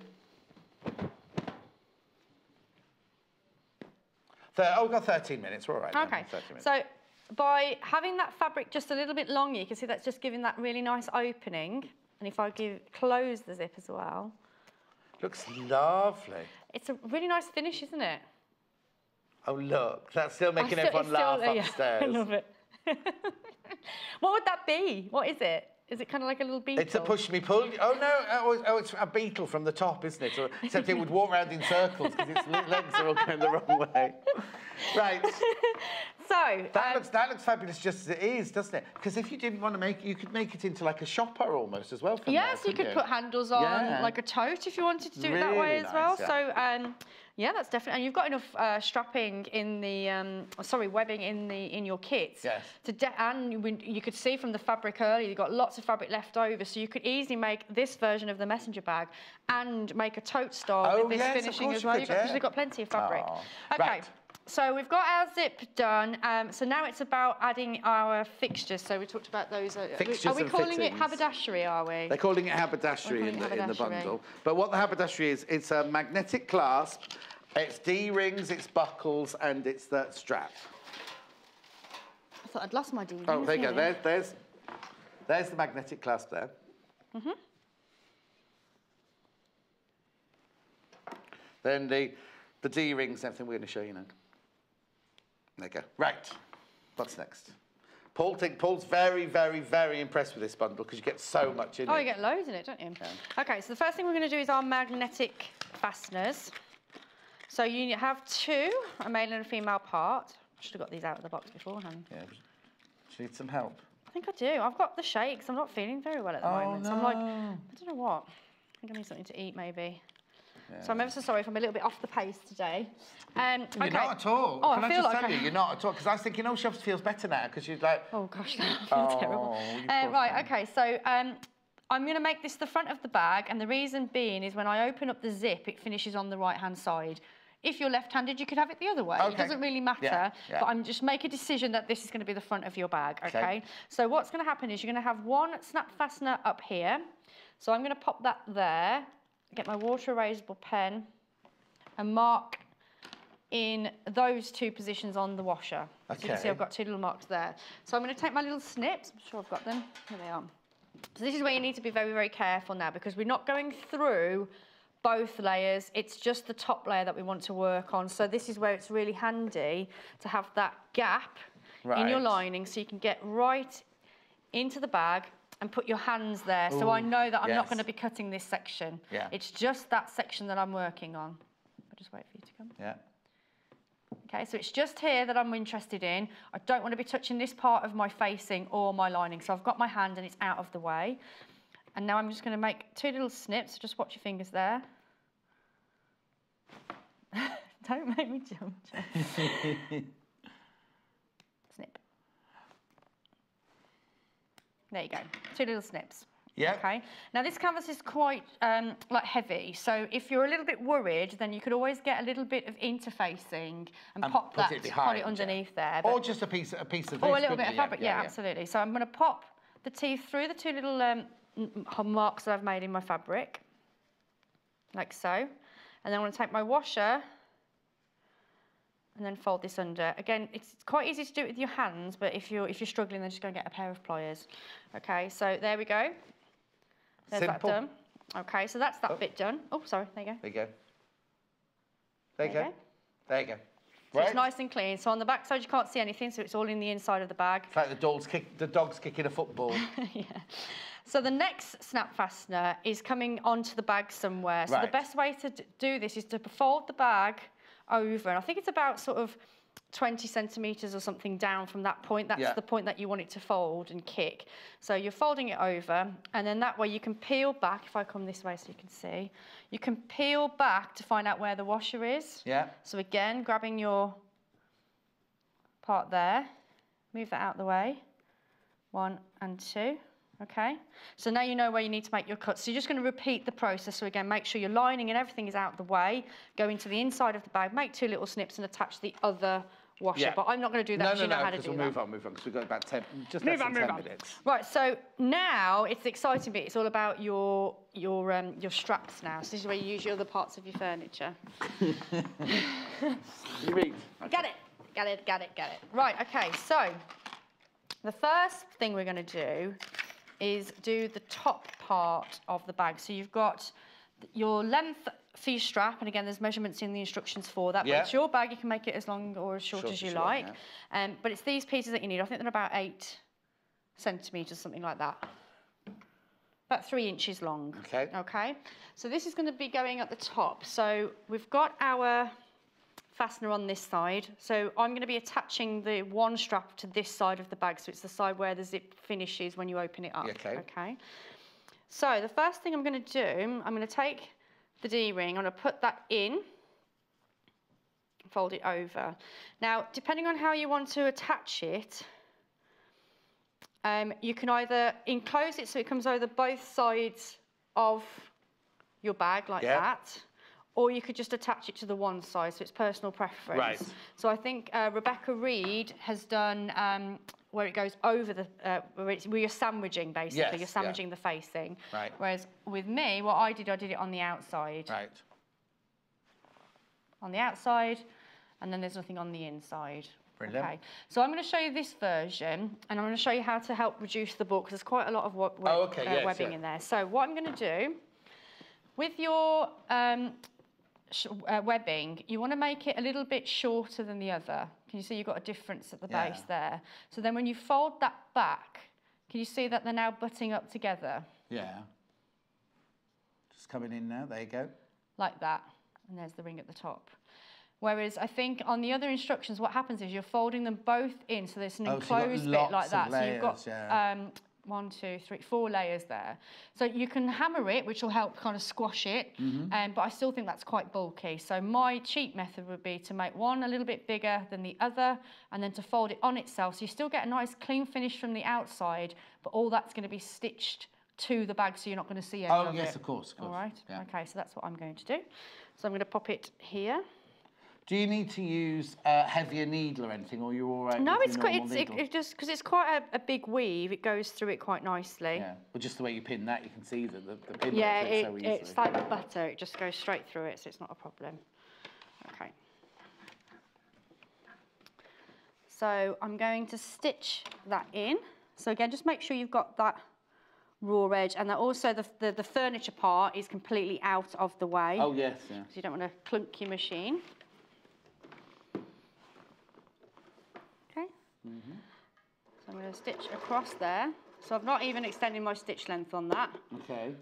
We've got 13 minutes, we're all right. Okay, 13 minutes. so by having that fabric just a little bit longer, you can see that's just giving that really nice opening. And if I close the zip as well. Looks lovely. It's a really nice finish, isn't it? Oh, look, that's still making everyone laugh upstairs. Yeah, I love it. What would that be? What is it? Is it kind of like a little beetle? It's a push-me-pull. Oh, no, it's a beetle from the top, isn't it? Except it would walk around in circles because its legs are all going the wrong way. Right. So... That looks fabulous just as it is, doesn't it? Because if you didn't want to make it, you could make it into like a shopper almost as well from yes, there, you could put handles on, like a tote if you wanted to do it that way Really as well. nice, yeah. So, yeah, that's definitely... And you've got enough strapping in the... webbing in your kits. Yes. And you could see from the fabric earlier, you've got lots of fabric left over, so you could easily make this version of the messenger bag and make a tote style with this finishing as well. Because you've got plenty of fabric. Oh. Okay. Right. So we've got our zip done. So now it's about adding our fixtures. So we talked about those. Fixtures are we and calling fittings. it haberdashery, are we? They're calling it haberdashery in the bundle. But what the haberdashery is, it's a magnetic clasp, it's D-rings, it's buckles, and it's the strap. I thought I'd lost my D-rings. Oh, there you go. There's the magnetic clasp there. Mm-hmm. Then the D-rings and everything we're going to show you now. There you go. Right. What's next? Paul's very, very, very impressed with this bundle because you get so much in it. Oh, you get loads in it, don't you? Yeah. Okay, so the first thing we're going to do is our magnetic fasteners. So you have two, a male and a female part. Should have got these out of the box beforehand. Yeah. Do you need some help? I think I do. I've got the shakes. I'm not feeling very well at the moment. No. So I'm like, I don't know what. I think I need something to eat, maybe. Yeah. So I'm ever so sorry if I'm a little bit off the pace today. You're not at all. Oh, Can I just tell you, you're not at all. Because I was thinking, oh, she feels better now because you're like... Oh, gosh, I feel terrible. Right, OK, so I'm going to make this the front of the bag. And the reason being is when I open up the zip, it finishes on the right-hand side. If you're left-handed, you could have it the other way. Okay. It doesn't really matter, Yeah. but I'm just make a decision that this is going to be the front of your bag, okay? So what's going to happen is you're going to have one snap fastener up here. So I'm going to pop that there, get my water erasable pen, and mark in those two positions on the washer. So you can see I've got two little marks there. So I'm going to take my little snips. I'm sure I've got them. Here they are. So this is where you need to be very, very careful now, because we're not going through both layers. It's just the top layer that we want to work on. So this is where it's really handy to have that gap in your lining, so you can get right into the bag and put your hands there. So I know that I'm not going to be cutting this section. It's just that section that I'm working on. I'll just wait for you to come. Okay, so it's just here that I'm interested in. I don't want to be touching this part of my facing or my lining. So I've got my hand and it's out of the way. And now I'm just going to make two little snips. Just watch your fingers there. Don't make me jump. Snip. There you go. Two little snips. Yeah. Okay. Now this canvas is quite like heavy, so if you're a little bit worried, then you could always get a little bit of interfacing and pop that, put it underneath there. Or just a piece of this. Or a little bit of fabric. Yeah, absolutely. So I'm going to pop the teeth through the two little marks that I've made in my fabric, like so, and then I'm going to take my washer and then fold this under. Again, it's quite easy to do it with your hands, but if you're struggling, then just go and get a pair of pliers. Okay, so there we go. There's Simple. that done. Okay, so that's that bit done. Oh, sorry, there you go. There you go. There you go. There you go. So it's nice and clean. So on the back side, you can't see anything, so it's all in the inside of the bag. It's like the dog's kicking a football. Yeah. So the next snap fastener is coming onto the bag somewhere. So the best way to do this is to fold the bag over, and I think it's about sort of 20 centimetres or something down from that point. That's the point that you want it to fold and kick. So you're folding it over, and then that way you can peel back. If I come this way so you can see, you can peel back to find out where the washer is. Yeah. So again, grabbing your part there, move that out the way. 1 and 2. Okay, so now you know where you need to make your cuts. So you're just going to repeat the process. So again, make sure your lining and everything is out the way. Go into the inside of the bag, make 2 little snips and attach the other washer. Yeah. But I'm not going to do that because you know how to do that. Move on, because we've got about 10, just less than 10 minutes. Right, so now it's the exciting bit. It's all about your straps now. So this is where you use your other parts of your furniture. You read. Get it. Right, okay, so the first thing we're going to do is do the top part of the bag. So you've got your length for your strap, and again, there's measurements in the instructions for that. But it's your bag, you can make it as long or as short as you like. Yeah. But it's these pieces that you need. I think they're about 8 centimetres, something like that. About 3 inches long. Okay. Okay. So this is going to be going at the top. So we've got our fastener on this side. So I'm going to be attaching the one strap to this side of the bag. So it's the side where the zip finishes when you open it up. Okay. Okay. So the first thing I'm going to do, I'm going to take the D-ring, I'm going to put that in, fold it over. Now, depending on how you want to attach it, you can either enclose it so it comes over both sides of your bag like that, or you could just attach it to the one side, so it's personal preference. Right. So I think Rebecca Reed has done where it goes over the, where you're sandwiching basically, you're sandwiching the facing. Right. Whereas with me, what I did it on the outside. Right. On the outside, and then there's nothing on the inside. Brilliant. Okay, so I'm going to show you this version, and I'm going to show you how to help reduce the bulk, because there's quite a lot of webbing in there. So what I'm going to do, with your webbing, you want to make it a little bit shorter than the other. Can you see you've got a difference at the base there? So then when you fold that back, can you see that they're now butting up together? Yeah. Just coming in now, there you go. Like that, and there's the ring at the top. Whereas I think on the other instructions, what happens is you're folding them both in, so there's an enclosed bit like that. Layers, so you've got 1, 2, 3, 4 layers there. So you can hammer it, which will help kind of squash it, but I still think that's quite bulky. So my cheap method would be to make one a little bit bigger than the other, and then to fold it on itself. So you still get a nice clean finish from the outside, but all that's going to be stitched to the bag, so you're not going to see any of it. Oh, yes, of course. All right. Yeah. Okay, so that's what I'm going to do. So I'm going to pop it here. Do you need to use a heavier needle or anything, or you're all right? No, with it's your quite, normal needle? it's just because it's quite a big weave. It goes through it quite nicely. Yeah, but just the way you pin that, you can see that the pin Yeah, goes through so easily. it's like butter. It just goes straight through it, so it's not a problem. Okay. So I'm going to stitch that in. So again, just make sure you've got that raw edge, and that also the furniture part is completely out of the way. Oh yes, yeah. So you don't want to clunk your machine. Okay. So I'm going to stitch across there. So I've not even extended my stitch length on that. Okay.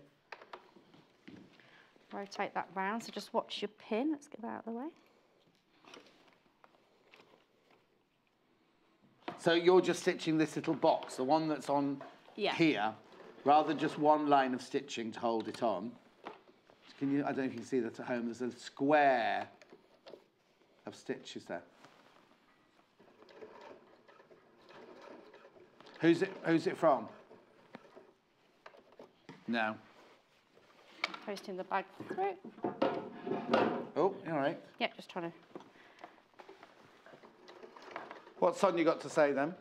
Rotate that round, so just watch your pin. Let's get that out of the way. So you're just stitching this little box, the one that's on here, rather than just one line of stitching to hold it on. Can you? I don't know if you can see that at home. There's a square of stitches there. Who's it from? No. Posting the bag through. Oh, you all right? Yep, just trying to. What's on you got to say then?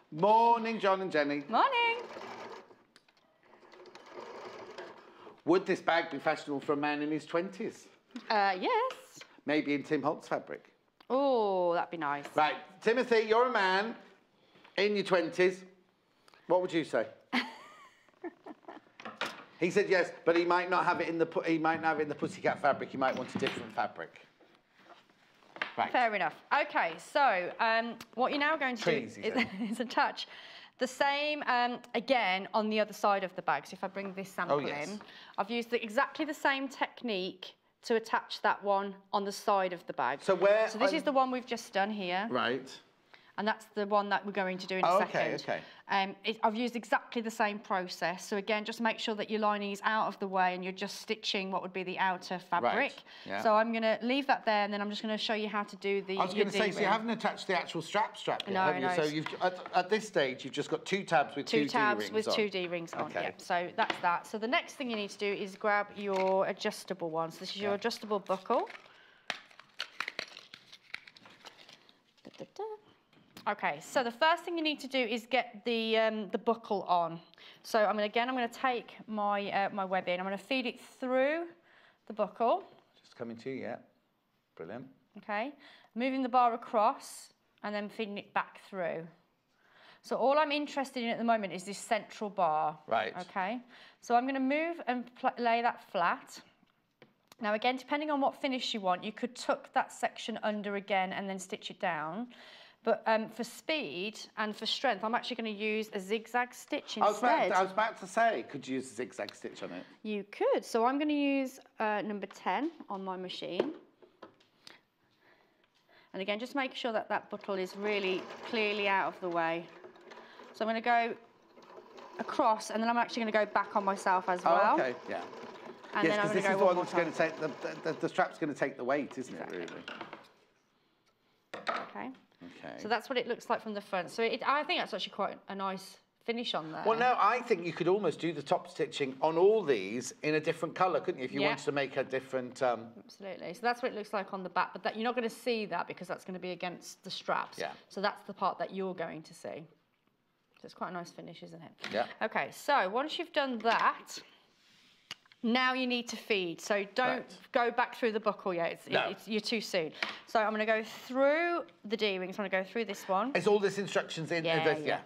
Morning, John and Jenny. Morning. Would this bag be fashionable for a man in his 20s? Yes. Maybe in Tim Holtz fabric. Oh, that'd be nice. Right, Timothy, you're a man in your 20s. What would you say? He said yes, but he might not have it in the pussycat fabric. He might want a different fabric. Right. Fair enough. Okay, so what you're now going to do is attach the same, again, on the other side of the bag. So if I bring this sample in, I've used exactly the same technique to attach that one on the side of the bag. So where? So this is the one we've just done here. Right. And that's the one that we're going to do in a second. Okay. I've used exactly the same process. So again, just make sure that your lining is out of the way and you're just stitching what would be the outer fabric. Right. Yeah. So I'm going to leave that there, and then I'm just going to show you how to do the. I was going to say, so you haven't attached the actual strap yet, have you? No. So you've at this stage you've just got two tabs with two tabs D-rings with on. two D-rings on. Okay. Yeah. So that's that. So the next thing you need to do is grab your adjustable one. So this is your adjustable buckle. Okay, so the first thing you need to do is get the buckle on. So I'm going to take my my webbing. I'm going to feed it through the buckle. Just coming to you, yeah. Brilliant. Okay, moving the bar across and then feeding it back through. So all I'm interested in at the moment is this central bar. Right. Okay, so I'm going to move and lay that flat. Now again, depending on what finish you want, you could tuck that section under again and then stitch it down. But for speed and for strength, I'm actually going to use a zigzag stitch instead. I was about to say, could you use a zigzag stitch on it? You could. So I'm going to use number 10 on my machine. And again, just make sure that that buckle is really clearly out of the way. So I'm going to go across, and then I'm actually going to go back on myself as well. Oh, okay, yeah. And then I'm going to go one more time. This is the one that's going to take, the strap's going to take the weight, isn't it, really? Okay. Okay. So that's what it looks like from the front. So I think that's actually quite a nice finish on there. Well, no, I think you could almost do the top stitching on all these in a different colour, couldn't you? If you wanted to make a different... Absolutely. So that's what it looks like on the back, but you're not going to see that because that's going to be against the straps. Yeah. So that's the part that you're going to see. So it's quite a nice finish, isn't it? Yeah. Okay, so once you've done that, now you need to feed. So don't go back through the buckle yet. You're too soon. So I'm going to go through the D-rings. I'm going to go through this one. Is all this instructions in? Yeah.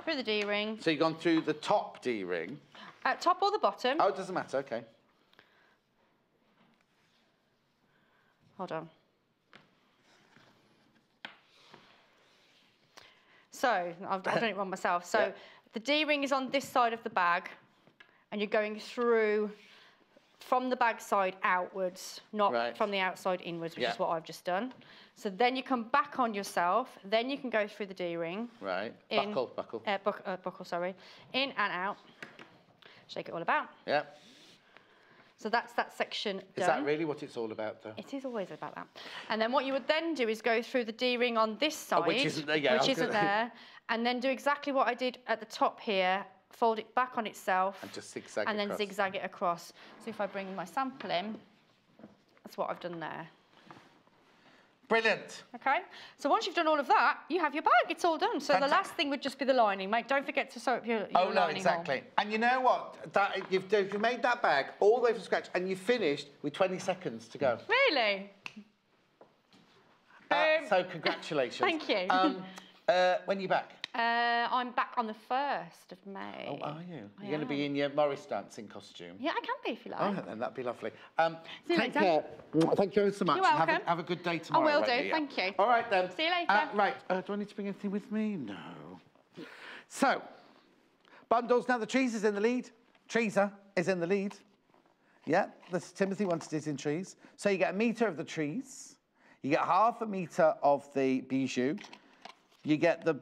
Through the D-ring. So you've gone through the top D-ring? Top or the bottom. Oh, it doesn't matter, okay. Hold on. So, I've done it wrong myself. So, the D-ring is on this side of the bag, and you're going through from the bag side outwards, not from the outside inwards, which is what I've just done. So then you come back on yourself, then you can go through the D-ring. Right, buckle. Buckle, sorry. In and out. Shake it all about. Yeah. So that's that section done. Is that really what it's all about, though? It is always about that. And then what you would then do is go through the D-ring on this side, which isn't there, which isn't there, and then do exactly what I did at the top here, fold it back on itself, and just zigzag and then zigzag it across. So if I bring my sample in, That's what I've done there. Brilliant. Okay, so once you've done all of that, you have your bag. It's all done. So the last thing would just be the lining, mate. Don't forget to sew up your Oh, no, lining exactly. hole. And you know what? You've made that bag all the way from scratch and you finished with 20 seconds to go. Really? So congratulations. Thank you. When are you back? I'm back on the 1st of May. Oh, are you? You're going to be in your Morris dancing costume? Yeah, I can be if you like. Oh, then that'd be lovely. See you Take later. care. Thank you so much. You're welcome. Have a good day tomorrow. I will do, won't you? thank you. All right, then. See you later. Right, do I need to bring anything with me? No. So, bundles. Now, the trees is in the lead. Treeser is in the lead. Yeah, Timothy wanted it in trees. So you get 1 metre of the trees. You get ½ metre of the bijou. You get the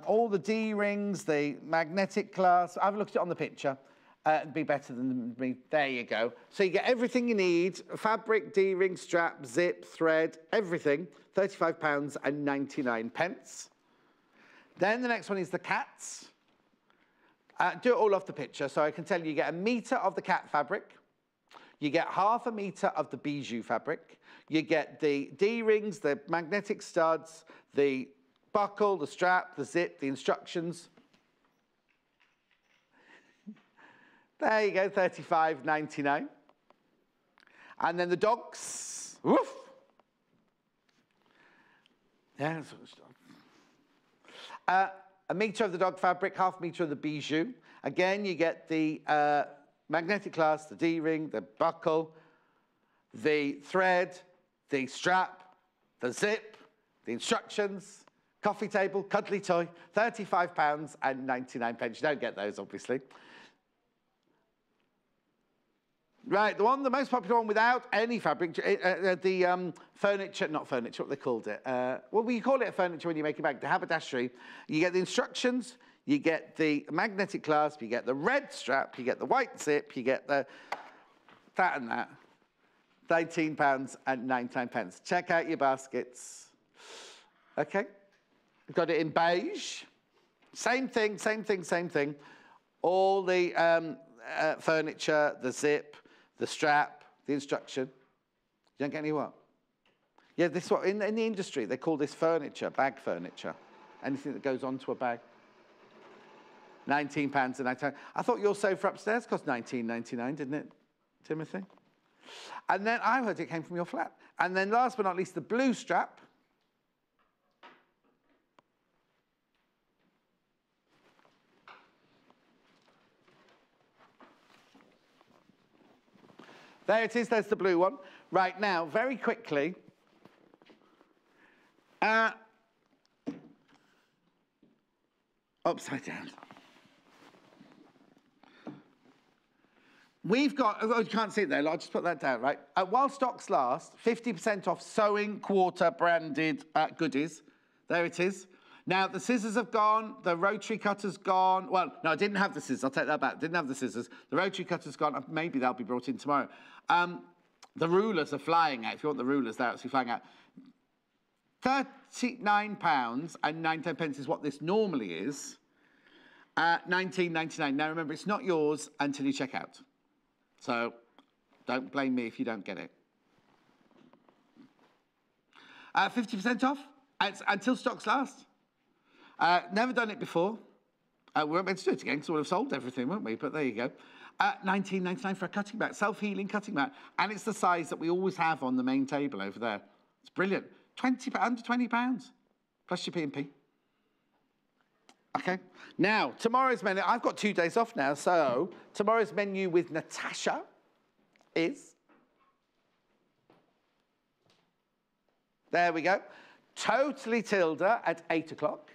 all the D-rings, the magnetic clasp. Have a look at it on the picture. It'd be better than me. There you go. So you get everything you need. Fabric, D-ring, strap, zip, thread, everything. £35.99. Then the next one is the cats. Do it all off the picture. So I can tell you get 1 metre of the cat fabric. You get ½ metre of the bijou fabric. You get the D-rings, the magnetic studs, the buckle, the strap, the zip, the instructions. There you go, £35.99. And then the dogs. Woof. Yeah, that's what it's done. 1 metre of the dog fabric, ½ metre of the bijou. Again, you get the magnetic clasp, the D-ring, the buckle, the thread, the strap, the zip, the instructions, coffee table, cuddly toy, £35.99. You don't get those, obviously. Right, the most popular one without any fabric, the furniture, not furniture, what they called it. Well, we call it a furniture when you make it back, the haberdashery. You get the instructions, you get the magnetic clasp, you get the red strap, you get the white zip, you get the that and that. £19.99. Check out your baskets. Okay. Got it in beige. Same thing, same thing, same thing. All the furniture, the zip, the strap, the instruction. You don't get any what? Yeah, this is what, in the industry, they call this furniture, bag furniture. Anything that goes onto a bag. £19.99. I thought your sofa upstairs cost £19.99, didn't it, Timothy? And then I heard it came from your flat. And then last but not least, the blue strap. There it is, there's the blue one. Right now, very quickly. Upside down. We've got, oh, you can't see it there, I'll just put that down, right? While stocks last, 50% off sewing quarter branded goodies. There it is. Now, the scissors have gone, the rotary cutter's gone. Well, no, I didn't have the scissors, I'll take that back. Didn't have the scissors. The rotary cutter's gone, maybe they'll be brought in tomorrow. The rulers are flying out. If you want the rulers, they're actually flying out. £39.09 is what this normally is. £19.99. Now, remember, it's not yours until you check out. So don't blame me if you don't get it. 50% off until stocks last. Never done it before. We weren't meant to do it again because we would have sold everything, weren't we? But there you go. £19.99 for a cutting mat, self-healing cutting mat. And it's the size that we always have on the main table over there. It's brilliant. Under £20, plus your P&P. Okay. Now, tomorrow's menu, I've got 2 days off now, so tomorrow's menu with Natasha is... There we go. Totally Tilda at 8 o'clock.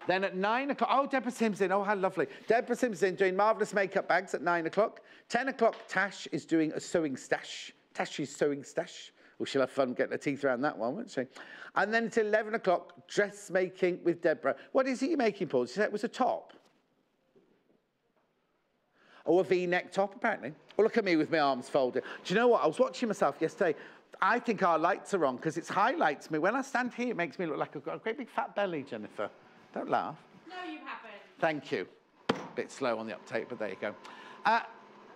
Then at 9 o'clock, oh, Deborah Simpson, oh, how lovely. Deborah Simpson doing marvellous makeup bags at 9 o'clock. 10 o'clock, Tash is doing a sewing stash. Tash's sewing stash. Oh, she'll have fun getting her teeth around that one, won't she? And then until 11 o'clock, dressmaking with Deborah. What is it you're making, Paul? Did you say it was a top? Oh, a V-neck top, apparently. Oh, look at me with my arms folded. Do you know what? I was watching myself yesterday. I think our lights are wrong because it highlights me. When I stand here, it makes me look like I've got a great big fat belly, Jennifer. Don't laugh. No, you haven't. Thank you. A bit slow on the uptake, but there you go.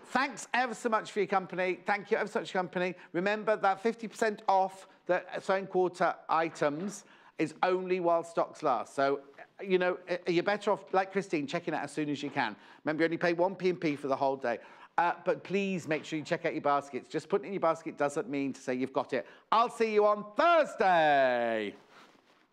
thanks ever so much for your company. Thank you ever so much for your company. Remember that 50% off the Sewing Quarter items is only while stocks last. So, you know, you're better off, like Christine, checking it as soon as you can. Remember, you only pay 1 P&P for the whole day. But please make sure you check out your baskets. Just putting it in your basket doesn't mean to say you've got it. I'll see you on Thursday.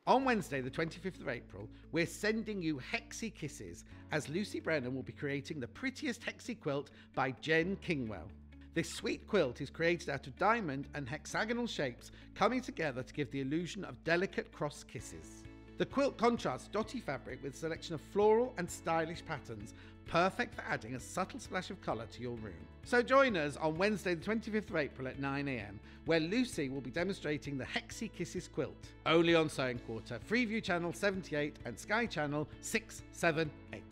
On Wednesday, the 25th of April, we're sending you Hexy Kisses as Lucy Brennan will be creating the prettiest Hexy quilt by Jen Kingwell. This sweet quilt is created out of diamond and hexagonal shapes coming together to give the illusion of delicate cross kisses. The quilt contrasts dotty fabric with a selection of floral and stylish patterns, perfect for adding a subtle splash of colour to your room. So join us on Wednesday the 25th of April at 9 a.m, where Lucy will be demonstrating the Hexy Kisses quilt, only on Sewing Quarter, Freeview Channel 78 and Sky Channel 678.